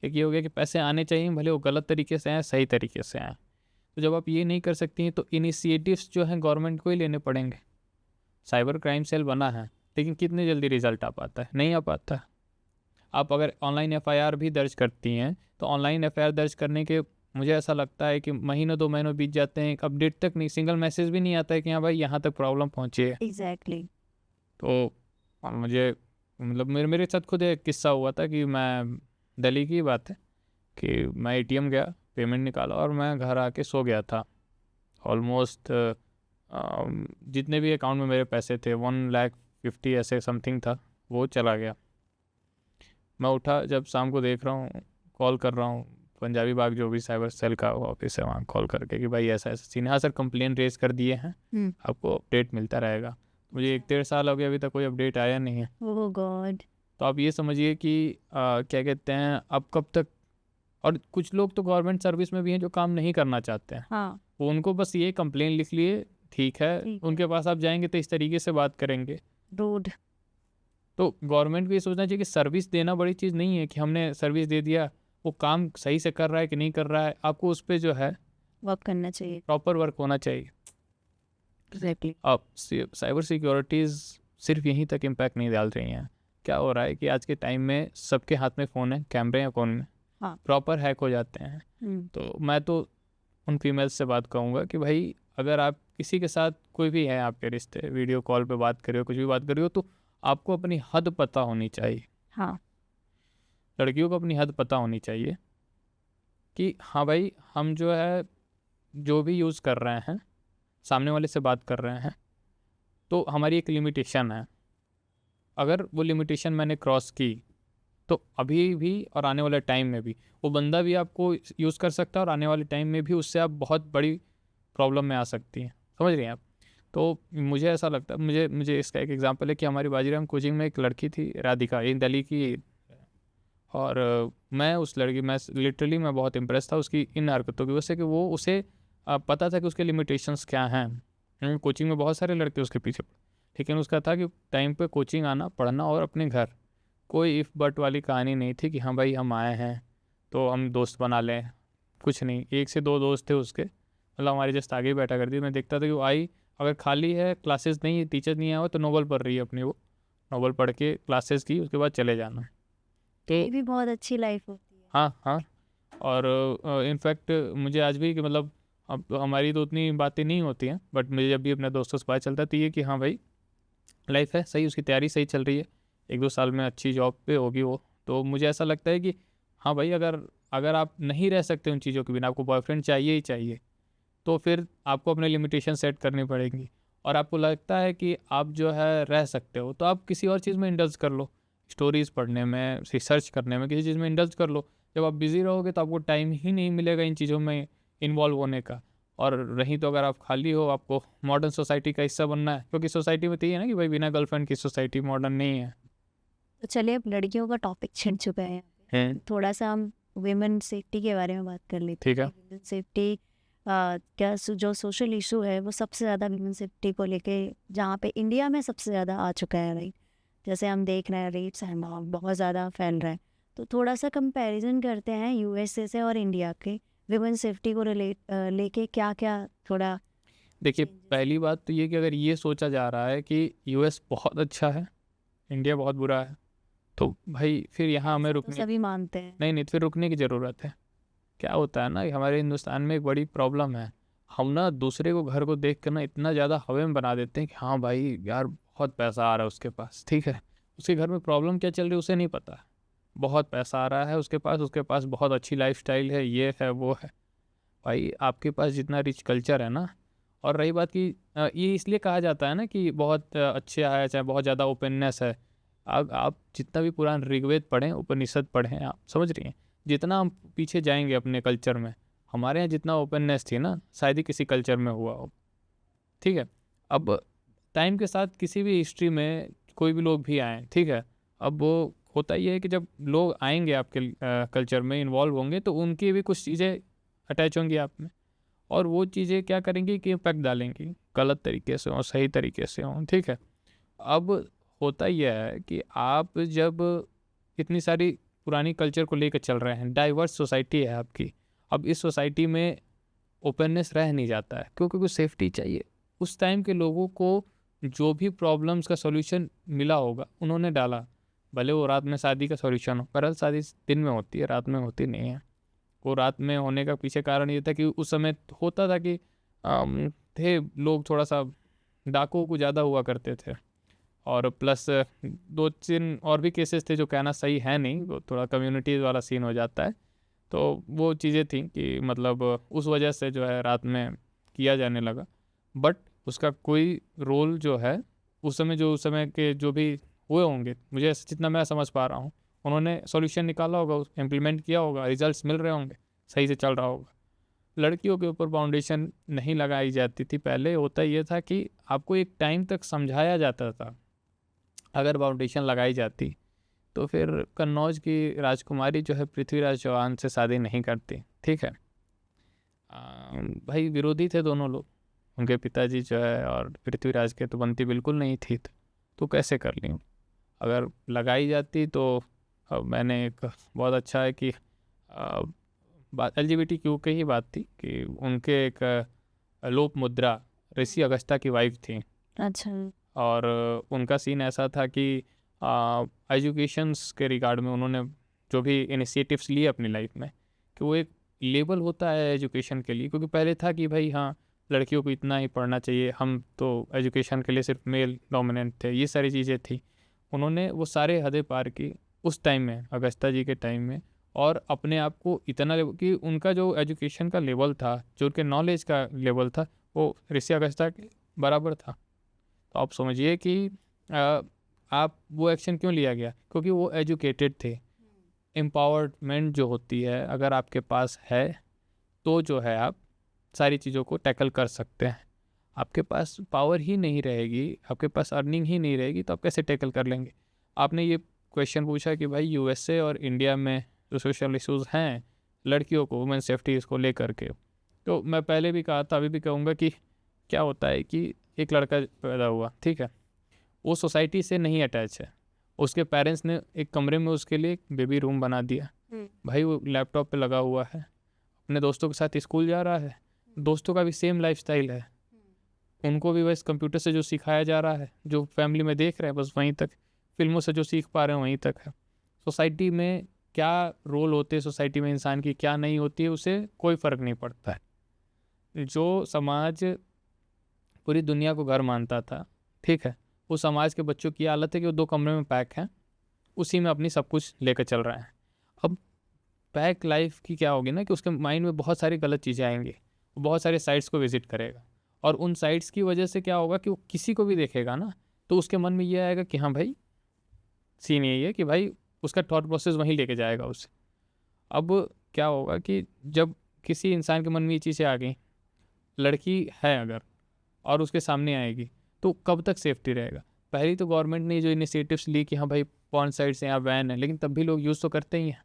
एक ये हो गया कि पैसे आने चाहिए, भले वो गलत तरीके से आए सही तरीके से आए। तो जब आप ये नहीं कर सकती हैं तो इनिशिएटिव्स जो हैं गवर्नमेंट को ही लेने पड़ेंगे। साइबर क्राइम सेल बना है, लेकिन कितनी जल्दी रिजल्ट आ पाता है? नहीं आ पाता। आप अगर ऑनलाइन एफआईआर भी दर्ज करती हैं तो ऑनलाइन एफआईआर दर्ज करने के मुझे ऐसा लगता है कि महीनों 2 महीनों बीत जाते हैं, एक अपडेट तक नहीं, सिंगल मैसेज भी नहीं आता है कि हाँ भाई यहाँ तक प्रॉब्लम पहुँची है। एग्जैक्टली। तो मुझे मतलब मेरे साथ खुद एक किस्सा हुआ था कि मैं दिल्ली की बात है कि मैं एटीएम गया, पेमेंट निकाला और मैं घर आके सो गया था। ऑलमोस्ट जितने भी अकाउंट में मेरे पैसे थे 1,50,000 ऐसे समथिंग था, वो चला गया। मैं उठा, जब शाम को देख रहा हूँ, कॉल कर रहा हूँ पंजाबी बाग जो भी साइबर सेल का ऑफिस है वहाँ, कॉल करके कि भाई ऐसा ऐसा सीन है। हाँ सर, कंप्लेन रेज कर दिए हैं, आपको अपडेट मिलता रहेगा। मुझे 1-1.5 साल हो गया, अभी तक कोई अपडेट आया नहीं है। ओह गॉड। तो आप ये समझिए कि क्या कहते हैं, अब कब तक। और कुछ लोग तो गवर्नमेंट सर्विस में भी हैं जो काम नहीं करना चाहते हैं। हाँ। वो उनको बस ये कंप्लेन लिख लिए, ठीक है, उनके पास आप जाएंगे तो इस तरीके से बात करेंगे। रूड। तो गवर्नमेंट को ये सोचना चाहिए कि सर्विस देना बड़ी चीज़ नहीं है कि हमने सर्विस दे दिया, वो काम सही से कर रहा है कि नहीं कर रहा है, आपको उस पर जो है वर्क करना चाहिए, प्रॉपर वर्क होना चाहिए। एग्जैक्टली। अब साइबर सिक्योरिटीज़ सिर्फ यहीं तक इम्पैक्ट नहीं डाल रही हैं। क्या हो रहा है कि आज के टाइम में सबके हाथ में फ़ोन है, कैमरे हैं फ़ोन में, हाँ। प्रॉपर हैक हो जाते हैं। तो मैं तो उन फीमेल्स से बात कहूँगा कि भाई अगर आप किसी के साथ कोई भी है आपके रिश्ते, वीडियो कॉल पे बात कर रहे हो, कुछ भी बात कर रहे हो, तो आपको अपनी हद पता होनी चाहिए। हाँ। लड़कियों को अपनी हद पता होनी चाहिए कि हाँ भाई हम जो है जो भी यूज़ कर रहे हैं, सामने वाले से बात कर रहे हैं, तो हमारी एक लिमिटेशन है। अगर वो लिमिटेशन मैंने क्रॉस की तो अभी भी और आने वाले टाइम में भी वो बंदा भी आपको यूज़ कर सकता है, और आने वाले टाइम में भी उससे आप बहुत बड़ी प्रॉब्लम में आ सकती हैं। समझ रही हैं आप? तो मुझे ऐसा लगता है, मुझे इसका एक एग्जांपल है कि हमारी बाजीराम कोचिंग में एक लड़की थी, राधिका, ये दिल्ली की, और मैं लिटरली मैं बहुत इम्प्रेस था उसकी इन हरकतों की वजह से कि वो उसे पता था कि उसके लिमिटेशंस क्या हैं। कोचिंग में बहुत सारे लड़के उसके पीछे पड़े, लेकिन उसका था कि टाइम पे कोचिंग आना, पढ़ना और अपने घर। कोई इफ़ बट वाली कहानी नहीं थी कि हाँ भाई हम आए हैं तो हम दोस्त बना लें, कुछ नहीं। 1 से 2 दोस्त थे उसके, मतलब हमारे जस्ट आगे ही बैठा करती थी। मैं देखता था कि वो आई, अगर खाली है, क्लासेस नहीं है, टीचर नहीं आया हुआ, तो नोवेल पढ़ रही है अपनी, वो नोवेल पढ़ के क्लासेस की, उसके बाद चले जाना। तो ये भी बहुत अच्छी लाइफ होती है। हाँ हाँ। और इनफैक्ट मुझे आज भी कि मतलब अब हमारी तो उतनी बातें नहीं होती हैं, बट मुझे जब भी अपने दोस्तों से बात चलता है तो ये कि हाँ भाई लाइफ है सही, उसकी तैयारी सही चल रही है, 1-2 साल में अच्छी जॉब पे होगी वो। तो मुझे ऐसा लगता है कि हाँ भाई अगर आप नहीं रह सकते उन चीज़ों के बिना, आपको बॉयफ्रेंड चाहिए ही चाहिए, तो फिर आपको अपने लिमिटेशन सेट करनी पड़ेंगी। और आपको लगता है कि आप जो है रह सकते हो, तो आप किसी और चीज़ में इंडल्ज कर लो, स्टोरीज़ पढ़ने में, रिसर्च करने में, किसी चीज़ में इंडल्ज कर लो। जब आप बिज़ी रहोगे तो आपको टाइम ही नहीं मिलेगा इन चीज़ों में इन्वॉल्व होने का। और रही तो अगर आप खाली हो, आपको मॉडर्न सोसाइटी का हिस्सा बनना है, क्योंकि सोसाइटी में तो ये है ना कि भाई बिना गर्लफ्रेंड की सोसाइटी मॉडर्न नहीं है। तो चलिए, अब लड़कियों का टॉपिक छिड़ चुका है, थोड़ा सा हम वुमेन सेफ्टी के बारे में बात कर लेते ठीक है। वुमेन सेफ्टी क्या जो सोशल इशू है वो सबसे ज़्यादा वुमेन सेफ्टी को लेके जहाँ पे इंडिया में सबसे ज़्यादा आ चुका है, राइट? जैसे हम देख रहे हैं रेट्स हैं बहुत ज़्यादा फैल रहा है। तो थोड़ा सा कंपैरिजन करते हैं यूएसए से और इंडिया के वुमेन सेफ्टी को लेके क्या क्या थोड़ा। देखिए, पहली बात तो ये कि अगर ये सोचा जा रहा है कि यूएस बहुत अच्छा है, इंडिया बहुत बुरा है, तो भाई फिर यहाँ हमें तो सभी मानते हैं। नहीं, फिर रुकने की ज़रूरत है। क्या होता है ना, हमारे हिंदुस्तान में एक बड़ी प्रॉब्लम है, हम ना दूसरे को घर को देख कर ना इतना ज़्यादा हवे में बना देते हैं कि हाँ भाई यार बहुत पैसा आ रहा है उसके पास, ठीक है, उसके घर में प्रॉब्लम क्या चल रही है उसे नहीं पता, बहुत पैसा आ रहा है उसके पास बहुत अच्छी लाइफस्टाइल है, ये है वो है। भाई आपके पास जितना रिच कल्चर है ना, और रही बात कि ये इसलिए कहा जाता है ना कि बहुत अच्छे है, चाहे बहुत ज़्यादा ओपननेस है। आप जितना भी पुराना ऋग्वेद पढ़ें, उपनिषद पढ़ें, आप समझ रही हैं, जितना हम पीछे जाएंगे अपने कल्चर में, हमारे यहाँ जितना ओपननेस थी ना, शायद ही किसी कल्चर में हुआ हो, ठीक है। अब टाइम के साथ किसी भी हिस्ट्री में कोई भी लोग भी आए, ठीक है, अब वो होता ही है कि जब लोग आएंगे आपके कल्चर में, इन्वॉल्व होंगे, तो उनकी भी कुछ चीज़ें अटैच होंगी आप में, और वो चीज़ें क्या करेंगी कि इम्पैक्ट डालेंगी, गलत तरीके से हों सही तरीके से हों, ठीक है। अब होता यह है कि आप जब इतनी सारी पुरानी कल्चर को लेकर चल रहे हैं, डाइवर्स सोसाइटी है आपकी, अब इस सोसाइटी में ओपननेस रह नहीं जाता है, क्योंकि कुछ सेफ्टी चाहिए। उस टाइम के लोगों को जो भी प्रॉब्लम्स का सॉल्यूशन मिला होगा उन्होंने डाला, भले वो रात में शादी का सॉल्यूशन हो, पर शादी दिन में होती है, रात में होती नहीं है। वो रात में होने का पीछे कारण ये था कि उस समय होता था कि थे लोग थोड़ा सा डाकुओं को ज़्यादा हुआ करते थे, और प्लस 2-3 और भी केसेस थे जो कहना सही है नहीं, वो थोड़ा कम्युनिटी वाला सीन हो जाता है। तो वो चीज़ें थी कि मतलब उस वजह से जो है रात में किया जाने लगा, बट उसका कोई रोल जो है उस समय के जो भी हुए होंगे, मुझे जितना मैं समझ पा रहा हूँ, उन्होंने सॉल्यूशन निकाला होगा, इम्प्लीमेंट किया होगा, रिजल्ट्स मिल रहे होंगे, सही से चल रहा होगा। लड़कियों के ऊपर फाउंडेशन नहीं लगाई जाती थी पहले, होता ये था कि आपको एक टाइम तक समझाया जाता था, अगर फाउंडेशन लगाई जाती तो फिर कन्नौज की राजकुमारी जो है पृथ्वीराज चौहान से शादी नहीं करती, ठीक है। भाई विरोधी थे दोनों लोग, उनके पिताजी जो है और पृथ्वीराज के, तो बनती बिल्कुल नहीं थी, तो कैसे कर ली। अगर लगाई जाती तो मैंने एक बहुत अच्छा है कि बात LGBTQ की ही बात थी कि उनके एक लोप मुद्रा ऋषि अगस्त्या की वाइफ थी, अच्छा। और उनका सीन ऐसा था कि एजुकेशंस के रिगार्ड में उन्होंने जो भी इनिशिएटिव्स लिए अपनी लाइफ में, कि वो एक लेबल होता है एजुकेशन के लिए, क्योंकि पहले था कि भाई हाँ लड़कियों को इतना ही पढ़ना चाहिए, हम तो एजुकेशन के लिए सिर्फ मेल डोमिनेंट थे, ये सारी चीज़ें थी। उन्होंने वो सारे हदें पार की उस टाइम में, अगस्त्या जी के टाइम में, और अपने आप को इतना कि उनका जो एजुकेशन का लेवल था, जो उनके नॉलेज का लेवल था, वो ऋषि अगस्त्या के बराबर था। तो आप समझिए कि आप वो एक्शन क्यों लिया गया, क्योंकि वो एजुकेटेड थे। एम्पावरमेंट जो होती है अगर आपके पास है, तो जो है आप सारी चीज़ों को टैकल कर सकते हैं। आपके पास पावर ही नहीं रहेगी, आपके पास अर्निंग ही नहीं रहेगी, तो आप कैसे टैकल कर लेंगे। आपने ये क्वेश्चन पूछा कि भाई USA और इंडिया में जो सोशल इश्यूज़ हैं लड़कियों को, वुमेन सेफ्टी इसको लेकर के, तो मैं पहले भी कहा था, अभी भी कहूँगा कि क्या होता है कि एक लड़का पैदा हुआ, ठीक है, वो सोसाइटी से नहीं अटैच है, उसके पेरेंट्स ने एक कमरे में उसके लिए एक बेबी रूम बना दिया, भाई वो लैपटॉप पे लगा हुआ है, अपने दोस्तों के साथ स्कूल जा रहा है, दोस्तों का भी सेम लाइफस्टाइल है, उनको भी बस कंप्यूटर से जो सिखाया जा रहा है, जो फैमिली में देख रहे हैं बस वहीं तक, फिल्मों से जो सीख पा रहे हैं वहीं तक है। सोसाइटी में क्या रोल होते हैं सोसाइटी में इंसान की, क्या नहीं होती है, उसे कोई फ़र्क नहीं पड़ता है। जो समाज पूरी दुनिया को घर मानता था, ठीक है, वो समाज के बच्चों की हालत है कि वो 2 कमरे में पैक हैं, उसी में अपनी सब कुछ लेकर चल रहे हैं। अब पैक लाइफ की क्या होगी ना कि उसके माइंड में बहुत सारी गलत चीज़ें आएंगी, वो बहुत सारे साइट्स को विजिट करेगा, और उन साइट्स की वजह से क्या होगा कि वो किसी को भी देखेगा ना, तो उसके मन में ये आएगा कि हाँ भाई, सीन यही है कि भाई उसका थॉट प्रोसेस वहीं लेके जाएगा उसे। अब क्या होगा कि जब किसी इंसान के मन में ये चीज़ें आ गई, लड़की है अगर और उसके सामने आएगी, तो कब तक सेफ्टी रहेगा। पहले तो गवर्नमेंट ने जो इनिशिएटिव्स ली कि हाँ भाई पॉर्न साइट्स यहाँ बैन है, लेकिन तब भी लोग यूज़ तो करते ही हैं।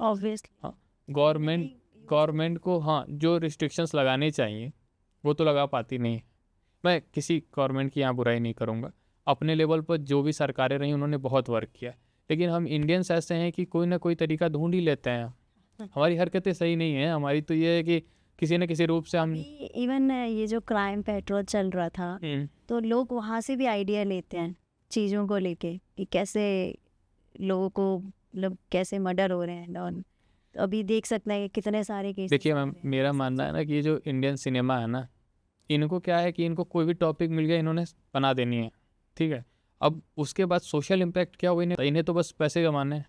ऑब्वियसली हाँ, गवर्नमेंट को हाँ जो रिस्ट्रिक्शंस लगाने चाहिए वो तो लगा पाती नहीं है। मैं किसी गवर्नमेंट की यहाँ बुराई नहीं करूँगा, अपने लेवल पर जो भी सरकारें रहीं उन्होंने बहुत वर्क किया, लेकिन हम इंडियंस ऐसे हैं कि कोई ना कोई तरीका ढूंढ ही लेते हैं। हमारी हरकतें सही नहीं हैं, हमारी तो ये है कि किसी न किसी रूप से हम इवन ये जो क्राइम पेट्रोल चल रहा था, तो लोग वहाँ से भी आइडिया लेते हैं चीज़ों को लेके कि कैसे लोगों को मतलब कैसे मर्डर हो रहे हैं, और तो अभी देख सकते हैं कि कितने सारे केस। देखिए मैम, मेरा मानना है ना कि ये जो इंडियन सिनेमा है ना, इनको क्या है कि इनको कोई भी टॉपिक मिल गया इन्होंने बना देनी है, ठीक है। अब उसके बाद सोशल इम्पैक्ट क्या हुआ, इन्हें तो बस पैसे कमाने हैं।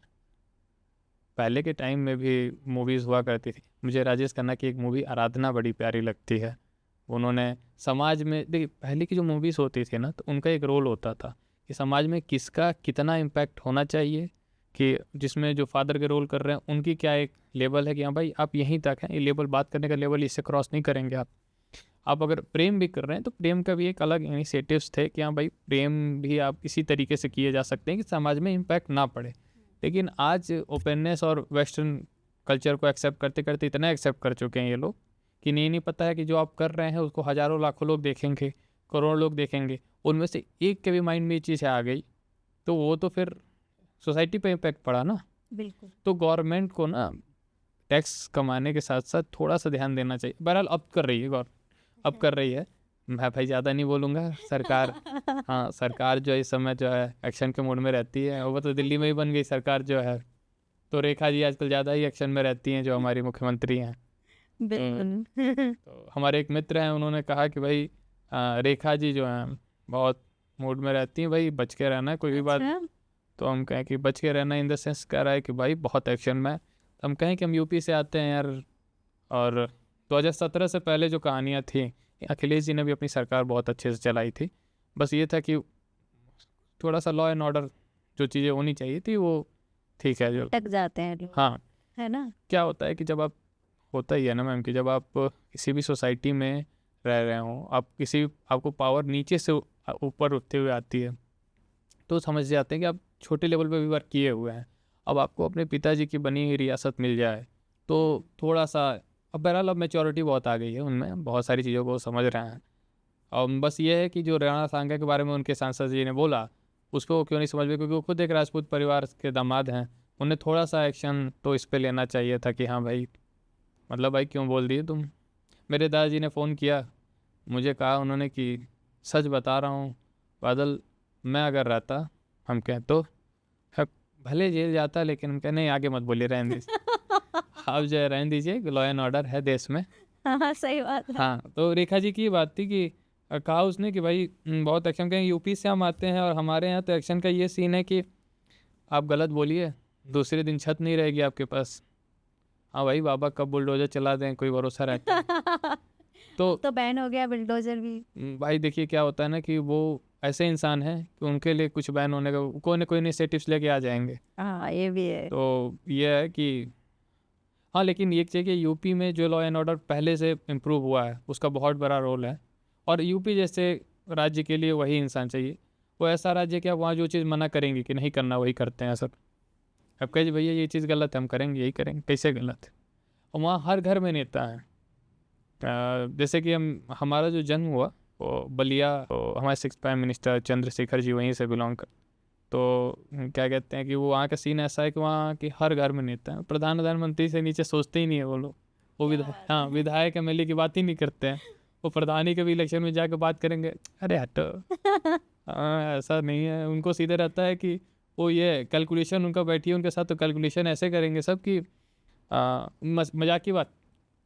पहले के टाइम में भी मूवीज़ हुआ करती थी। मुझे राजेश खन्ना की एक मूवी आराधना बड़ी प्यारी लगती है। उन्होंने समाज में, देखिए पहले की जो मूवीज़ होती थी ना, तो उनका एक रोल होता था कि समाज में किसका कितना इम्पैक्ट होना चाहिए, कि जिसमें जो फादर के रोल कर रहे हैं उनकी क्या एक लेवल है कि हाँ भाई आप यहीं तक हैं, ये लेवल बात करने का लेवल इससे क्रॉस नहीं करेंगे आप अगर प्रेम भी कर रहे हैं तो प्रेम का भी एक अलग इनिशिएटिव्स थे कि हाँ भाई प्रेम भी आप इसी तरीके से किए जा सकते हैं कि समाज में इम्पैक्ट ना पड़े। लेकिन आज ओपननेस और वेस्टर्न कल्चर को एक्सेप्ट करते करते इतना एक्सेप्ट कर चुके हैं ये लोग कि नहीं पता है कि जो आप कर रहे हैं उसको हज़ारों लाखों लोग देखेंगे, करोड़ों लोग देखेंगे, उनमें से एक के भी माइंड में ये चीज़ आ गई तो वो तो फिर सोसाइटी पे इम्पैक्ट पड़ा ना। बिल्कुल। तो गवर्नमेंट को ना टैक्स कमाने के साथ साथ थोड़ा सा ध्यान देना चाहिए। बहरहाल अब कर रही है अब कर रही है, मैं भाई ज़्यादा नहीं बोलूँगा। सरकार हाँ, सरकार जो है इस समय जो है एक्शन के मूड में रहती है, और वो तो दिल्ली में ही बन गई सरकार जो है। तो रेखा जी आजकल ज़्यादा ही एक्शन में रहती हैं, जो हमारी मुख्यमंत्री हैं। बिल्कुल। तो हमारे एक मित्र हैं, उन्होंने कहा कि भाई रेखा जी जो हैं बहुत मूड में रहती हैं, भाई बच के रहना है कोई भी बात। अच्छा, तो हम कहें कि बच के रहना इन द सेंस कह रहा है कि भाई बहुत एक्शन में है। हम कहें कि हम यूपी से आते हैं यार, और 2017 से पहले जो कहानियाँ थी, अखिलेश जी ने भी अपनी सरकार बहुत अच्छे से चलाई थी। बस ये था कि थोड़ा सा लॉ एंड ऑर्डर जो चीज़ें होनी चाहिए थी वो ठीक है जो। टक जाते हैं लोग, हाँ, है ना। क्या होता है कि जब आप, होता ही है ना मैम, कि जब आप किसी भी सोसाइटी में रह रहे हो, आपको पावर नीचे से ऊपर उठते हुए आती है, तो समझ जाते हैं कि आप छोटे लेवल पे भी वर्क किए हुए हैं। अब आपको अपने पिताजी की बनी हुई रियासत मिल जाए तो थोड़ा सा, अब बहरहाल अब मैच्योरिटी बहुत आ गई है उनमें, बहुत सारी चीज़ों को समझ रहे हैं। और बस ये है कि जो राणा सांगा के बारे में उनके सांसद जी ने बोला उस पर वो क्यों नहीं समझ में, क्योंकि वो खुद एक राजपूत परिवार के दामाद हैं। उन्हें थोड़ा सा एक्शन तो इस पर लेना चाहिए था कि हाँ भाई, मतलब भाई क्यों बोल दिए तुम। मेरे दादाजी ने फ़ोन किया, मुझे कहा उन्होंने कि सच बता रहा हूँ बादल, मैं अगर रहता, हम कहें तो भले जेल जाता, लेकिन हम कहें नहीं आगे मत बोलिए, रहने दीजिए आप जो है रहने दीजिए, लॉ एंड ऑर्डर है देश में। हाँ, सही बात है। हाँ, तो रेखा जी की ये बात थी कि कहा उसने कि भाई बहुत एक्शन, कहें यूपी से हम आते हैं और हमारे यहाँ तो एक्शन का ये सीन है कि आप गलत बोलिए, दूसरे दिन छत नहीं रहेगी आपके पास। हाँ भाई, बाबा कब बुलडोजर चला दें कोई भरोसा रहता है। तो बैन हो गया बुलडोजर भी। भाई देखिए क्या होता है ना कि वो ऐसे इंसान हैं कि उनके लिए कुछ बैन होने का कोई ना कोई इनिशिएटिव्स लेके आ जाएंगे। हाँ, ये भी है। तो ये है कि हाँ, लेकिन ये चाहिए कि यूपी में जो लॉ एंड ऑर्डर पहले से इम्प्रूव हुआ है उसका बहुत बड़ा रोल है, और यूपी जैसे राज्य के लिए वही इंसान चाहिए। वो ऐसा राज्य कि आप वहाँ जो चीज़ मना करेंगे कि नहीं करना वही करते हैं सब। अब कहे भैया ये चीज़ गलत है, हम करेंगे, यही करेंगे, कैसे गलत है। और वहाँ हर घर में नेता है। जैसे कि हमारा जो जन्म हुआ वो बलिया, तो हमारे 6th prime minister Chandrashekhar ji वहीं से बिलोंग कर, तो क्या कहते हैं कि वो वहाँ का सीन ऐसा है कि वहाँ की हर घर में नेता है। प्रधानमंत्री से नीचे सोचते ही नहीं है वो लोग। वो विधायक एमएलए की बात ही नहीं करते हैं। वो प्रधानी के भी इलेक्शन में जाकर बात करेंगे, अरे हटो। ऐसा नहीं है, उनको सीधे रहता है कि वो ये कैलकुलेशन उनका बैठी है उनके साथ, तो कैलकुलेशन ऐसे करेंगे सब कि मजाक की बात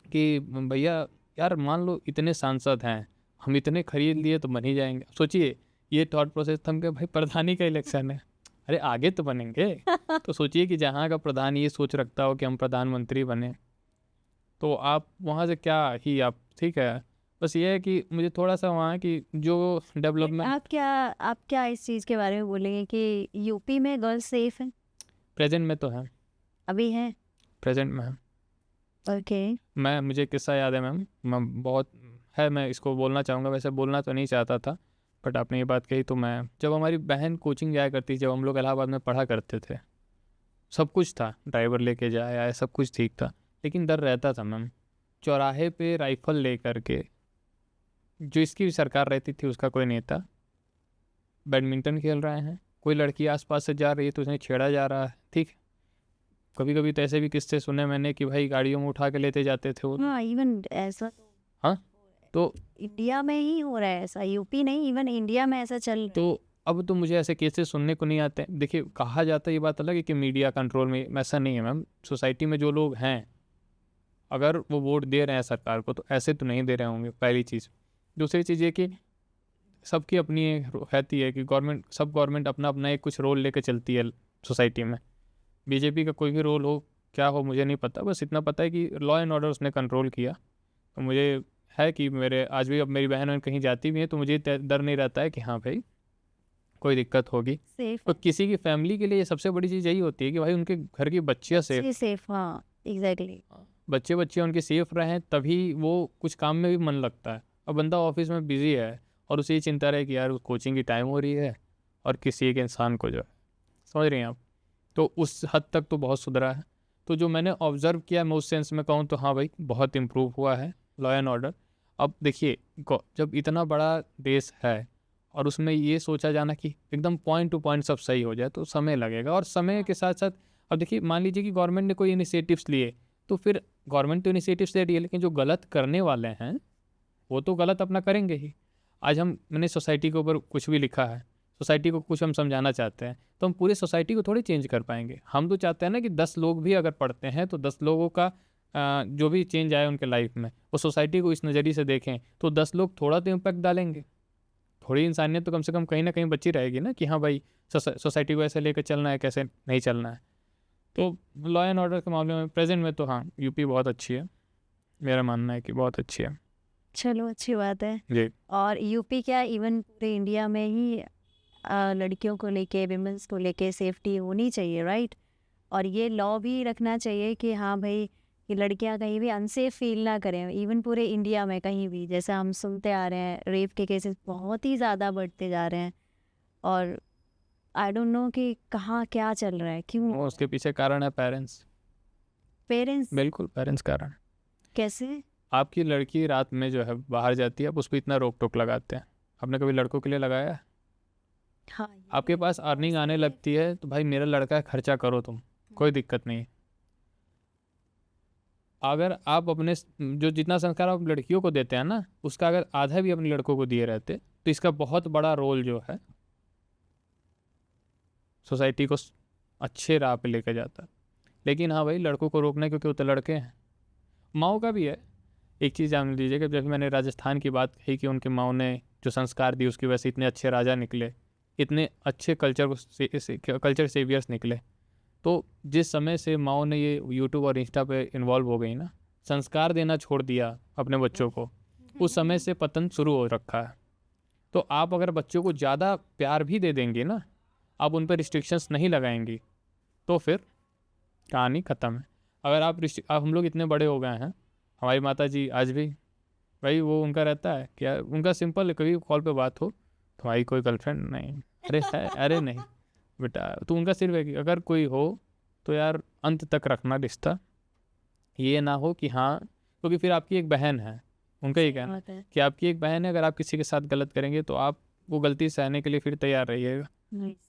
कि भैया यार मान लो इतने सांसद हैं, हम इतने खरीद लिए तो बन ही जाएंगे। सोचिए ये थॉट प्रोसेस था कि भाई प्रधानी का इलेक्शन है, अरे आगे तो बनेंगे। तो सोचिए कि जहाँ का प्रधान ये सोच रखता हो कि हम प्रधानमंत्री बने, तो आप वहाँ से क्या ही आप, ठीक है। बस ये है कि मुझे थोड़ा सा वहाँ की जो डेवलपमेंट। आप क्या इस चीज़ के बारे में बोलेंगे कि यूपी में गर्ल्स सेफ हैं? प्रेजेंट में तो है, अभी हैं? प्रेजेंट में है। ओके। मुझे किस्सा याद है मैम, मैं बहुत है, मैं इसको बोलना चाहूँगा, वैसे बोलना तो नहीं चाहता था, बट आपने ये बात कही तो मैं, जब हमारी बहन कोचिंग जाया करती थी, जब हम लोग इलाहाबाद में पढ़ा करते थे, सब कुछ था, ड्राइवर लेके जाए आए सब कुछ ठीक था, लेकिन डर रहता था मैम, चौराहे पे राइफल ले करके, जो इसकी भी सरकार रहती थी उसका कोई नेता बैडमिंटन खेल रहे हैं, कोई लड़की आसपास से जा रही है तो उसने छेड़ा जा रहा है, ठीक। कभी कभी तो ऐसे भी किस्से सुने मैंने कि भाई गाड़ियों में उठा के लेते जाते थे वो। हाँ, इवन ऐसा हाँ, तो इंडिया में ही हो रहा है ऐसा, यूपी नहीं, इवन इंडिया में ऐसा चल रहा है। तो अब तो मुझे ऐसे केसेस सुनने को नहीं आते हैं। देखिए कहा जाता है, ये बात अलग है कि मीडिया कंट्रोल में, ऐसा नहीं है मैम। सोसाइटी में जो लोग हैं, अगर वो वोट दे रहे हैं सरकार को तो ऐसे तो नहीं दे रहे होंगे, पहली चीज़। दूसरी चीज़ ये कि सबकी अपनी एक रहती है कि गवर्नमेंट अपना अपना एक कुछ रोल लेके चलती है सोसाइटी में। बीजेपी का कोई भी रोल हो क्या हो मुझे नहीं पता, बस इतना पता है कि लॉ एंड ऑर्डर उसने कंट्रोल किया। तो मुझे है कि मेरे आज भी अब मेरी बहन कहीं जाती भी है तो मुझे डर नहीं रहता है कि हाँ भाई कोई दिक्कत होगी। सेफ तो किसी की फैमिली के लिए सबसे बड़ी चीज़ यही होती है कि भाई उनके घर की बच्चियाँ सेफ, सेफ, हाँ एग्जैक्टली। बच्चे उनके सेफ रहें तभी वो कुछ काम में भी मन लगता है। अब बंदा ऑफिस में बिजी है और उसे ये चिंता रहे कि यार कोचिंग की टाइम हो रही है और किसी एक इंसान को जो है, समझ रहे हैं आप, तो उस हद तक तो बहुत सुधरा है। तो जो मैंने ऑब्जर्व किया मैं उस सेंस में कहूँ तो हाँ भाई बहुत इम्प्रूव हुआ है लॉ एंड ऑर्डर। अब देखिए जब इतना बड़ा देश है और उसमें ये सोचा जाना कि एकदम पॉइंट टू पॉइंट सब सही हो जाए तो समय लगेगा। और समय के साथ साथ अब देखिए मान लीजिए कि गवर्नमेंट ने कोई इनिशिएटिव्स लिए तो फिर गवर्नमेंट तो इनिशिएटिव्स ले रही है, लेकिन जो गलत करने वाले हैं वो तो गलत अपना करेंगे ही। आज मैंने सोसाइटी के ऊपर कुछ भी लिखा है, सोसाइटी को कुछ हम समझाना चाहते हैं तो हम पूरे सोसाइटी को थोड़ी चेंज कर पाएंगे। हम तो चाहते हैं ना कि 10 लोग भी अगर पढ़ते हैं तो 10 लोगों का जो भी चेंज आए उनके लाइफ में वो सोसाइटी को इस नज़रिए से देखें तो 10 लोग थोड़ा तो इम्पैक्ट डालेंगे। थोड़ी इंसानियत तो कम से कम कहीं ना कहीं बची रहेगी ना कि हाँ भाई सोसाइटी को ऐसे लेकर चलना है, कैसे नहीं चलना है। तो लॉ एंड ऑर्डर के मामले में प्रेजेंट में तो हाँ यूपी बहुत अच्छी है, मेरा मानना है कि बहुत अच्छी है। चलो अच्छी बात है। जी और यूपी क्या इवन पूरे इंडिया में ही लड़कियों को लेके विमेंस को लेके सेफ्टी होनी चाहिए, राइट। और ये लॉ भी रखना चाहिए कि हाँ भाई कि लड़कियां कहीं भी अनसेफ फील ना करें, इवन पूरे इंडिया में कहीं भी। जैसे हम सुनते आ रहे हैं रेप के केसेस बहुत ही ज़्यादा बढ़ते जा रहे हैं और आई डोंट नो कि कहाँ क्या चल रहा है, क्यों। वो उसके पीछे कारण है पेरेंट्स, पेरेंट्स बिल्कुल पेरेंट्स कारण। कैसे? आपकी लड़की रात में जो है बाहर जाती है आप उस पर इतना रोक टोक लगाते हैं, आपने कभी लड़कों के लिए लगाया है? हाँ आपके पास अर्निंग आने लगती है तो भाई मेरा लड़का है खर्चा करो तुम, कोई दिक्कत नहीं। अगर आप अपने जो जितना संस्कार आप लड़कियों को देते हैं ना उसका अगर आधा भी अपने लड़कों को दिए रहते तो इसका बहुत बड़ा रोल जो है सोसाइटी को अच्छे राह पे लेकर जाता। लेकिन हाँ भाई लड़कों को रोकना है क्योंकि वो तो लड़के हैं। माओ का भी है। एक चीज़ जान लीजिए कि जब मैंने राजस्थान की बात कही कि उनके माओ ने जो संस्कार दी उसकी वजह से इतने अच्छे राजा निकले, इतने अच्छे कल्चर सेवियर्स निकले। तो जिस समय से माओ ने ये यूट्यूब और इंस्टा पे इन्वॉल्व हो गई ना, संस्कार देना छोड़ दिया अपने बच्चों को, उस समय से पतन शुरू हो रखा है। तो आप अगर बच्चों को ज़्यादा प्यार भी दे देंगे ना, आप उन पर रिस्ट्रिक्शंस नहीं लगाएंगी तो फिर कहानी ख़त्म है। अगर आप हम लोग इतने बड़े हो गए हैं, हमारी माता जी आज भी भाई वो उनका रहता है क्या, उनका सिंपल है कभी कॉल पे बात हो तुम्हारी कोई गर्लफ्रेंड नहीं, अरे है अरे नहीं बेटा, तो उनका सिर्फ है कि अगर कोई हो तो यार अंत तक रखना रिश्ता, ये ना हो कि हाँ, क्योंकि फिर आपकी एक बहन है, उनका ये कहना है कि आपकी एक बहन है, अगर आप किसी के साथ गलत करेंगे तो आप वो गलती सहने के लिए फिर तैयार रहिएगा।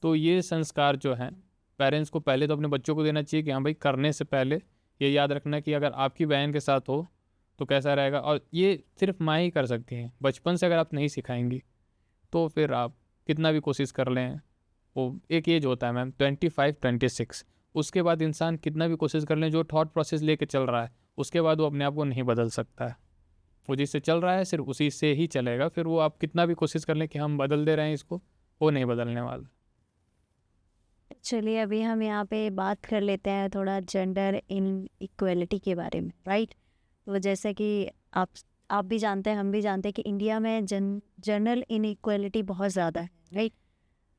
तो ये संस्कार जो हैं पेरेंट्स को पहले तो अपने बच्चों को देना चाहिए कि हाँ भाई करने से पहले ये याद रखना कि अगर आपकी बहन के साथ हो तो कैसा रहेगा। और ये सिर्फ माँ ही कर सकती हैं, बचपन से अगर आप नहीं सिखाएंगी तो फिर आप कितना भी कोशिश कर लें, वो एक एज होता है मैम 25-26, उसके बाद इंसान कितना भी कोशिश कर लें जो थॉट प्रोसेस लेके चल रहा है उसके बाद वो अपने आप को नहीं बदल सकता है। वो जिससे चल रहा है सिर्फ उसी से ही चलेगा, फिर वो आप कितना भी कोशिश कर लें कि हम बदल दे रहे हैं इसको, वो नहीं बदलने वाला। चलिए अभी हम यहाँ पे बात कर लेते हैं थोड़ा जेंडर इन इक्वलिटी के बारे में, राइट। तो जैसे कि आप भी जानते हैं, हम भी जानते हैं कि इंडिया में जनरल इन इक्वलिटी बहुत ज़्यादा है, राइट।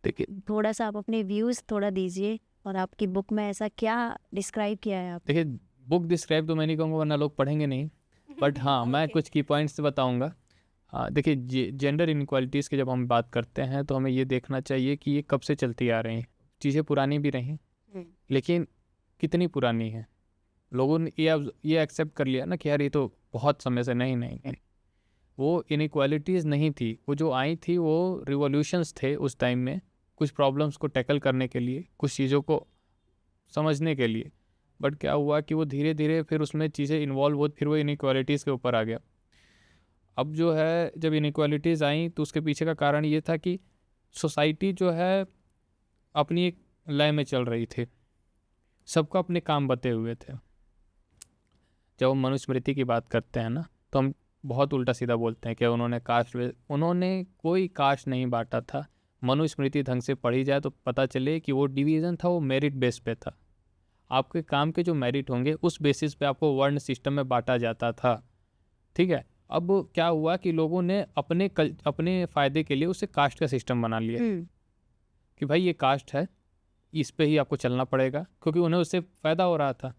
देखिए थोड़ा सा आप अपने व्यूज़ थोड़ा दीजिए और आपकी बुक में ऐसा क्या डिस्क्राइब किया है आप? देखिए बुक डिस्क्राइब तो मैं नहीं कहूँगा वरना लोग पढ़ेंगे नहीं, बट हाँ मैं कुछ की पॉइंट्स बताऊँगा। हाँ देखिए जेंडर इनक्वालिटीज़ की जब हम बात करते हैं तो हमें ये देखना चाहिए कि ये कब से चलती आ रही हैं। चीज़ें पुरानी भी रहीं लेकिन कितनी पुरानी है, लोगों ने ये एक्सेप्ट कर लिया ना कि यार ये तो बहुत समय से नहीं, वो इनक्वालिटीज़ नहीं थी, वो जो आई थी वो रिवॉल्यूशंस थे उस टाइम में, कुछ प्रॉब्लम्स को टैकल करने के लिए, कुछ चीज़ों को समझने के लिए। बट क्या हुआ कि वो धीरे धीरे फिर उसमें चीज़ें इन्वॉल्व हो, फिर वो इनक्वालिटीज़ के ऊपर आ गया। अब जो है जब इनक्वालिटीज़ आई तो उसके पीछे का कारण ये था कि सोसाइटी जो है अपनी एक लय में चल रही थी, सबको अपने काम बते हुए थे। जब हम मनुस्मृति की बात करते हैं ना तो हम बहुत उल्टा सीधा बोलते हैं कि उन्होंने कोई कास्ट नहीं बांटा था। मनुस्मृति ढंग से पढ़ी जाए तो पता चले कि वो डिवीज़न था, वो मेरिट बेस पे था। आपके काम के जो मेरिट होंगे उस बेसिस पे आपको वर्ण सिस्टम में बांटा जाता था, ठीक है। अब क्या हुआ कि लोगों ने अपने फ़ायदे के लिए उसे कास्ट का सिस्टम बना लिया कि भाई ये कास्ट है, इस पे ही आपको चलना पड़ेगा, क्योंकि उन्हें उससे फ़ायदा हो रहा था।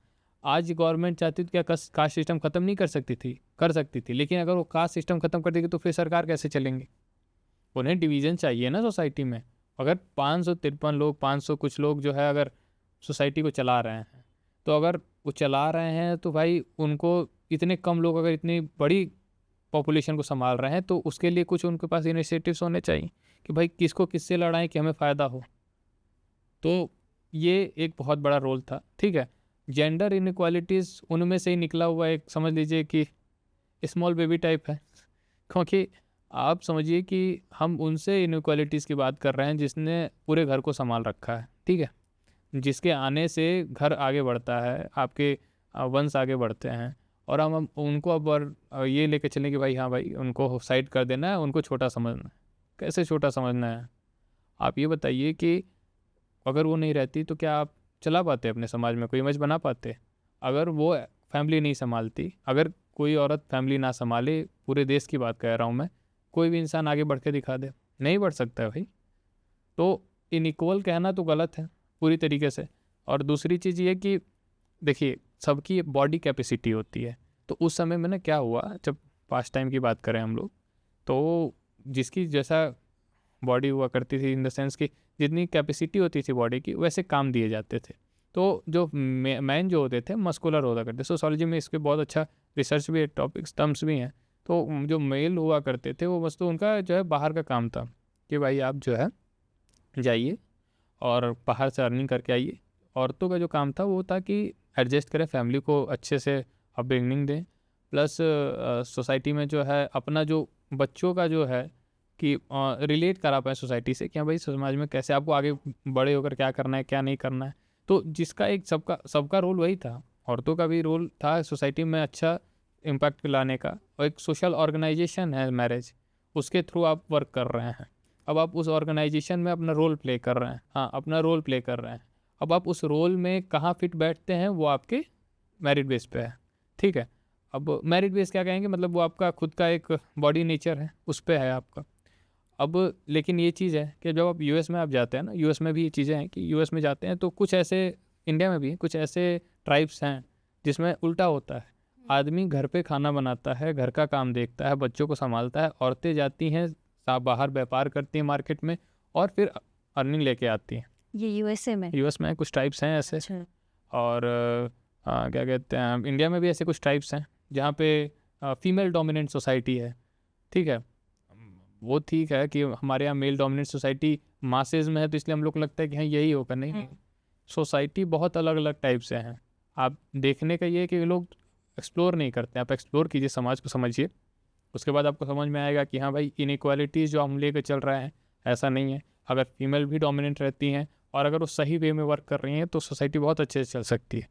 आज गवर्नमेंट चाहती तो क्या कास्ट सिस्टम ख़त्म नहीं कर सकती थी, लेकिन अगर वो कास्ट सिस्टम ख़त्म कर देगी तो फिर सरकार कैसे चलेंगी? उन्हें डिवीज़न चाहिए ना सोसाइटी में। अगर 553 लोग, 500 कुछ लोग जो है अगर सोसाइटी को चला रहे हैं, तो अगर वो चला रहे हैं तो भाई उनको इतने कम लोग अगर इतनी बड़ी पॉपुलेशन को संभाल रहे हैं तो उसके लिए कुछ उनके पास इनिशिएटिव्स होने चाहिए कि भाई किसको किससे लड़ाएं कि हमें फ़ायदा हो। तो ये एक बहुत बड़ा रोल था, ठीक है। जेंडर इनइक्वालिटीज़ उनमें से ही निकला हुआ एक, समझ लीजिए कि स्मॉल बेबी टाइप है, क्योंकि आप समझिए कि हम उनसे इनइक्वालिटीज़ की बात कर रहे हैं जिसने पूरे घर को संभाल रखा है, ठीक है। जिसके आने से घर आगे बढ़ता है, आपके वंश आगे बढ़ते हैं, और हम उनको अब ये लेके चलें कि भाई हाँ भाई उनको साइड कर देना है, उनको छोटा समझना है। कैसे छोटा समझना है? आप ये बताइए कि अगर वो नहीं रहती तो क्या आप चला पाते अपने समाज में, कोई इमेज बना पाते? अगर वो फैमिली नहीं संभालती, अगर कोई औरत फैमिली ना संभाले, पूरे देश की बात कह रहा हूँ मैं, कोई भी इंसान आगे बढ़ के दिखा दे, नहीं बढ़ सकता है भाई। तो इनइक्वल कहना तो गलत है पूरी तरीके से। और दूसरी चीज़ ये कि देखिए सबकी बॉडी कैपेसिटी होती है, तो उस समय में ना क्या हुआ, जब पास्ट टाइम की बात करें हम लोग, तो जिसकी जैसा बॉडी हुआ करती थी, इन द सेंस कि जितनी कैपेसिटी होती थी बॉडी की वैसे काम दिए जाते थे। तो जो मैन जो होते थे मस्कुलर होता करते, सोशोलॉजी में इसके बहुत अच्छा रिसर्च भी है, टॉपिक्स टर्म्स भी हैं। तो जो मेल हुआ करते थे वो बस तो उनका जो है बाहर का काम था कि भाई आप जो है जाइए और बाहर से अर्निंग करके आइए। औरतों का जो काम था वो था कि एडजस्ट करें, फैमिली को अच्छे से अपब्रिंगिंग दें, प्लस सोसाइटी में जो है अपना जो बच्चों का जो है कि रिलेट करा पाए सोसाइटी से कि हाँ भाई समाज में कैसे आपको आगे बड़े होकर क्या करना है क्या नहीं करना है। तो जिसका एक सबका रोल वही था। औरतों का भी रोल था सोसाइटी में अच्छा इम्पैक्ट लाने का, और एक सोशल ऑर्गेनाइजेशन है मैरिज, उसके थ्रू आप वर्क कर रहे हैं। अब आप उस ऑर्गेनाइजेशन में अपना रोल प्ले कर रहे हैं, हाँ अपना रोल प्ले कर रहे हैं। अब आप उस रोल में कहाँ फिट बैठते हैं वो आपके मेरिट बेस पे है, ठीक है। अब मेरिट बेस क्या कहेंगे, मतलब वो आपका खुद का एक बॉडी नेचर है, उस पे है आपका। अब लेकिन ये चीज़ है कि जब आप यूएस में आप जाते हैं ना, यूएस में भी ये चीज़ें हैं कि यूएस में जाते हैं तो कुछ ऐसे, इंडिया में भी कुछ ऐसे ट्राइब्स हैं जिसमें उल्टा होता है। आदमी घर पे खाना बनाता है, घर का काम देखता है, बच्चों को संभालता है, औरतें जाती हैं बाहर व्यापार करती हैं मार्केट में और फिर अर्निंग लेके आती हैं। ये यूएस में कुछ ट्राइब्स हैं ऐसे। अच्छा। और क्या कहते हैं, इंडिया में भी ऐसे कुछ ट्राइब्स हैं जहाँ पे फीमेल डोमिनेंट सोसाइटी है, ठीक है। वो ठीक है कि हमारे यहाँ मेल डोमिनेंट सोसाइटी मासेज में है तो इसलिए हम लोग को लगता है कि हाँ यही होगा, नहीं। सोसाइटी बहुत अलग अलग टाइप से हैं। आप देखने का ये है कि लोग एक्सप्लोर नहीं करते। आप एक्सप्लोर कीजिए, समाज को समझिए, उसके बाद आपको समझ में आएगा कि हाँ भाई इनइक्वालिटीज़ जो हम लेकर चल रहे हैं ऐसा नहीं है। अगर फीमेल भी डोमिनेंट रहती हैं और अगर वो सही वे में वर्क कर रही हैं तो सोसाइटी बहुत अच्छे से चल सकती है।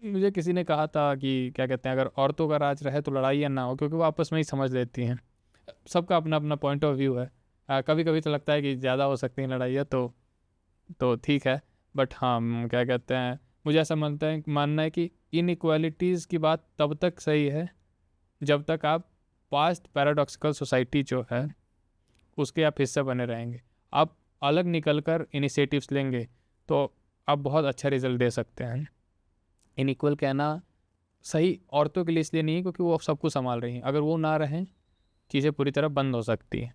मुझे किसी ने कहा था कि क्या कहते हैं, अगर औरतों का राज रहे तो लड़ाइयाँ ना हो, क्योंकि वो आपस में ही समझ लेती हैं। सबका अपना अपना पॉइंट ऑफ व्यू है। कभी कभी तो लगता है कि ज़्यादा हो सकती हैं लड़ाइयाँ, तो ठीक है। बट हाँ क्या कहते हैं, मुझे ऐसा मानना है कि इनइक्वालिटीज़ की बात तब तक सही है जब तक आप पास्ट पैराडॉक्सिकल सोसाइटी जो है उसके आप हिस्सा बने रहेंगे। आप अलग निकलकर इनिशिएटिव्स लेंगे तो आप बहुत अच्छा रिजल्ट दे सकते हैं। इनइक्वल कहना सही औरतों के लिए इसलिए नहीं है क्योंकि वो सब कुछ संभाल रही हैं, अगर वो ना रहें चीज़ें पूरी तरह बंद हो सकती हैं।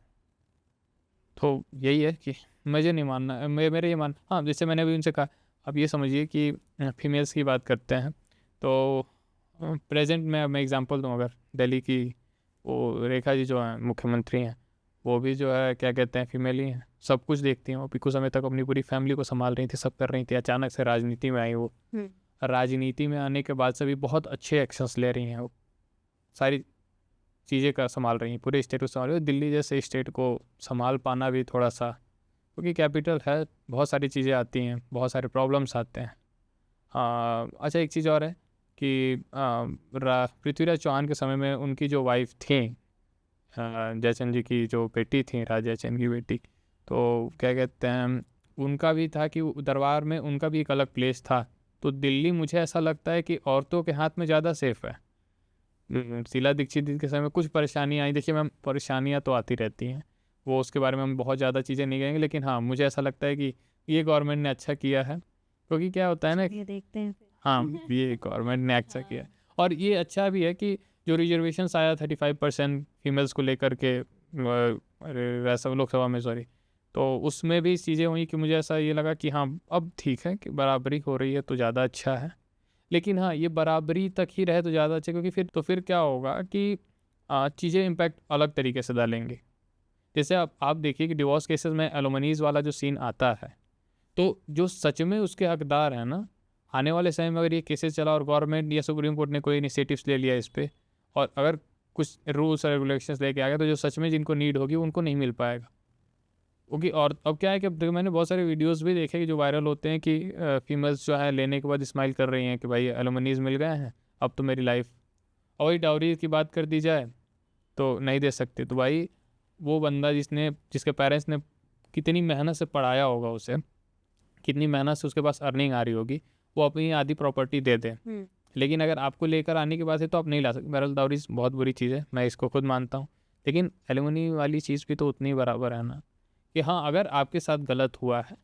तो यही है कि मुझे नहीं मानना, मेरे ये हाँ, जैसे मैंने अभी उनसे कहा, अब ये समझिए कि फीमेल्स की बात करते हैं तो प्रेजेंट में मैं एग्जांपल दूँ, अगर दिल्ली की वो रेखा जी जो हैं मुख्यमंत्री हैं, वो भी जो है क्या कहते हैं फीमेल ही हैं, सब कुछ देखती हैं। वो कुछ समय तक अपनी पूरी फैमिली को संभाल रही थी, सब कर रही थी। अचानक से राजनीति में आई वो, राजनीति में आने के बाद से भी बहुत अच्छे एक्शंस ले रही हैं। वो सारी चीज़ें का संभाल रही हैं, पूरे स्टेट को संभाल रही है। दिल्ली जैसे स्टेट को संभाल पाना भी थोड़ा सा, क्योंकि कैपिटल है, बहुत सारी चीज़ें आती हैं, बहुत सारे प्रॉब्लम्स आते हैं। हाँ अच्छा, एक चीज़ और है कि पृथ्वीराज चौहान के समय में उनकी जो वाइफ थी, जयचंद जी की जो बेटी थी, राजा जयचंद की बेटी, तो क्या कहते हैं, उनका भी था कि दरबार में उनका भी एक अलग प्लेस था। तो दिल्ली मुझे ऐसा लगता है कि औरतों के हाथ में ज़्यादा सेफ है। शीला दीक्षित जी के समय में कुछ परेशानियाँ आई, देखिए मैम परेशानियाँ तो आती रहती हैं, वो उसके बारे में हम बहुत ज़्यादा चीज़ें नहीं कहेंगे, लेकिन हाँ मुझे ऐसा लगता है कि ये गवर्नमेंट ने अच्छा किया है, क्योंकि क्या होता है ना, ये देखते हैं फिर। हाँ ये गवर्नमेंट ने अच्छा किया है। और ये अच्छा भी है कि जो रिजर्वेशंस आया 35% फीमेल्स को लेकर के लोकसभा में, सॉरी, तो उसमें भी चीज़ें हुई कि मुझे ऐसा ये लगा कि हाँ अब ठीक है कि बराबरी हो रही है तो ज़्यादा अच्छा है। लेकिन हाँ ये बराबरी तक ही रहे तो ज़्यादा अच्छा, क्योंकि फिर क्या होगा कि चीज़ें इम्पैक्ट अलग तरीके से डालेंगी। जैसे आप देखिए कि डिवोर्स केसेस में एलुमनीज़ वाला जो सीन आता है, तो जो सच में उसके हकदार हैं ना, आने वाले समय में अगर ये केसेस चला और गवर्नमेंट या सुप्रीम कोर्ट ने कोई इनिशिएटिव्स ले लिया इस पर, और अगर कुछ रूल्स और रेगुलेशंस लेके आ गया, तो जो सच में जिनको नीड होगी उनको नहीं मिल पाएगा। क्योंकि और अब क्या है कि मैंने बहुत सारे वीडियोस भी देखे कि जो वायरल होते हैं कि फीमेल्स जो है लेने के बाद स्माइल कर रही हैं कि भाई एलुमनीज़ मिल गए हैं, अब तो मेरी लाइफ। और वही डाउरी की बात कर दी जाए तो नहीं दे सकते। तो भाई वो बंदा जिसके पेरेंट्स ने कितनी मेहनत से पढ़ाया होगा उसे, कितनी मेहनत से उसके पास अर्निंग आ रही होगी, वो अपनी आधी प्रॉपर्टी दे दे। लेकिन अगर आपको लेकर आने की बात है तो आप नहीं ला सकते। बहरहाल डाउरी बहुत बुरी चीज़ है, मैं इसको खुद मानता हूँ, लेकिन एलुमनी वाली चीज़ भी तो उतनी बराबर है ना, कि हाँ अगर आपके साथ गलत हुआ है,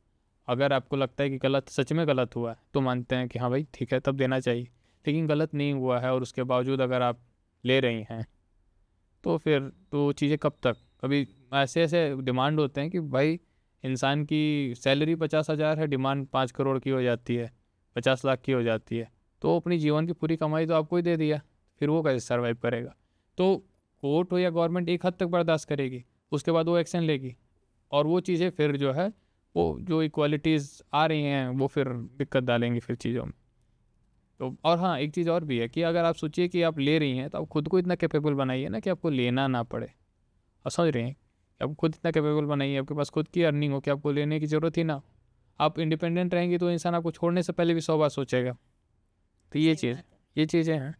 अगर आपको लगता है कि गलत सच में गलत हुआ है, तो मानते हैं कि हाँ भाई ठीक है तब देना चाहिए। लेकिन गलत नहीं हुआ है और उसके बावजूद अगर आप ले रही हैं, तो फिर तो चीज़ें कब तक, कभी ऐसे ऐसे डिमांड होते हैं कि भाई इंसान की सैलरी 50,000 है, डिमांड 5 करोड़ की हो जाती है, 50 लाख की हो जाती है, तो अपनी जीवन की पूरी कमाई तो आपको ही दे दिया, फिर वो कैसे सर्वाइव करेगा। तो कोर्ट हो या गवर्नमेंट एक हद तक बर्दाश्त करेगी, उसके बाद वो एक्शन लेगी, और वो चीज़ें फिर जो है वो जो इक्वालिटीज़ आ रही हैं वो फिर दिक्कत डालेंगी फिर चीज़ों में। तो और हाँ एक चीज़ और भी है कि अगर आप सोचिए कि आप ले रही हैं, तो आप खुद को इतना कैपेबल बनाइए ना कि आपको लेना ना पड़े। और समझ रहे हैं, आप खुद इतना कैपेबल बनाइए, आपके पास खुद की अर्निंग हो कि आपको लेने की ज़रूरत ही ना हो। आप इंडिपेंडेंट रहेंगे तो इंसान आपको छोड़ने से पहले भी 100 बार सोचेगा। तो ये चीज़ें हैं।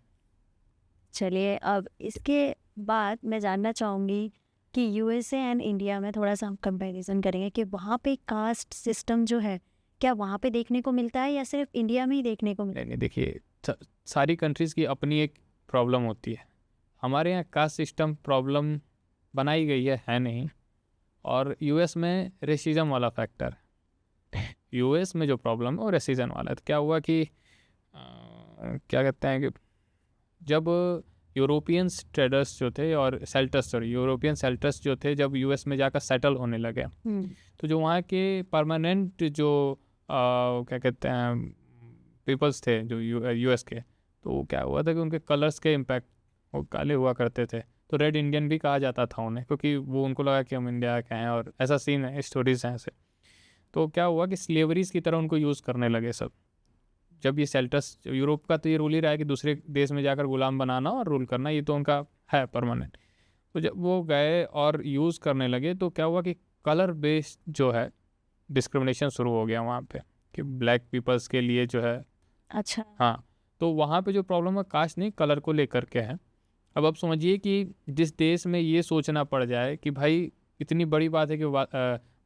चलिए, अब इसके बाद मैं जानना चाहूँगी कि यूएसए एंड इंडिया में थोड़ा सा हम कंपैरिजन करेंगे कि वहाँ पे कास्ट सिस्टम जो है, क्या वहाँ पे देखने को मिलता है या सिर्फ इंडिया में ही देखने को मिलता नहीं देखिए, सारी कंट्रीज़ की अपनी एक प्रॉब्लम होती है। हमारे यहाँ कास्ट सिस्टम प्रॉब्लम बनाई गई है नहीं। और यूएस में रेसिज्म वाला फैक्टर, यूएस में जो प्रॉब्लम है वो रेसिज्म वाला है। तो क्या हुआ कि क्या कहते हैं कि जब यूरोपियंस ट्रेडर्स जो थे और यूरोपियन सेल्टर्स जो थे, जब यूएस में जाकर सेटल होने लगे, तो जो वहाँ के परमानेंट जो क्या कहते हैं पीपल्स थे जो यूएस के, तो क्या हुआ था कि उनके कलर्स के इम्पैक्ट वो काले हुआ करते थे। तो रेड इंडियन भी कहा जाता था उन्हें, क्योंकि वो उनको लगा कि हम इंडिया के हैं, और ऐसा सीन है, स्टोरीज हैं ऐसे। तो क्या हुआ कि स्लेवरीज की तरह उनको यूज़ करने लगे सब। जब ये सेल्टर्स, यूरोप का तो ये रूल ही रहा है कि दूसरे देश में जाकर गुलाम बनाना और रूल करना, ये तो उनका है परमानेंट। तो जब वो गए और यूज़ करने लगे, तो क्या हुआ कि कलर बेस्ड जो है डिस्क्रिमिनेशन शुरू हो गया वहाँ पे, कि ब्लैक पीपल्स के लिए जो है। अच्छा। हाँ, तो वहाँ पे जो प्रॉब्लम है कास्ट नहीं कलर को लेकर के है। अब आप समझिए कि जिस देश में ये सोचना पड़ जाए कि भाई इतनी बड़ी बात है कि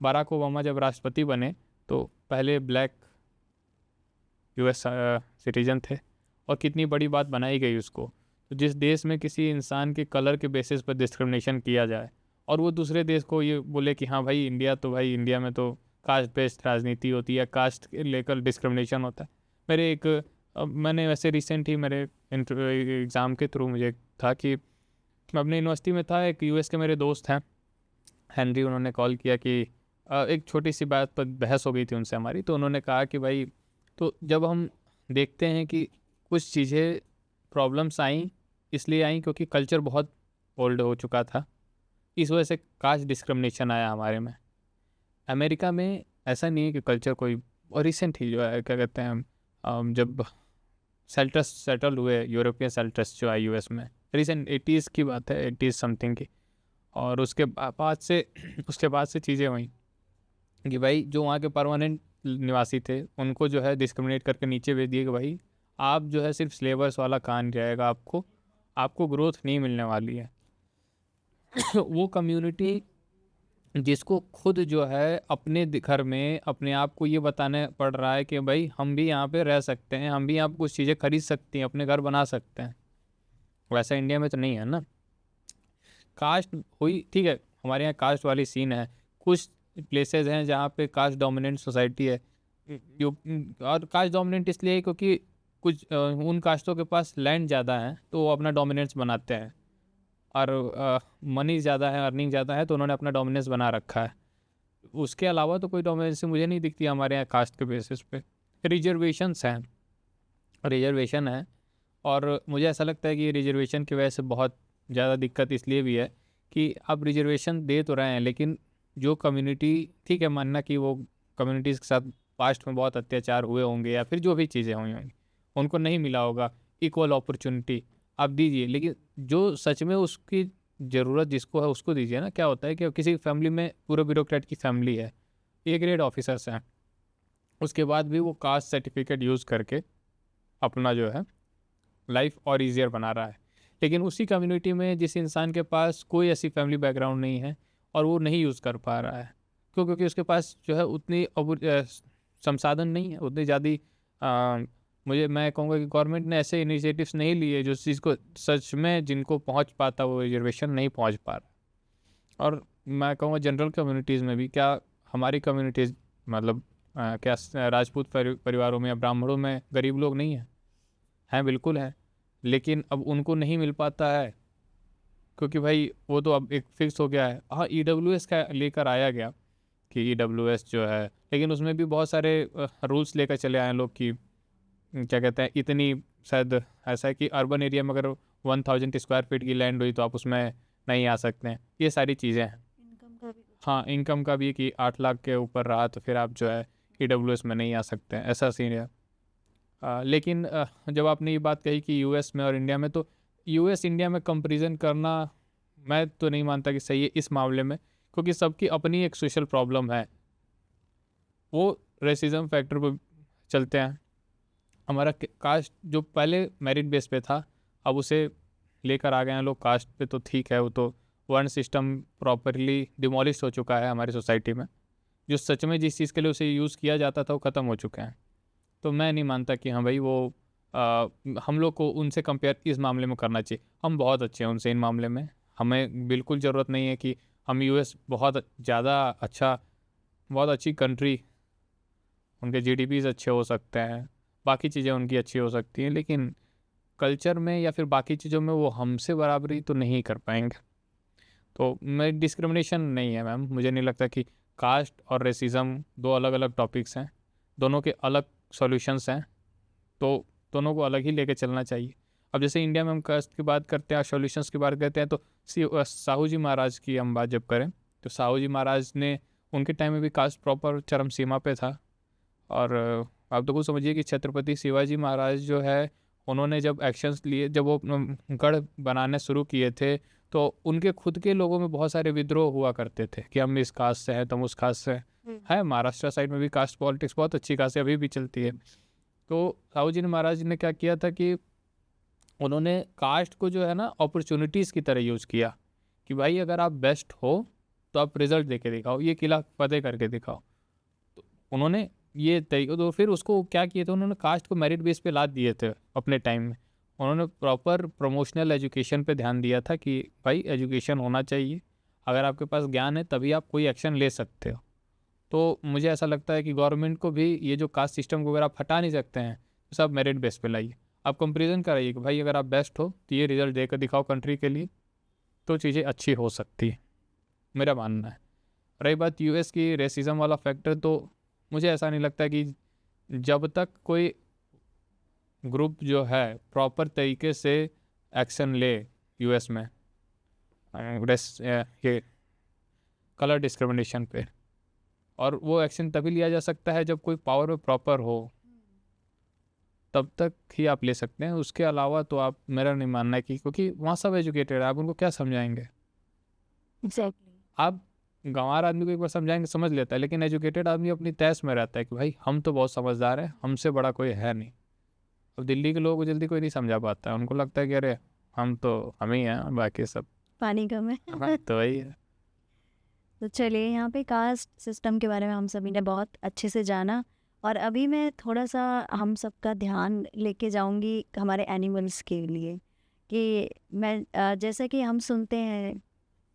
बाराक ओबामा जब राष्ट्रपति बने तो पहले ब्लैक यूएस सिटीजन थे, और कितनी बड़ी बात बनाई गई उसको। तो जिस देश में किसी इंसान के कलर के बेसिस पर डिस्क्रिमिनेशन किया जाए, और वो दूसरे देश को ये बोले कि हाँ भाई इंडिया में तो कास्ट बेस्ड राजनीति होती है, कास्ट लेकर डिस्क्रिमिनेशन होता है। मैंने वैसे रिसेंट ही मेरे एग्ज़ाम के थ्रू मुझे था कि मैं अपने यूनिवर्सिटी में था, एक यूएस के मेरे दोस्त हैं हेनरी, उन्होंने कॉल किया कि एक छोटी सी बात पर बहस हो गई थी उनसे हमारी। तो उन्होंने कहा कि भाई, तो जब हम देखते हैं कि कुछ चीज़ें प्रॉब्लम्स आई, इसलिए आई क्योंकि कल्चर बहुत ओल्ड हो चुका था, इस वजह से कास्ट डिस्क्रिमिनेशन आया हमारे में। अमेरिका में ऐसा नहीं है कि कल्चर कोई, और रिसेंट ही जो है क्या कहते हैं जब सेल्टर्स सेटल हुए, यूरोपियन सेल्टर्स जो है यूएस में, रिसेंट 80s की बात है, 80s समथिंग की। और उसके बाद से चीज़ें हुई कि भाई जो वहाँ के परमानेंट निवासी थे उनको जो है डिस्क्रिमिनेट करके नीचे भेज दिए कि भाई आप जो है सिर्फ सिलेबस वाला कहानी रहेगा, आपको ग्रोथ नहीं मिलने वाली है। वो कम्युनिटी जिसको खुद जो है अपने घर में अपने आप को ये बताने पड़ रहा है कि भाई हम भी यहाँ पे रह सकते हैं, हम भी यहाँ पे कुछ चीज़ें खरीद सकते हैं, अपने घर बना सकते हैं, वैसा इंडिया में तो नहीं है ना। कास्ट हुई ठीक है, हमारे यहाँ कास्ट वाली सीन है, कुछ प्लेसेस हैं जहाँ पे कास्ट डोमिनेंट सोसाइटी है। और कास्ट डोमिनेंट इसलिए है क्योंकि कुछ उन कास्टों के पास लैंड ज़्यादा है तो वो अपना डोमिनेंस बनाते हैं, और मनी ज़्यादा है, अर्निंग ज़्यादा है, तो उन्होंने अपना डोमिनेंस बना रखा है। उसके अलावा तो कोई डोमिनेंस मुझे नहीं दिखती हमारे यहाँ कास्ट के बेसिस पे। रिजर्वेशंस हैं, रिजर्वेशन है, और मुझे ऐसा लगता है कि रिजर्वेशन की वजह से बहुत ज़्यादा दिक्कत इसलिए भी है कि आप रिजर्वेशन दे तो रहे हैं, लेकिन जो कम्युनिटी, ठीक है मानना कि वो कम्युनिटीज़ के साथ पास्ट में बहुत अत्याचार हुए होंगे या फिर जो भी चीज़ें हुई होंगी, उनको नहीं मिला होगा इक्वल अपॉर्चुनिटी, आप दीजिए, लेकिन जो सच में उसकी ज़रूरत जिसको है उसको दीजिए ना। क्या होता है कि किसी फैमिली में पूरे ब्यूरोक्रेट की फैमिली है, ए ग्रेड ऑफिसर्स हैं, उसके बाद भी वो कास्ट सर्टिफिकेट यूज़ करके अपना जो है लाइफ और ईजियर बना रहा है। लेकिन उसी कम्युनिटी में जिस इंसान के पास कोई ऐसी फैमिली बैकग्राउंड नहीं है और वो नहीं यूज़ कर पा रहा है, क्योंकि उसके पास जो है उतनी संसाधन नहीं है, उतनी ज़्यादा, मैं कहूँगा कि गवर्नमेंट ने ऐसे इनिशिएटिव्स नहीं लिए जो चीज़ को सच में जिनको पहुँच पाता वो रिजर्वेशन नहीं पहुँच पा रहा। और मैं कहूँगा जनरल कम्युनिटीज़ में भी, क्या हमारी कम्युनिटीज़ मतलब क्या राजपूत परिवारों में या ब्राह्मणों में गरीब लोग नहीं हैं? बिल्कुल है, लेकिन अब उनको नहीं मिल पाता है क्योंकि भाई वो तो अब एक फिक्स हो गया है। हाँ, EWS का लेकर आया गया कि EWS जो है, लेकिन उसमें भी बहुत सारे रूल्स लेकर चले आए लोग कि क्या कहते हैं, इतनी शायद ऐसा है कि अर्बन एरिया में अगर 1000 स्क्वायर फीट की लैंड हुई तो आप उसमें नहीं आ सकते हैं, ये सारी चीज़ें हैं। इनकम का भी हाँ, इनकम का भी कि 8 लाख के ऊपर रहा तो फिर आप जो है EWS में नहीं आ सकते हैं, ऐसा सीन है। लेकिन जब आपने ये बात कही कि US में और इंडिया में, तो US इंडिया में कंपैरिजन करना मैं तो नहीं मानता कि सही है इस मामले में, क्योंकि सबकी अपनी एक सोशल प्रॉब्लम है, वो रेसिज्म फैक्टर पर चलते हैं। हमारा कास्ट जो पहले मेरिट बेस पे था, अब उसे लेकर आ गए हैं लोग कास्ट पे, तो ठीक है, वो तो वर्ण सिस्टम प्रॉपरली डिमोलिश हो चुका है हमारी सोसाइटी में। जो सच में जिस चीज़ के लिए उसे यूज़ किया जाता था वो ख़त्म हो चुके हैं। तो मैं नहीं मानता कि हाँ भाई वो हम लोग को उनसे कंपेयर इस मामले में करना चाहिए। हम बहुत अच्छे हैं उनसे इन मामले में, हमें बिल्कुल ज़रूरत नहीं है कि हम US बहुत ज़्यादा अच्छा, बहुत अच्छी कंट्री, उनके GDPs अच्छे हो सकते हैं, बाकी चीज़ें उनकी अच्छी हो सकती हैं, लेकिन कल्चर में या फिर बाकी चीज़ों में वो हमसे बराबरी तो नहीं कर पाएंगे। तो मैं डिस्क्रिमिनेशन नहीं है मैम, मुझे नहीं लगता कि कास्ट और रेसिज्म दो अलग अलग टॉपिक्स हैं, दोनों के अलग सॉल्यूशंस हैं, तो दोनों को अलग ही लेके चलना चाहिए। अब जैसे इंडिया में हम कास्ट की बात करते हैं और सॉल्यूशंस की बात करते हैं, तो साहू जी महाराज की हम बात जब करें तो साहू जी महाराज ने, उनके टाइम में भी कास्ट प्रॉपर चरम सीमा पे था। और आप तो कुछ समझिए कि छत्रपति शिवाजी महाराज जो है, उन्होंने जब एक्शंस लिए, जब वो गढ़ बनाने शुरू किए थे, तो उनके खुद के लोगों में बहुत सारे विद्रोह हुआ करते थे कि हम इस कास्ट से हैं, तुम उस कास्ट से है। महाराष्ट्र साइड में भी कास्ट पॉलिटिक्स बहुत अच्छी खासी अभी भी चलती है। तो साहू जी महाराज ने क्या किया था कि उन्होंने कास्ट को जो है ना अपॉर्चुनिटीज़ की तरह यूज़ किया कि भाई अगर आप बेस्ट हो तो आप रिजल्ट दे के दिखाओ, ये किला फतेह करके दिखाओ। तो उन्होंने ये तरीके, तो फिर उसको क्या किए थे, उन्होंने कास्ट को मेरिट बेस पे लाद दिए थे अपने टाइम में। उन्होंने प्रॉपर प्रमोशनल एजुकेशन पे ध्यान दिया था कि भाई एजुकेशन होना चाहिए, अगर आपके पास ज्ञान है तभी आप कोई एक्शन ले सकते हो। तो मुझे ऐसा लगता है कि गवर्नमेंट को भी ये जो कास्ट सिस्टम को अगर आप हटा नहीं सकते हैं तो सब मेरिट बेस पे लाइए, आप कंपेरिजन कराइए कि भाई अगर आप बेस्ट हो तो ये रिजल्ट देकर दिखाओ कंट्री के लिए, तो चीज़ें अच्छी हो सकती है, मेरा मानना है। रही बात US की रेसिज्म वाला फैक्टर, तो मुझे ऐसा नहीं लगता कि जब तक कोई ग्रुप जो है प्रॉपर तरीके से एक्शन ले US में ये कलर डिस्क्रिमिनेशन पे, और वो एक्शन तभी लिया जा सकता है जब कोई पावर में प्रॉपर हो, तब तक ही आप ले सकते हैं। उसके अलावा तो आप, मेरा नहीं मानना है कि, क्योंकि वहाँ सब एजुकेटेड है, आप उनको क्या समझाएंगे। एग्जैक्टली। आप गंवार आदमी को एक बार समझाएंगे समझ लेता है, लेकिन एजुकेटेड आदमी अपनी तैस में रहता है कि भाई हम तो बहुत समझदार हैं, हमसे बड़ा कोई है नहीं, अब दिल्ली के लोगों को जल्दी कोई नहीं समझा पाता है, उनको लगता है कि अरे हम ही हैं, बाकी सब पानी कम है। हाँ, तो वही है। तो चलिए, यहाँ पे कास्ट सिस्टम के बारे में हम सभी ने बहुत अच्छे से जाना, और अभी मैं थोड़ा सा हम सबका ध्यान लेके जाऊंगी हमारे एनिमल्स के लिए। कि जैसा कि हम सुनते हैं,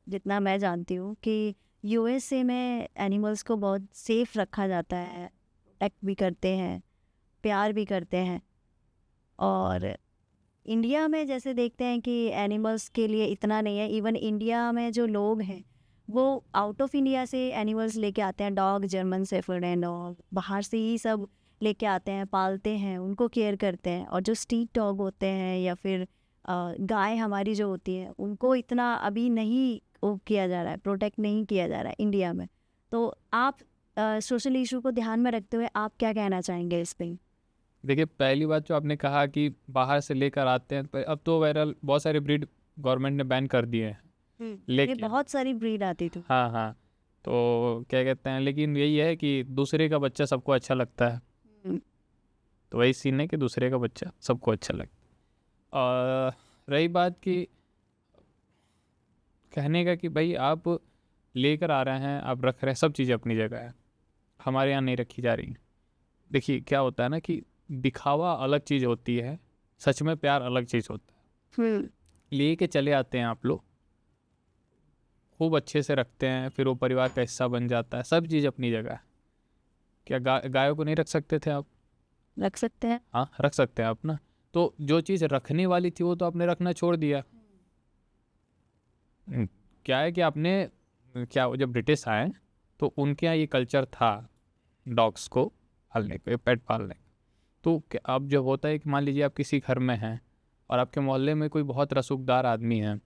जितना मैं जानती हूँ कि यूएसए में एनिमल्स को बहुत सेफ रखा जाता है, प्रोटेक्ट भी करते हैं, प्यार भी करते हैं। और इंडिया में जैसे देखते हैं कि एनिमल्स के लिए इतना नहीं है। इवन इंडिया में जो लोग हैं वो आउट ऑफ इंडिया से एनिमल्स लेके आते हैं, dog, German shepherd and dog, बाहर से ही सब लेके आते हैं, पालते हैं, उनको केयर करते हैं। और जो स्ट्रीट डॉग होते हैं या फिर गाय हमारी जो होती है, उनको इतना अभी नहीं वो किया जा रहा है, प्रोटेक्ट नहीं किया जा रहा है इंडिया में। तो आप सोशल इशू को ध्यान में रखते हुए आप क्या कहना चाहेंगे इस पे? देखिए, पहली बात जो आपने कहा कि बाहर से लेकर आते हैं, अब तो वायरल बहुत सारे ब्रीड गवर्नमेंट ने बैन कर दिए हैं, ये लेकिन बहुत सारी ब्रीड आती थी। हाँ हाँ, तो क्या कहते हैं, लेकिन यही है कि दूसरे का बच्चा सबको अच्छा लगता है। तो वही सीन है कि दूसरे का बच्चा सबको अच्छा लगता है। और रही बात कि कहने का कि भाई आप लेकर आ रहे हैं, आप रख रहे हैं, सब चीज़ें अपनी जगह है, हमारे यहाँ नहीं रखी जा रही। देखिए क्या होता है ना कि दिखावा अलग चीज़ होती है, सच में प्यार अलग चीज़ होता है। ले के चले आते हैं आप लोग, खूब अच्छे से रखते हैं, फिर वो परिवार का हिस्सा बन जाता है, सब चीज़ अपनी जगह है। क्या गायों को नहीं रख सकते थे आप? रख सकते हैं। हाँ, रख सकते हैं आप ना। तो जो चीज़ रखने वाली थी वो तो आपने रखना छोड़ दिया। क्या है कि आपने क्या, जब ब्रिटिश आए तो उनके यहाँ ये कल्चर था डॉग्स को पालने को, पेट पालने का। तो अब जब होता है कि मान लीजिए आप किसी घर में हैं और आपके मोहल्ले में कोई बहुत रसूखदार आदमी है,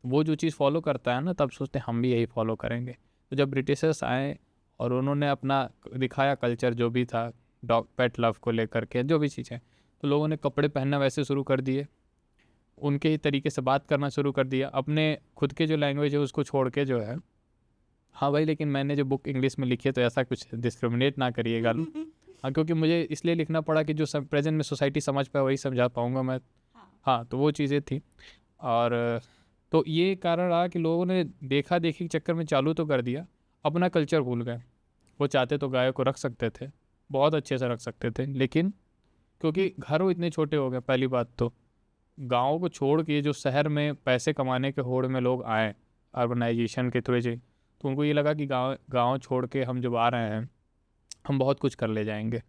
वो जो चीज़ फॉलो करता है ना, तब सोचते हैं हम भी यही फॉलो करेंगे। तो जब ब्रिटिशर्स आए और उन्होंने अपना दिखाया कल्चर जो भी था डॉग पेट लव को लेकर के, जो भी चीज़ें, तो लोगों ने कपड़े पहनना वैसे शुरू कर दिए, उनके ही तरीके से बात करना शुरू कर दिया, अपने खुद के जो लैंग्वेज है उसको छोड़ के जो है। हाँ भाई, लेकिन मैंने जो बुक इंग्लिश में लिखी है तो ऐसा कुछ डिस्क्रिमिनेट ना करिएगा। हाँ, क्योंकि मुझे इसलिए लिखना पड़ा कि जो प्रेजेंट में सोसाइटी समझ पाए वही समझा पाऊँगा मैं। हाँ, तो वो चीज़ें थी। और तो ये कारण रहा कि लोगों ने देखा देखी के चक्कर में चालू तो कर दिया, अपना कल्चर भूल गए। वो चाहते तो गायों को रख सकते थे, बहुत अच्छे से रख सकते थे, लेकिन क्योंकि घर वो इतने छोटे हो गए, पहली बात तो गाँव को छोड़ के जो शहर में पैसे कमाने के होड़ में लोग आए अर्बनाइजेशन के थ्रू से, तो उनको ये लगा कि गाँव छोड़ के हम जब आ रहे हैं हम बहुत कुछ कर ले जाएंगे।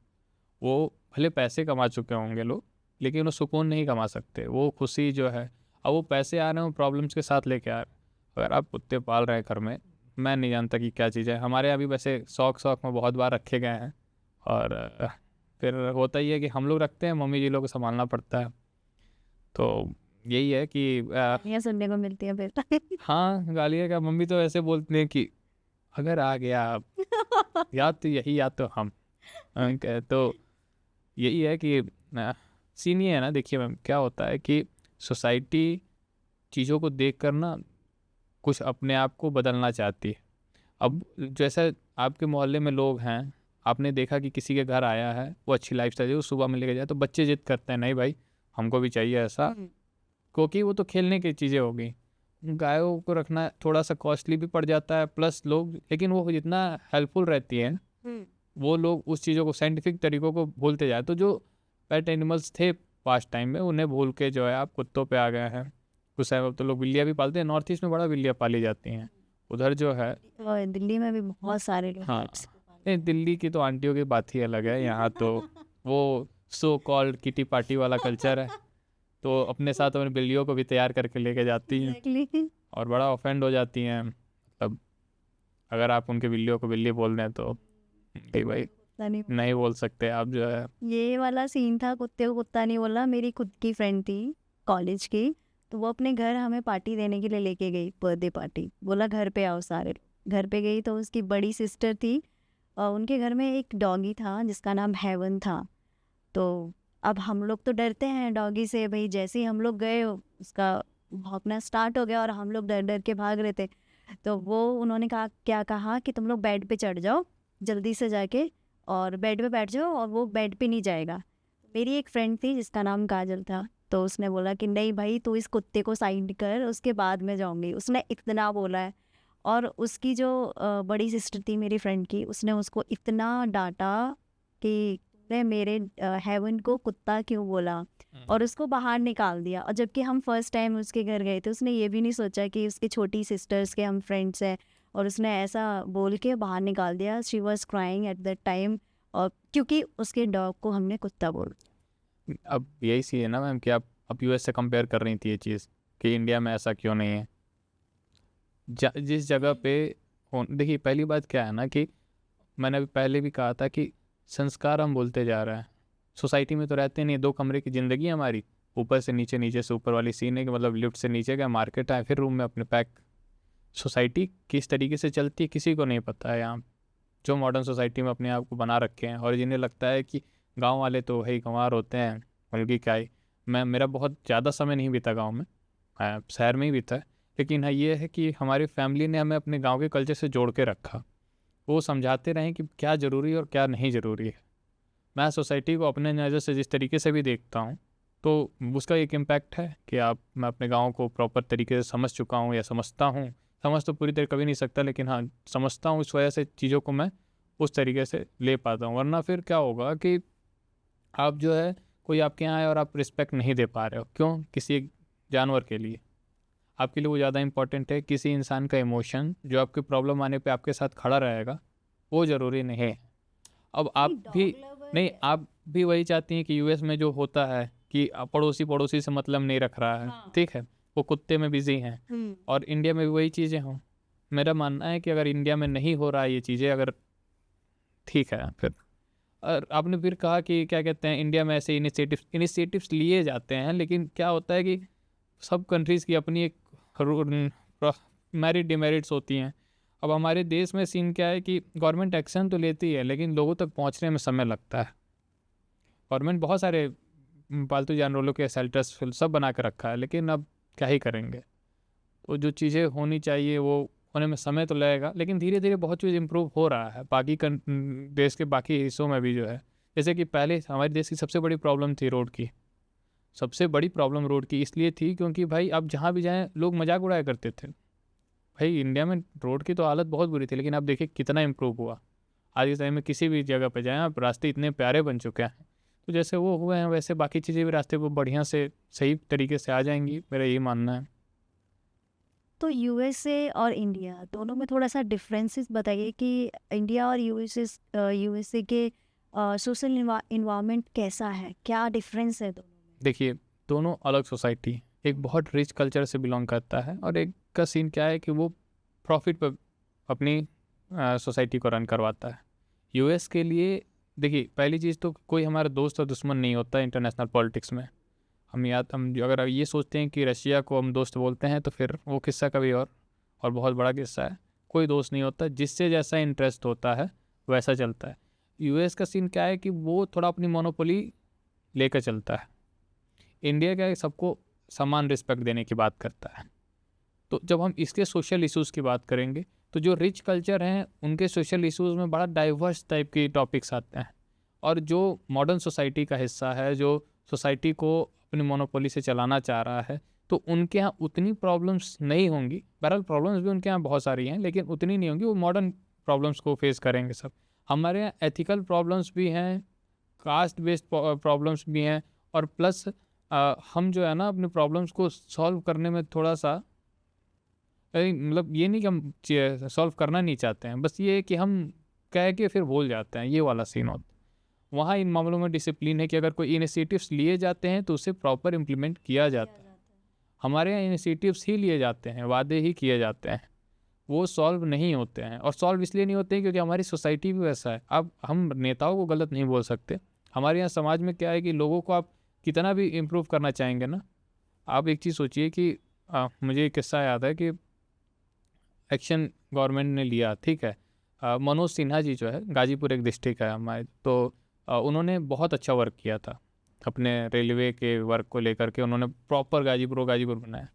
वो भले पैसे कमा चुके होंगे लोग, लेकिन वो सुकून नहीं कमा सकते, वो खुशी जो है। अब वो पैसे आ रहे हैं, वो प्रॉब्लम्स के साथ लेके आ रहे हैं। अगर आप कुत्ते पाल रहे हैं घर में, मैं नहीं जानता कि क्या चीज़ है, हमारे यहाँ भी वैसे शौक में बहुत बार रखे गए हैं। और फिर होता ही है कि हम लोग रखते हैं, मम्मी जी लोग को संभालना पड़ता है। तो यही है कि ये सुनने को मिलती है फिर। हाँ, गालियाँ का मम्मी तो ऐसे बोलते हैं कि अगर आ गया आप, या तो यही या तो हम। तो यही है कि सीन ये है ना, देखिए मैम, क्या होता है कि सोसाइटी चीज़ों को देख कर ना कुछ अपने आप को बदलना चाहती है। अब जैसे आपके मोहल्ले में लोग हैं, आपने देखा कि किसी के घर आया है, वो अच्छी लाइफस्टाइल है, वो सुबह में लेके जाए, तो बच्चे जिद करते हैं नहीं भाई हमको भी चाहिए ऐसा, क्योंकि वो तो खेलने की चीज़ें हो गई। गायों को रखना थोड़ा सा कॉस्टली भी पड़ जाता है, प्लस लोग, लेकिन वो जितना हेल्पफुल रहती हैं वो लोग उस चीज़ों को, साइंटिफिक तरीक़ों को भूलते जाए। तो जो पेट एनिमल्स थे पास्ट टाइम में, उन्हें भूल के जो है आप कुत्तों पे आ गए हैं। कुछ टाइम अब तो लोग बिल्लियाँ भी पालते हैं, नॉर्थ ईस्ट में बड़ा बिल्लियाँ पाली जाती हैं उधर जो है। और दिल्ली में भी बहुत सारे लोग हाँ, pets को पालते नहीं, दिल्ली की तो आंटियों की बात ही अलग है, यहाँ तो वो सो कॉल्ड किटी पार्टी वाला कल्चर है, तो अपने साथ अपने बिल्लियों को भी तैयार करके लेके जाती हैं हैं। Exactly. और बड़ा ऑफेंड हो जाती हैं। मतलब अगर आप उनके बिल्लियों को बिल्ली बोल दें तो भाई पता नहीं, नहीं बोल सकते आप जो है। ये वाला सीन था, कुत्ते को कुत्ता नहीं बोला। मेरी खुद की फ्रेंड थी कॉलेज की, तो वो अपने घर हमें पार्टी देने के लिए लेके गई, बर्थडे पार्टी। बोला घर पे आओ सारे। घर पे गई तो उसकी बड़ी सिस्टर थी और उनके घर में एक डॉगी था जिसका नाम हेवन था। तो अब हम लोग तो डरते हैं डॉगी से, भाई जैसे ही हम लोग गए उसका भौंकना स्टार्ट हो गया और हम लोग डर डर के भाग रहे थे। तो वो उन्होंने क्या कहा कि तुम लोग बेड पे चढ़ जाओ जल्दी से जाके और बेड पे बैठ जाओ, और वो बेड पे नहीं जाएगा। मेरी एक फ्रेंड थी जिसका नाम काजल था, तो उसने बोला कि नहीं भाई तू इस कुत्ते को साइड कर, उसके बाद मैं जाऊंगी। उसने इतना बोला है। और उसकी जो बड़ी सिस्टर थी मेरी फ्रेंड की, उसने उसको इतना डांटा कि तूने मेरे हेवन को कुत्ता क्यों बोला, और उसको बाहर निकाल दिया। और जबकि हम फर्स्ट टाइम उसके घर गए थे, उसने ये भी नहीं सोचा कि उसकी छोटी सिस्टर्स के हम फ्रेंड्स हैं, और उसने ऐसा बोल के बाहर निकाल दिया। She was crying at that time, और क्योंकि उसके डॉग को हमने कुत्ता बोल। अब यही सी है ना मैम कि आप यूएस से कंपेयर कर रही थी ये चीज़ कि इंडिया में ऐसा क्यों नहीं है। जिस जगह पे देखिए, पहली बात क्या है ना कि मैंने अभी पहले भी कहा था कि संस्कार हम बोलते जा रहे हैं। सोसाइटी में तो रहते नहीं, 2 कमरे की ज़िंदगी है हमारी, ऊपर से नीचे, नीचे से ऊपर वाली सीन है कि मतलब लिफ्ट से नीचे गए, मार्केट आए, फिर रूम में अपने पैक। सोसाइटी किस तरीके से चलती है किसी को नहीं पता है यहाँ। जो मॉडर्न सोसाइटी में अपने आप को बना रखे हैं, और जिन्हें लगता है कि गांव वाले तो है ही गंवार होते हैं, बल्कि क्या ही। मेरा बहुत ज़्यादा समय नहीं बीता गांव में, शहर में ही बीता है। लेकिन हाँ, ये है कि हमारी फैमिली ने हमें अपने गांव के कल्चर से जोड़ के रखा। वो समझाते रहें कि क्या ज़रूरी है और क्या नहीं ज़रूरी है। मैं सोसाइटी को अपने नज़र से जिस तरीके से भी देखता हूँ, तो उसका एक इम्पैक्ट है कि मैं अपने गाँव को प्रॉपर तरीके से समझ चुका हूँ या समझता हूँ। समझ तो पूरी तरह कभी नहीं सकता, लेकिन हाँ समझता हूँ। इस वजह से चीज़ों को मैं उस तरीके से ले पाता हूँ। वरना फिर क्या होगा कि आप जो है, कोई आपके यहाँ आए और आप रिस्पेक्ट नहीं दे पा रहे हो, क्यों? किसी एक जानवर के लिए आपके लिए वो ज़्यादा इंपॉर्टेंट है। किसी इंसान का इमोशन जो आपकी प्रॉब्लम आने पे आपके साथ खड़ा रहेगा, वो ज़रूरी नहीं है। अब आप भी नहीं, आप भी वही चाहती हैं कि यूएस में जो होता है कि पड़ोसी से मतलब नहीं रख रहा है, हाँ। ठीक है, वो कुत्ते में बिजी हैं, और इंडिया में भी वही चीज़ें हों। मेरा मानना है कि अगर इंडिया में नहीं हो रहा है ये चीज़ें, अगर ठीक है फिर। और आपने फिर कहा कि क्या कहते हैं, इंडिया में ऐसे इनिशिएटिव्स लिए जाते हैं, लेकिन क्या होता है कि सब कंट्रीज़ की अपनी एक मेरिट डिमेरिट्स होती हैं। अब हमारे देश में सीन क्या है कि गवर्नमेंट एक्शन तो लेती है, लेकिन लोगों तक पहुंचने में समय लगता है। गवर्नमेंट बहुत सारे पालतू जानवरों के शेल्टर्स सब बना कर रखा है, लेकिन अब क्या ही करेंगे। तो जो चीज़ें होनी चाहिए वो होने में समय तो लगेगा, लेकिन धीरे धीरे बहुत चीज़ इम्प्रूव हो रहा है। बाकी देश के बाकी हिस्सों में भी जो है, जैसे कि पहले हमारे देश की सबसे बड़ी प्रॉब्लम थी रोड की। सबसे बड़ी प्रॉब्लम रोड की इसलिए थी क्योंकि भाई अब जहाँ भी जाएँ लोग मजाक उड़ाया करते थे। भाई इंडिया में रोड की तो हालत बहुत बुरी थी, लेकिन आप देखिए कितना इम्प्रूव हुआ। आज के टाइम में किसी भी जगह पे जाएँ आप, रास्ते इतने प्यारे बन चुके हैं। तो जैसे वो हुए हैं वैसे बाकी चीज़ें भी रास्ते पर बढ़िया से सही तरीके से आ जाएंगी, मेरा यही मानना है। तो यूएसए और इंडिया दोनों में थोड़ा सा डिफरेंसेस बताइए कि इंडिया और यूएसए के सोशल इन्वायरमेंट कैसा है, क्या डिफरेंस है दोनों में? देखिए, दोनों अलग सोसाइटी, एक बहुत रिच कल्चर से बिलोंग करता है, और एक का सीन क्या है कि वो प्रॉफिट पर अपनी सोसाइटी को रन करवाता है। यूएस के लिए देखिए, पहली चीज़ तो कोई हमारा दोस्त और दुश्मन नहीं होता इंटरनेशनल पॉलिटिक्स में। हम अगर ये सोचते हैं कि रशिया को हम दोस्त बोलते हैं, तो फिर वो किस्सा कभी और बहुत बड़ा किस्सा है। कोई दोस्त नहीं होता, जिससे जैसा इंटरेस्ट होता है वैसा चलता है। यूएस का सीन क्या है कि वो थोड़ा अपनी मोनोपोली लेकर चलता है। इंडिया क्या है, सबको समान रिस्पेक्ट देने की बात करता है। तो जब हम इसके सोशल इश्यूज़ की बात करेंगे, तो जो रिच कल्चर हैं उनके सोशल इश्यूज़ में बड़ा डाइवर्स टाइप के टॉपिक्स आते हैं। और जो मॉडर्न सोसाइटी का हिस्सा है, जो सोसाइटी को अपनी मोनोपोली से चलाना चाह रहा है, तो उनके यहाँ उतनी प्रॉब्लम्स नहीं होंगी। बहरहाल प्रॉब्लम्स भी उनके यहाँ बहुत सारी हैं, लेकिन उतनी नहीं होंगी। वो मॉडर्न प्रॉब्लम्स को फेस करेंगे सब। हमारे यहाँ एथिकल प्रॉब्लम्स भी हैं, कास्ट बेस्ड प्रॉब्लम्स भी हैं, और प्लस हम जो है ना अपने प्रॉब्लम्स को सॉल्व करने में थोड़ा सा मतलब ये नहीं कि हम सॉल्व करना नहीं चाहते हैं, बस ये है कि हम कह के फिर भूल जाते हैं, ये वाला सीन होता है। वहाँ इन मामलों में डिसिप्लिन है कि अगर कोई इनिशिएटिव्स लिए जाते हैं तो उसे प्रॉपर इम्प्लीमेंट किया जाता है। हमारे यहाँ इनिशिएटिव्स ही लिए जाते हैं, वादे ही किए जाते हैं, वो सॉल्व नहीं होते हैं। और सॉल्व इसलिए नहीं होते हैं क्योंकि हमारी सोसाइटी भी वैसा है। अब हम नेताओं को गलत नहीं बोल सकते। हमारे यहाँ समाज में क्या है कि लोगों को आप कितना भी इम्प्रूव करना चाहेंगे ना, आप एक चीज़ सोचिए कि मुझे एक किस्सा याद है कि एक्शन गवर्नमेंट ने लिया, ठीक है। मनोज सिन्हा जी जो है, गाजीपुर एक डिस्ट्रिक्ट है हमारे, तो उन्होंने बहुत अच्छा वर्क किया था अपने रेलवे के वर्क को लेकर के। उन्होंने प्रॉपर गाजीपुर बनाया,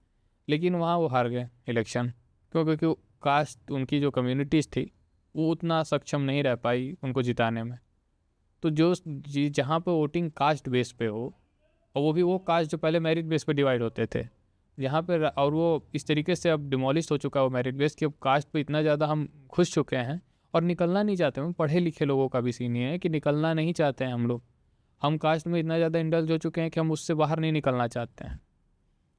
लेकिन वहाँ वो हार गए इलेक्शन। क्योंकि कास्ट, उनकी जो कम्युनिटीज़ थी वो उतना सक्षम नहीं रह पाई उनको जिताने में। तो जो जहाँ पे वोटिंग कास्ट बेस पे हो, और वो भी वो कास्ट जो पहले मेरिट बेस पे डिवाइड होते थे, यहाँ पे और वो इस तरीके से अब डिमोलिश हो चुका है वो मेरिट बेस कि अब कास्ट पे इतना ज़्यादा हम घुस चुके हैं और निकलना नहीं चाहते हैं। पढ़े लिखे लोगों का भी सीन ये है कि निकलना नहीं चाहते हैं हम लोग। हम कास्ट में इतना ज़्यादा इंडल्ज हो चुके हैं कि हम उससे बाहर नहीं निकलना चाहते हैं।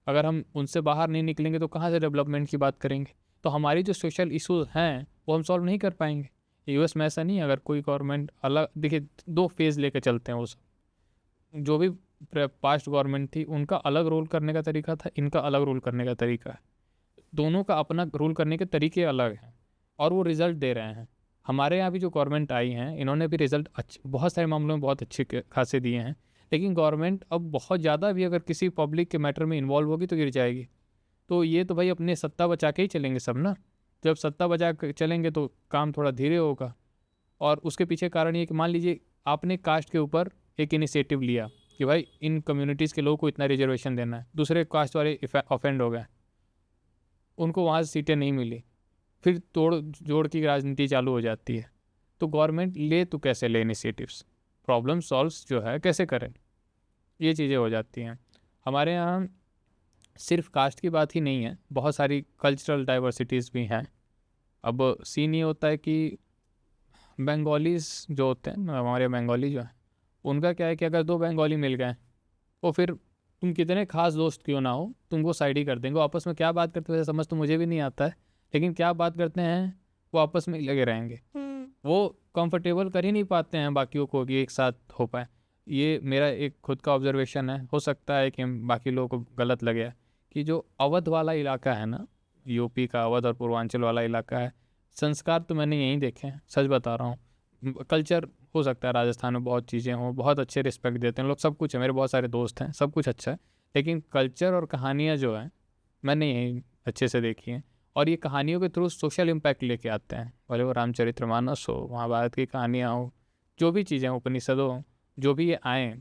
अगर हम उनसे बाहर नहीं निकलेंगे तो कहाँ से डेवलपमेंट की बात करेंगे? तो हमारी जो सोशल इशूज़ हैं वो हम सॉल्व नहीं कर पाएंगे। यूएस में ऐसा नहीं है, अगर कोई गवर्नमेंट अलग, देखिए 2 फेज़ लेके चलते हैं वो सब। जो भी पास्ट गवर्नमेंट थी उनका अलग रोल करने का तरीका था, इनका अलग रोल करने का तरीका है। दोनों का अपना रोल करने के तरीके अलग हैं और वो रिज़ल्ट दे रहे हैं। हमारे यहाँ भी जो गवर्नमेंट आई हैं इन्होंने भी रिज़ल्ट अच्छे, बहुत सारे मामलों में बहुत अच्छे खासे दिए हैं। लेकिन गवर्नमेंट अब बहुत ज़्यादा भी अगर किसी पब्लिक के मैटर में इन्वॉल्व होगी तो गिर जाएगी। तो ये तो भाई अपने सत्ता बचा के ही चलेंगे सब ना। जब सत्ता बचा के चलेंगे तो काम थोड़ा धीरे होगा। और उसके पीछे कारण ये कि मान लीजिए आपने कास्ट के ऊपर एक इनिशिएटिव लिया कि भाई इन कम्युनिटीज़ के लोगों को इतना रिजर्वेशन देना है, दूसरे कास्ट वाले ऑफेंड हो गए, उनको वहाँ से सीटें नहीं मिली, फिर तोड़ जोड़ की राजनीति चालू हो जाती है। तो गवर्नमेंट ले तो कैसे ले इनिशिएटिव्स, प्रॉब्लम सॉल्व्स जो है कैसे करें, ये चीज़ें हो जाती हैं। हमारे यहाँ सिर्फ कास्ट की बात ही नहीं है, बहुत सारी कल्चरल डाइवर्सिटीज़ भी हैं। अब सीन ये होता है कि बंगालीज़ जो होते हैं, हमारे बंगाली जो हैं, उनका क्या है कि अगर 2 बंगाली मिल गए तो फिर तुम कितने खास दोस्त क्यों ना हो, तुमको साइड ही कर देंगे। वो आपस में क्या बात करते हैं समझ तो मुझे भी नहीं आता है, लेकिन क्या बात करते हैं वो आपस में ही लगे रहेंगे। वो कंफर्टेबल कर ही नहीं पाते हैं बाकियों को कि एक साथ हो पाए। ये मेरा एक खुद का ऑब्जर्वेशन है, हो सकता है कि बाकी लोगों को गलत लगे, कि जो अवध वाला इलाका है ना, यूपी का अवध और पूर्वांचल वाला इलाका है, संस्कार तो मैंने यहीं देखे हैं, सच बता रहा हूँ। कल्चर हो सकता है राजस्थान में बहुत चीज़ें हों, बहुत अच्छे रिस्पेक्ट देते हैं लोग, सब कुछ है, मेरे बहुत सारे दोस्त हैं, सब कुछ अच्छा है, लेकिन कल्चर और कहानियाँ जो हैं मैंने यहीं अच्छे से देखी हैं। और ये कहानियों के थ्रू सोशल इम्पैक्ट लेके आते हैं, भले वो रामचरितमानस हो, महाभारत की कहानियाँ हो, जो भी चीज़ें उपनिषदों हों, जो भी ये आएँ,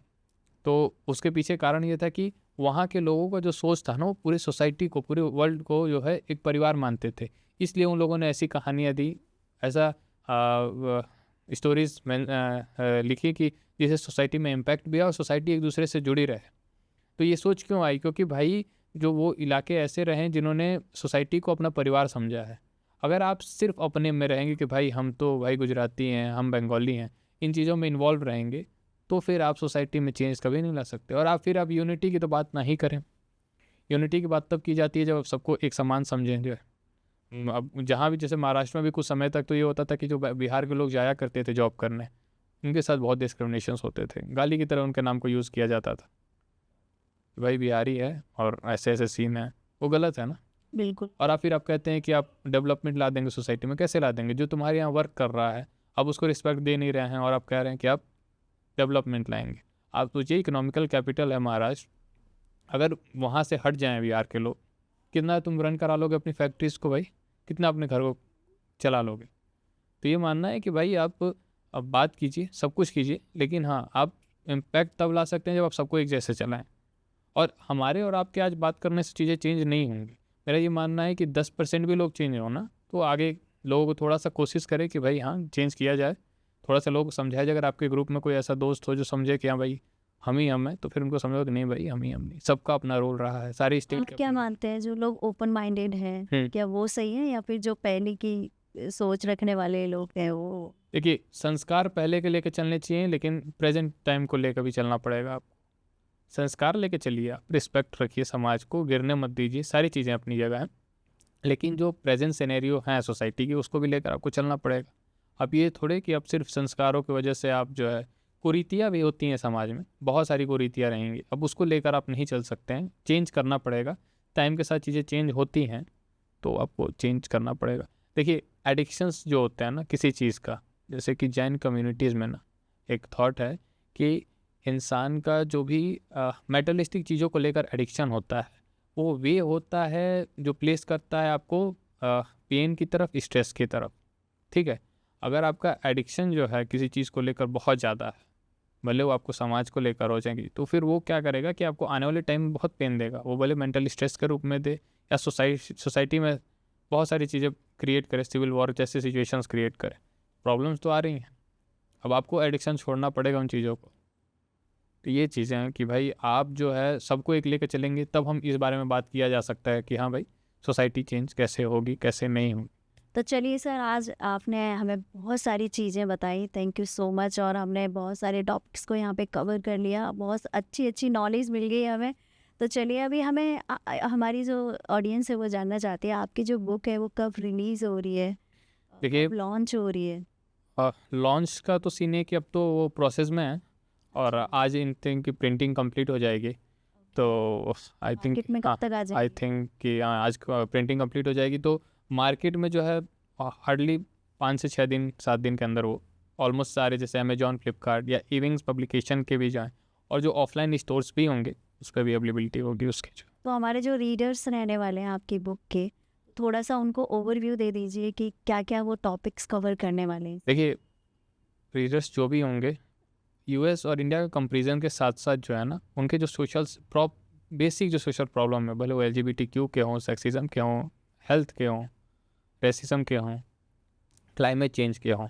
तो उसके पीछे कारण ये था कि वहाँ के लोगों का जो सोच था ना, वो पूरी सोसाइटी को, पूरे वर्ल्ड को जो है एक परिवार मानते थे। इसलिए उन लोगों ने ऐसी कहानियाँ दी, ऐसा स्टोरीज में लिखी कि जिससे सोसाइटी में इम्पैक्ट भी आया और सोसाइटी एक दूसरे से जुड़ी रहे। तो ये सोच क्यों आई? क्योंकि भाई जो वो इलाके ऐसे रहे जिन्होंने सोसाइटी को अपना परिवार समझा है। अगर आप सिर्फ अपने में रहेंगे कि भाई हम तो भाई गुजराती हैं, हम बंगाली हैं, इन चीज़ों में इन्वॉल्व रहेंगे, तो फिर आप सोसाइटी में चेंज कभी नहीं ला सकते। और आप यूनिटी की तो बात ना ही करें। यूनिटी की बात तब की जाती है जब आप सबको एक समान समझें। जो है अब जहाँ भी, जैसे महाराष्ट्र में भी कुछ समय तक तो ये होता था कि जो बिहार के लोग जाया करते थे जॉब करने, उनके साथ बहुत डिस्क्रिमिनेशंस होते थे, गाली की तरह उनके नाम को यूज़ किया जाता था, भाई बिहारी है और ऐसे ऐसे सीन है। वो गलत है ना। बिल्कुल। और आप कहते हैं कि आप डेवलपमेंट ला देंगे सोसाइटी में। कैसे ला देंगे? जो तुम्हारे यहाँ वर्क कर रहा है आप उसको रिस्पेक्ट दे नहीं रहे हैं और आप कह रहे हैं कि आप डेवलपमेंट लाएंगे। आप सोचिए, इकोनॉमिकल कैपिटल है महाराष्ट्र, अगर वहाँ से हट जाएं बिहार के लोग, कितना तुम रन करा लोगे अपनी फैक्ट्रीज़ को भाई, कितना अपने घर को चला लोगे? तो ये मानना है कि भाई आप अब बात कीजिए, सब कुछ कीजिए, लेकिन हाँ, आप इम्पैक्ट तब ला सकते हैं जब आप सबको एक जैसे चलाएं। और हमारे और आपके आज बात करने से चीज़ें चेंज नहीं होंगी। मेरा ये मानना है कि 10% भी लोग चेंज हो ना, तो आगे लोगों को थोड़ा सा कोशिश करें कि भाई हाँ, चेंज किया जाए, थोड़ा सा लोग समझाया जाए। अगर आपके ग्रुप में कोई ऐसा दोस्त हो जो समझे कि हाँ भाई हम ही हम हैं, तो फिर उनको समझो कि नहीं भाई हम ही हम नहीं, सबका अपना रोल रहा है, सारी आप स्टेट क्या मानते हैं, जो लोग ओपन माइंडेड हैं क्या वो सही है, या फिर जो पहले की सोच रखने वाले लोग हैं वो? देखिए, संस्कार पहले के लेके चलने चाहिए, लेकिन प्रेजेंट टाइम को लेकर भी चलना पड़ेगा। आप संस्कार लेके चलिए, आप रिस्पेक्ट रखिए, समाज को गिरने मत दीजिए, सारी चीज़ें अपनी जगह हैं, लेकिन जो प्रेजेंट सिनेरियो है सोसाइटी की उसको भी लेकर आपको चलना पड़ेगा। अब ये थोड़े कि अब सिर्फ संस्कारों की वजह से आप जो है, कुरीतियाँ भी होती हैं समाज में, बहुत सारी कुरीतियाँ रहेंगी, अब उसको लेकर आप नहीं चल सकते हैं, चेंज करना पड़ेगा। टाइम के साथ चीज़ें चेंज होती हैं तो आपको चेंज करना पड़ेगा। देखिए, एडिक्शंस जो होते हैं ना किसी चीज़ का, जैसे कि जैन कम्युनिटीज़ में ना एक थॉट है कि इंसान का जो भी मेटलिस्टिक चीज़ों को लेकर एडिक्शन होता है, वो वे होता है जो प्लेस करता है आपको पेन की तरफ, स्ट्रेस की तरफ। ठीक है, अगर आपका एडिक्शन जो है किसी चीज़ को लेकर बहुत ज़्यादा है, भले वो आपको समाज को लेकर हो जाएगी, तो फिर वो क्या करेगा कि आपको आने वाले टाइम में बहुत पेन देगा। वो भले मेंटल स्ट्रेस के रूप में दे, या सोसाइटी में बहुत सारी चीज़ें क्रिएट करे, सिविल वॉर जैसे सिचुएशंस क्रिएट करे। प्रॉब्लम्स तो आ रही हैं, अब आपको एडिक्शन छोड़ना पड़ेगा उन चीज़ों को। तो ये चीज़ें हैं कि भाई आप जो है सबको एक लेकर चलेंगे, तब हम इस बारे में बात किया जा सकता है कि हाँ भाई सोसाइटी चेंज कैसे होगी, कैसे नहीं होगी। तो चलिए सर, आज आपने हमें बहुत सारी चीज़ें बताई, थैंक यू सो मच। और हमने बहुत सारे टॉपिक्स को यहाँ पे कवर कर लिया, बहुत अच्छी अच्छी नॉलेज मिल गई हमें। तो चलिए, अभी हमें हमारी जो ऑडियंस है वो जानना चाहती है, आपकी जो बुक है वो कब रिलीज़ हो रही है, देखिए, कब लॉन्च हो रही है? लॉन्च का तो सीन है कि अब तो वो प्रोसेस में है, और आज इन थिंक की प्रिंटिंग कंप्लीट हो जाएगी। तो आई थिंक मार्केट में कब तक आ आई जाएगी? थिंक कि आज प्रिंटिंग कंप्लीट हो जाएगी तो मार्केट में जो है हार्डली 5 से 6 दिन 7 दिन के अंदर वो ऑलमोस्ट सारे, जैसे अमेजॉन, फ्लिपकार्ट या इविंग्स पब्लिकेशन के भी जाएँ, और जो ऑफलाइन स्टोर्स भी होंगे उस पर भी अवेलेबिलिटी होगी उसकी। जो तो हमारे जो रीडर्स रहने वाले हैं आपकी बुक के, थोड़ा सा उनको ओवरव्यू दे दीजिए कि क्या क्या वो टॉपिक्स कवर करने वाले हैं। देखिए, रीडर्स जो भी होंगे यूएस और इंडिया के कंपेरिजन के साथ साथ जो है ना, उनके जो बेसिक जो सोशल प्रॉब्लम है, भले वो LGBTQ के हों, सेक्सिज्म के हों, हेल्थ के हों, रेसिज्म के हों, क्लाइमेट चेंज के हों,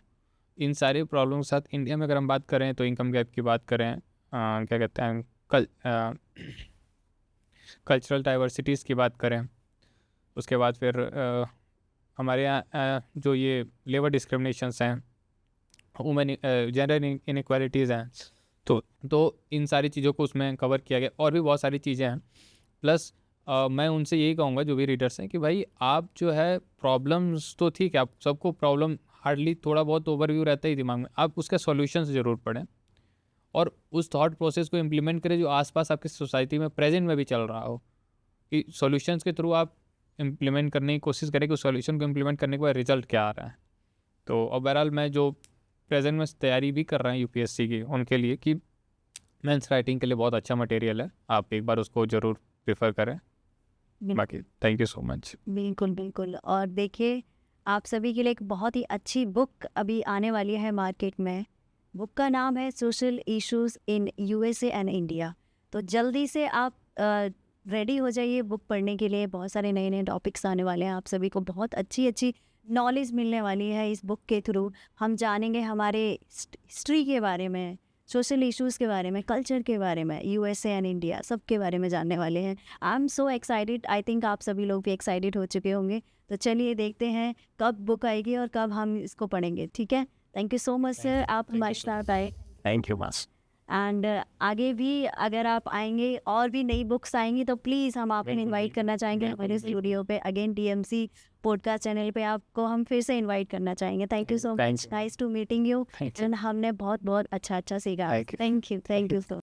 इन सारे प्रॉब्लम के साथ इंडिया में अगर हम बात करें तो इनकम गैप की बात करें, क्या कहते हैं, कल्चरल डाइवर्सिटीज़ की बात करें, उसके बाद फिर हमारे यहाँ जो ये लेबर डिस्क्रिमिनेशंस हैं, वुमेन जेंडर इनइक्वालिटीज़ हैं, तो इन सारी चीज़ों को उसमें कवर किया गया, और भी बहुत सारी चीज़ें हैं। प्लस मैं उनसे यही कहूँगा जो भी रीडर्स हैं कि भाई आप जो है प्रॉब्लम्स तो ठीक है, आप सबको प्रॉब्लम हार्डली थोड़ा बहुत ओवरव्यू रहता ही दिमाग में, आप उसके सॉल्यूशंस ज़रूर पढ़ें और उस थॉट प्रोसेस को इम्प्लीमेंट करें जो आसपास आपकी सोसाइटी में प्रेजेंट में भी चल रहा हो, कि सॉल्यूशंस के थ्रू आप इम्प्लीमेंट करने की कोशिश करें कि उस सॉल्यूशन को इम्प्लीमेंट करने के बाद रिजल्ट क्या आ रहा है। तो ओवरऑल मैं जो प्रेजेंट में तैयारी भी कर रहे हैं UPSC की, उनके लिए कि मेंस राइटिंग के लिए बहुत अच्छा मटेरियल है, आप एक बार उसको ज़रूर प्रेफर करें। बाकी थैंक यू सो मच। बिल्कुल बिल्कुल। और देखिए, आप सभी के लिए एक बहुत ही अच्छी बुक अभी आने वाली है मार्केट में। बुक का नाम है social issues in USA and India. तो जल्दी से आप रेडी हो जाइए बुक पढ़ने के लिए। बहुत सारे नए नए टॉपिक्स आने वाले हैं, आप सभी को बहुत अच्छी अच्छी नॉलेज मिलने वाली है इस बुक के थ्रू। हम जानेंगे हमारे हिस्ट्री के बारे में, सोशल इश्यूज़ के बारे में, कल्चर के बारे में, USA एंड इंडिया सब के बारे में जानने वाले हैं। I am so excited. I think आप सभी लोग भी एक्साइटेड हो चुके होंगे। तो चलिए देखते हैं कब बुक आएगी और कब हम इसको पढ़ेंगे। ठीक है, thank you so much sir, आप हमारे साथ आए। थैंक यू बस। एंड आगे भी अगर आप आएंगे और भी नई बुक्स आएंगी तो प्लीज़ हम आपको इनवाइट करना चाहेंगे हमारे स्टूडियो पे, अगेन DMC पॉडकास्ट चैनल पे आपको हम फिर से इनवाइट करना चाहेंगे। Thank you so much, nice to meeting you. And हमने बहुत बहुत अच्छा अच्छा सीखा। Thank you so